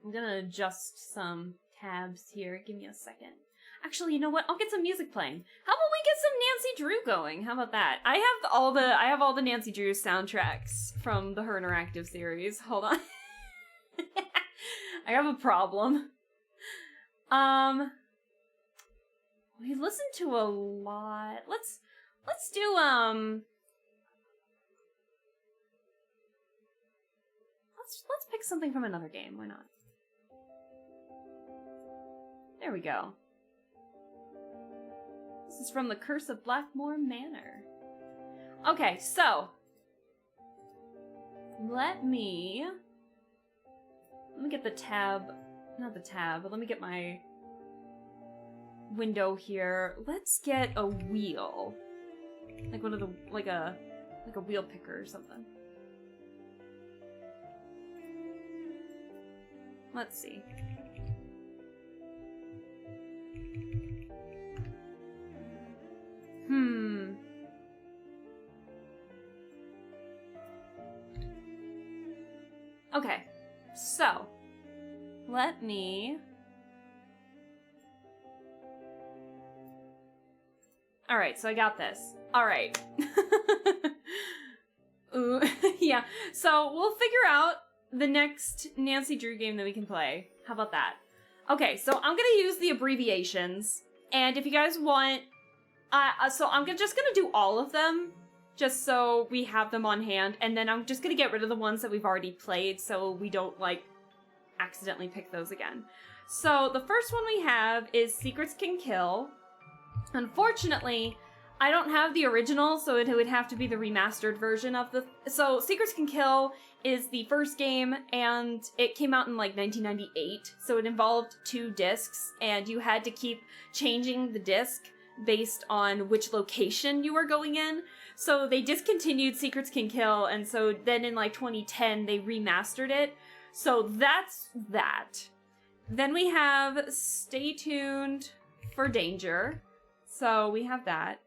I'm gonna adjust some tabs here. Give me a second. Actually, you know what? I'll get some music playing. How about we get some Nancy Drew going? How about that? I have all the Nancy Drew soundtracks from the Her Interactive series. Hold on. I have a problem. We listened to a lot. Let's do let's pick something from another game. Why not? There we go. This is from The Curse of Blackmore Manor. Okay, so let me Let me get the tab. Not the tab, but let me get my window here. Let's get a wheel. Like one of the, like a wheel picker or something. Let's see. Okay, so let me. All right, so I got this. All right. Ooh, yeah. So we'll figure out the next Nancy Drew game that we can play. How about that? Okay, so I'm gonna use the abbreviations, and if you guys want, so I'm just gonna do all of them, just so we have them on hand, and then I'm just gonna get rid of the ones that we've already played, so we don't like accidentally pick those again. So the first one we have is Secrets Can Kill. Unfortunately, I don't have the original, so it would have to be the remastered version of the... So, Secrets Can Kill is the first game, and it came out in, like, 1998, so it involved 2 discs, and you had to keep changing the disc based on which location you were going in. So, they discontinued Secrets Can Kill, and so then in, like, 2010, they remastered it. So, that's that. Then we have Stay Tuned for Danger. So, we have that.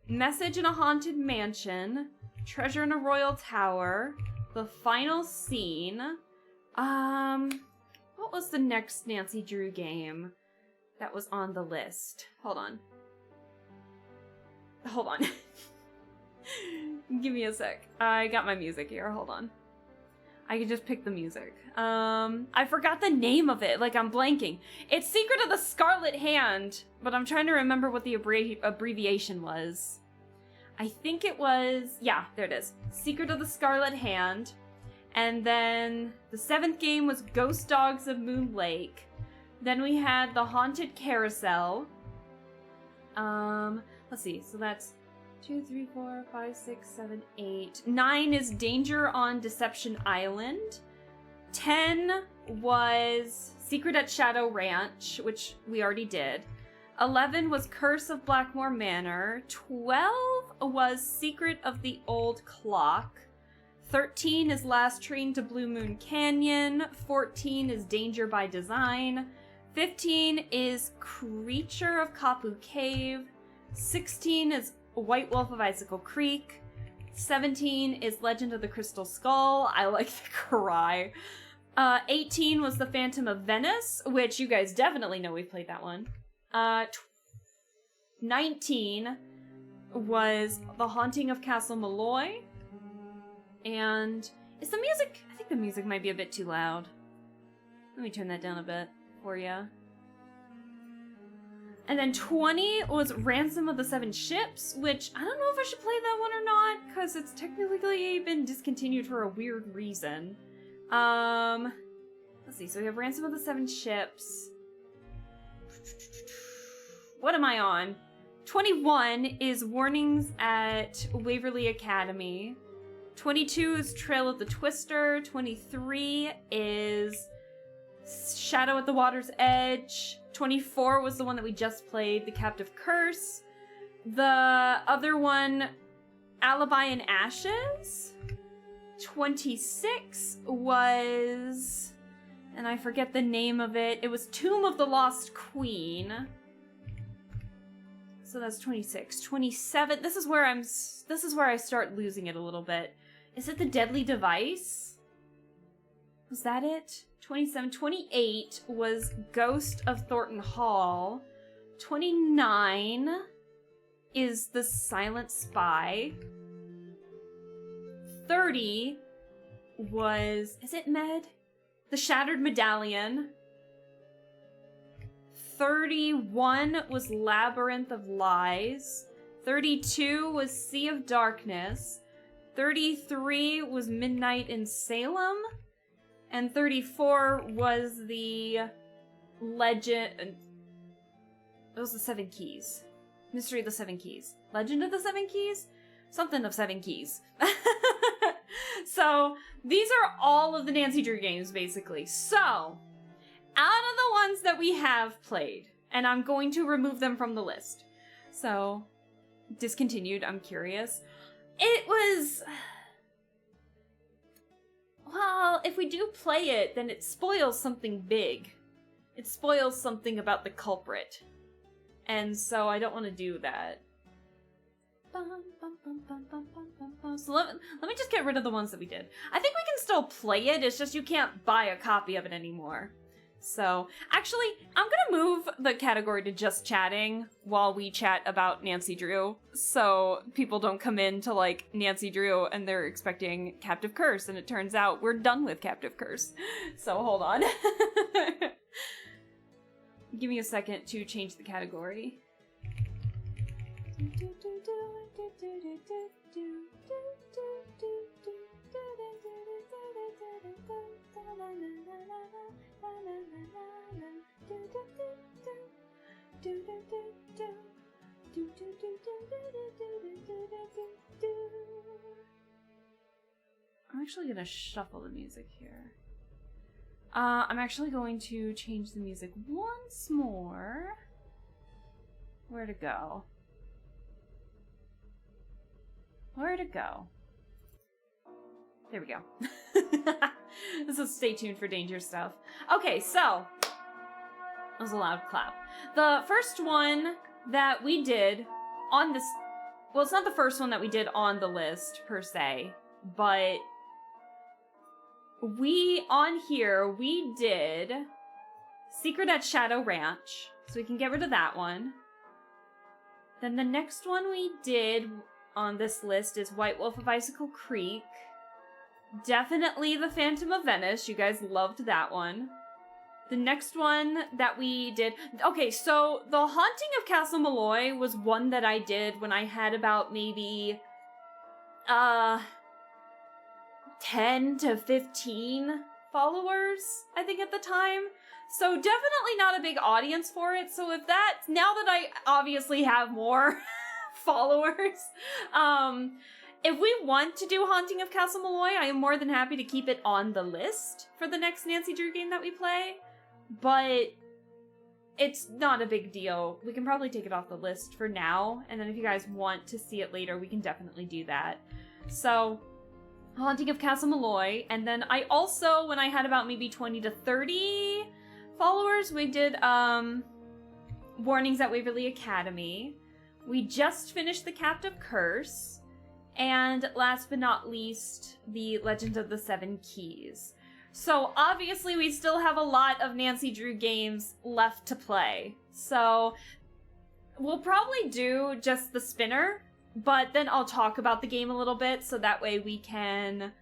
Message in a Haunted Mansion, Treasure in a Royal Tower, The Final Scene. What was the next Nancy Drew game that was on the list? Hold on. Give me a sec. I got my music here. Hold on. I can just pick the music. I forgot the name of it. Like, I'm blanking. It's Secret of the Scarlet Hand, but I'm trying to remember what the abbreviation was. I think it was... Yeah, there it is. Secret of the Scarlet Hand. And then the 7th game was Ghost Dogs of Moon Lake. Then we had The Haunted Carousel. Let's see. So that's 2, 3, 4, 5, 6, 7, 8. 9 is Danger on Deception Island. 10 was Secret at Shadow Ranch, which we already did. 11 was Curse of Blackmore Manor. 12 was Secret of the Old Clock. 13 is Last Train to Blue Moon Canyon. 14 is Danger by Design. 15 is Creature of Kapu Cave. 16 is White Wolf of Icicle Creek. 17 is Legend of the Crystal Skull. I like the cry. 18 was The Phantom of Venice, which you guys definitely know we've played that one. 19 was The Haunting of Castle Malloy. And is the music... I think the music might be a bit too loud. Let me turn that down a bit for you. And then 20 was Ransom of the Seven Ships, which I don't know if I should play that one or not, because it's technically been discontinued for a weird reason. Let's see, so we have Ransom of the Seven Ships. What am I on? 21 is Warnings at Waverly Academy. 22 is Trail of the Twister. 23 is Shadow at the Water's Edge. 24 was the one that we just played, The Captive Curse. The other one, Alibi in Ashes. 26 was... and I forget the name of it. It was Tomb of the Lost Queen. So that's 26. 27, this is where I start losing it a little bit. Is it The Deadly Device? Was that it? 27. 28 was Ghost of Thornton Hall. 29 is The Silent Spy. 30 was... is it Med? The Shattered Medallion. 31 was Labyrinth of Lies. 32 was Sea of Darkness. 33 was Midnight in Salem. And 34 was the Legend... it was the Seven Keys. Mystery of the Seven Keys. Legend of the Seven Keys? Something of Seven Keys. So these are all of the Nancy Drew games, basically. So, out of the ones that we have played, and I'm going to remove them from the list. So, discontinued, I'm curious. It was... Well, if we do play it, then it spoils something big. It spoils something about the culprit. And so I don't want to do that. So let me just get rid of the ones that we did. I think we can still play it, it's just you can't buy a copy of it anymore. So, actually, I'm gonna move the category to just chatting while we chat about Nancy Drew, so people don't come in to, like, Nancy Drew and they're expecting Captive Curse, and it turns out we're done with Captive Curse. So, hold on. Give me a second to change the category. I'm actually gonna shuffle the music here. I'm actually going to change the music once more. Where to go? Where to go? There we go. So stay tuned for danger stuff. Okay, so that was a loud clap. The first one that we did on this, well, it's not the first one that we did on the list per se, but on here we did Secret at Shadow Ranch, so we can get rid of that one. Then the next one we did on this list is White Wolf of Icicle Creek. Definitely the Phantom of Venice. You guys loved that one. The next one that we did... Okay, so the Haunting of Castle Malloy was one that I did when I had about maybe... 10 to 15 followers, I think, at the time. So definitely not a big audience for it. So if that... Now that I obviously have more followers... If we want to do Haunting of Castle Malloy, I am more than happy to keep it on the list for the next Nancy Drew game that we play. But it's not a big deal. We can probably take it off the list for now. And then if you guys want to see it later, we can definitely do that. So, Haunting of Castle Malloy. And then I also, when I had about maybe 20 to 30 followers, we did Warnings at Waverly Academy. We just finished the Captive Curse. And last but not least, the Legend of the Seven Keys. So obviously we still have a lot of Nancy Drew games left to play. So we'll probably do just the spinner, but then I'll talk about the game a little bit so that way we can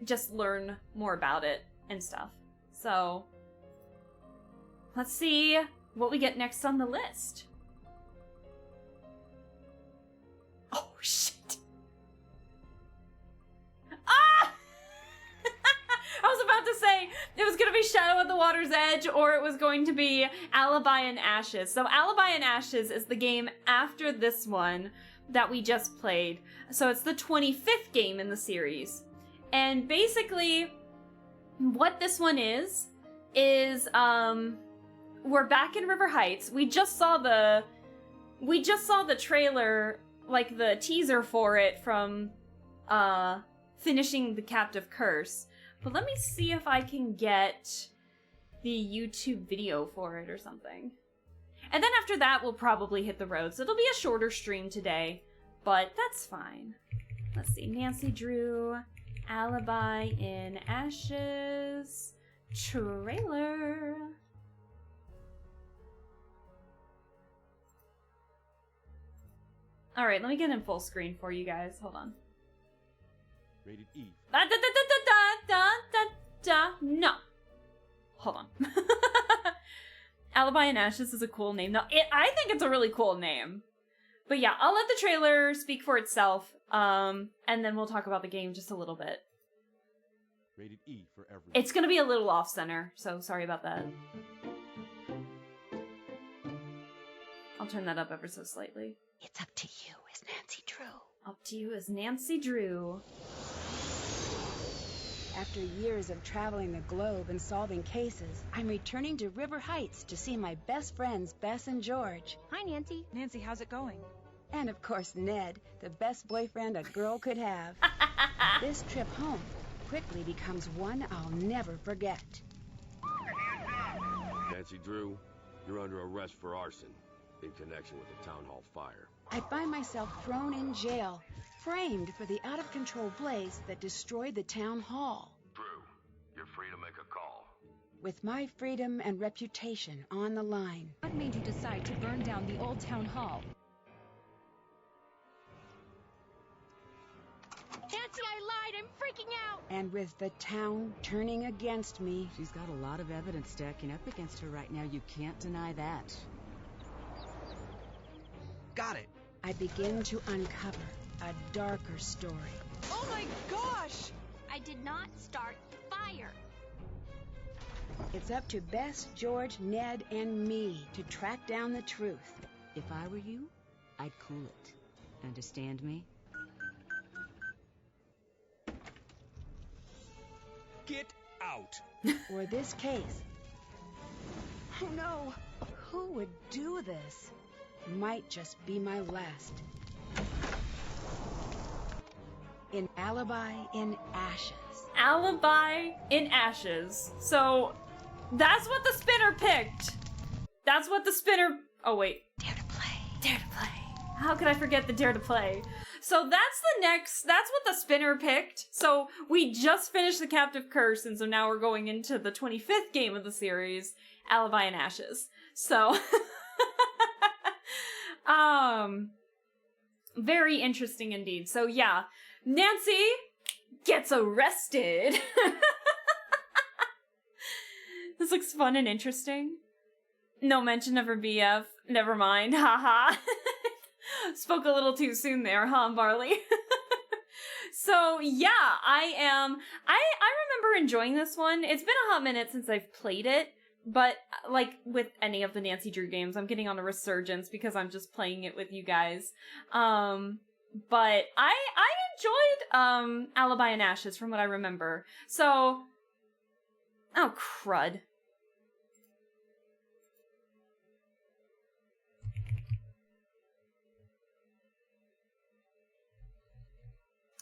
just learn more about it and stuff. So let's see what we get next on the list. Oh, shit. Ah! I was about to say it was going to be Shadow at the Water's Edge or it was going to be Alibi and Ashes. So Alibi and Ashes is the game after this one that we just played. So it's the 25th game in the series. And basically what this one is we're back in River Heights. We just saw the trailer, like the teaser for it from finishing the Captive Curse. But let me see if I can get the YouTube video for it or something. And then after that, we'll probably hit the road. So it'll be a shorter stream today, but that's fine. Let's see, Nancy Drew, Alibi in Ashes, trailer. All right, let me get in full screen for you guys. Hold on. Rated E. No. Hold on. Alibi and Ashes is a cool name. No, I think it's a really cool name. But yeah, I'll let the trailer speak for itself, and then we'll talk about the game just a little bit. Rated E for everyone. It's gonna be a little off-center, so sorry about that. I'll turn that up ever so slightly. It's up to you as Nancy Drew. Up to you as Nancy Drew. After years of traveling the globe and solving cases, I'm returning to River Heights to see my best friends, Bess and George. Hi, Nancy. Nancy, how's it going? And of course, Ned, the best boyfriend a girl could have. This trip home quickly becomes one I'll never forget. Nancy Drew, you're under arrest for arson in connection with the town hall fire. I find myself thrown in jail, framed for the out-of-control blaze that destroyed the town hall. Drew, you're free to make a call. With my freedom and reputation on the line. What made you decide to burn down the old town hall? Nancy, I lied! I'm freaking out! And with the town turning against me... She's got a lot of evidence stacking up against her right now. You can't deny that. Got it. I begin to uncover a darker story. Oh my gosh! I did not start the fire. It's up to Bess, George, Ned, and me to track down the truth. If I were you, I'd cool it. Understand me? Get out. Or this case. Oh no! Who would do this? Might just be my last. In Alibi in Ashes. Alibi in Ashes. So, that's what the spinner picked. That's what the spinner... Oh, wait. Dare to play. Dare to play. How could I forget the Dare to Play? So that's what the spinner picked. So we just finished the Captive Curse, and so now we're going into the 25th game of the series, Alibi in Ashes. So, very interesting indeed. So yeah, Nancy gets arrested. This looks fun and interesting. No mention of her BF. Never mind. Haha. Spoke a little too soon there, huh, Barley? So yeah, I remember enjoying this one. It's been a hot minute since I've played it, but like with any of the Nancy Drew games, I'm getting on a resurgence because I'm just playing it with you guys. But I enjoyed Alibi in Ashes from what I remember. So, oh crud.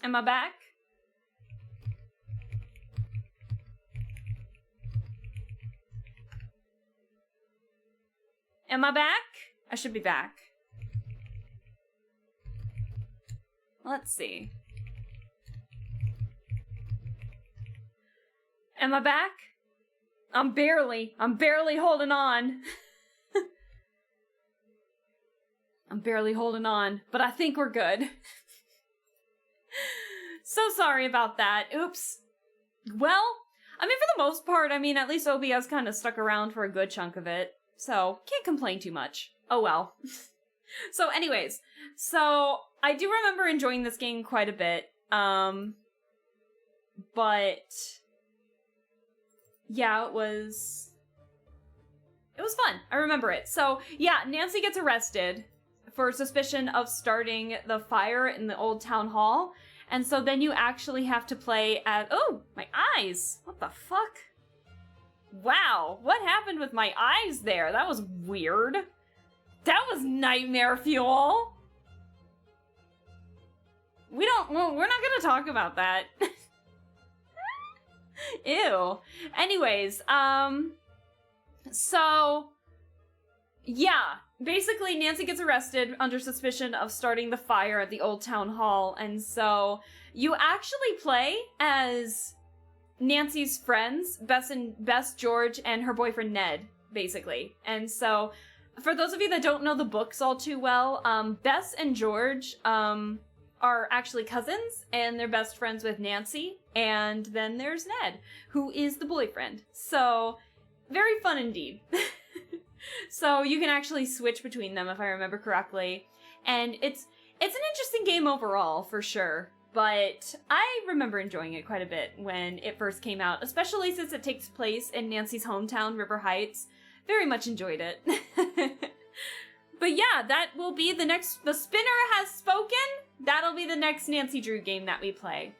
Am I back? Am I back? I should be back. Let's see. Am I back? I'm barely holding on. I'm barely holding on, but I think we're good. So sorry about that. Oops. Well, I mean, for the most part, I mean, at least OBS kind of stuck around for a good chunk of it. So, can't complain too much. Oh well. So anyways, so I do remember enjoying this game quite a bit. But yeah, it was fun. I remember it. So yeah, Nancy gets arrested for suspicion of starting the fire in the old town hall. And so then you actually have to play at... Oh, my eyes! What the fuck? Wow, what happened with my eyes there? That was weird. That was nightmare fuel. We're not gonna talk about that. Ew. Anyways, so... Yeah, basically Nancy gets arrested under suspicion of starting the fire at the old town hall, and so you actually play as Nancy's friends, Bess, George, and her boyfriend Ned, basically. And so, for those of you that don't know the books all too well, Bess and George are actually cousins, and they're best friends with Nancy, and then there's Ned, who is the boyfriend. So, very fun indeed. So you can actually switch between them if I remember correctly. And it's an interesting game overall, for sure. But I remember enjoying it quite a bit when it first came out, especially since it takes place in Nancy's hometown, River Heights. Very much enjoyed it. But yeah, that will be the spinner has spoken. that'll be the next Nancy Drew game that we play.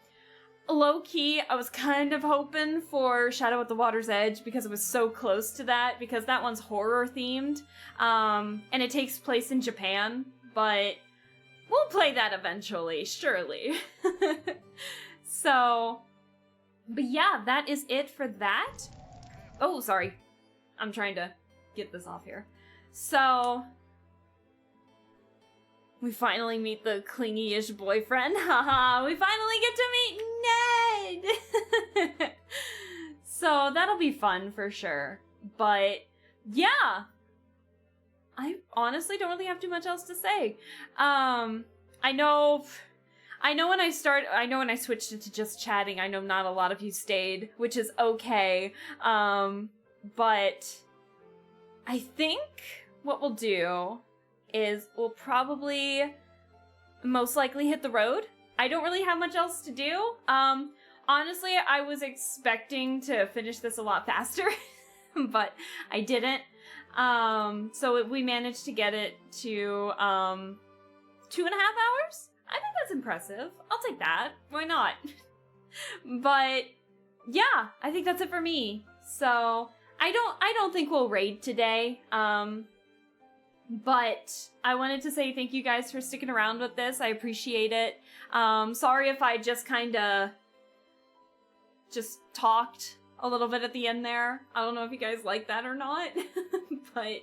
Low-key, I was kind of hoping for Shadow at the Water's Edge because it was so close to that, because that one's horror-themed, and it takes place in Japan, but we'll play that eventually, surely. So, but yeah, that is it for that. Oh, sorry. I'm trying to get this off here. So, we finally meet the clingy-ish boyfriend. Haha, we finally get to meet Ned! So, that'll be fun for sure. But, yeah. I honestly don't really have too much else to say. I know when I switched it to just chatting, I know not a lot of you stayed, which is okay. But I think what we'll do is we'll probably most likely hit the road. I don't really have much else to do. Honestly, I was expecting to finish this a lot faster, but I didn't. So we managed to get it to 2.5 hours? I think that's impressive. I'll take that. Why not? But yeah, I think that's it for me. So I don't think we'll raid today. But I wanted to say thank you guys for sticking around with this. I appreciate it. Sorry if I just talked a little bit at the end there. I don't know if you guys like that or not, but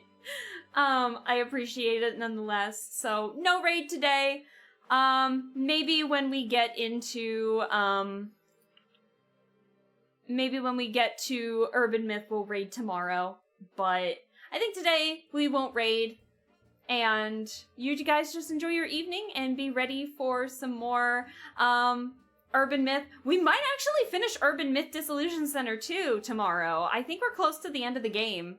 I appreciate it nonetheless. So no raid today. Maybe when we get into Urban Myth, we'll raid tomorrow. But I think today we won't raid. And you guys just enjoy your evening and be ready for some more Urban Myth. We might actually finish Urban Myth Disillusion Center 2 tomorrow. I think we're close to the end of the game.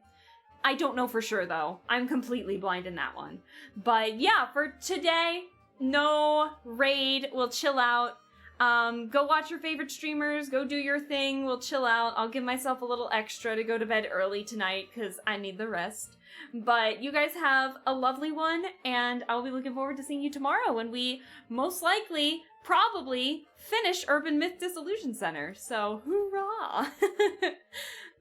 I don't know for sure though. I'm completely blind in that one. But yeah, for today, no raid. We'll chill out. Go watch your favorite streamers. Go do your thing. We'll chill out. I'll give myself a little extra to go to bed early tonight because I need the rest. But you guys have a lovely one, and I'll be looking forward to seeing you tomorrow when we most likely, probably, finish Urban Myth Disillusion Center. So, hoorah!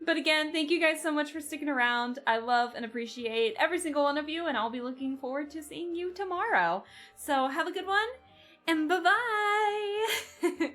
But again, thank you guys so much for sticking around. I love and appreciate every single one of you, and I'll be looking forward to seeing you tomorrow. So, have a good one, and bye-bye!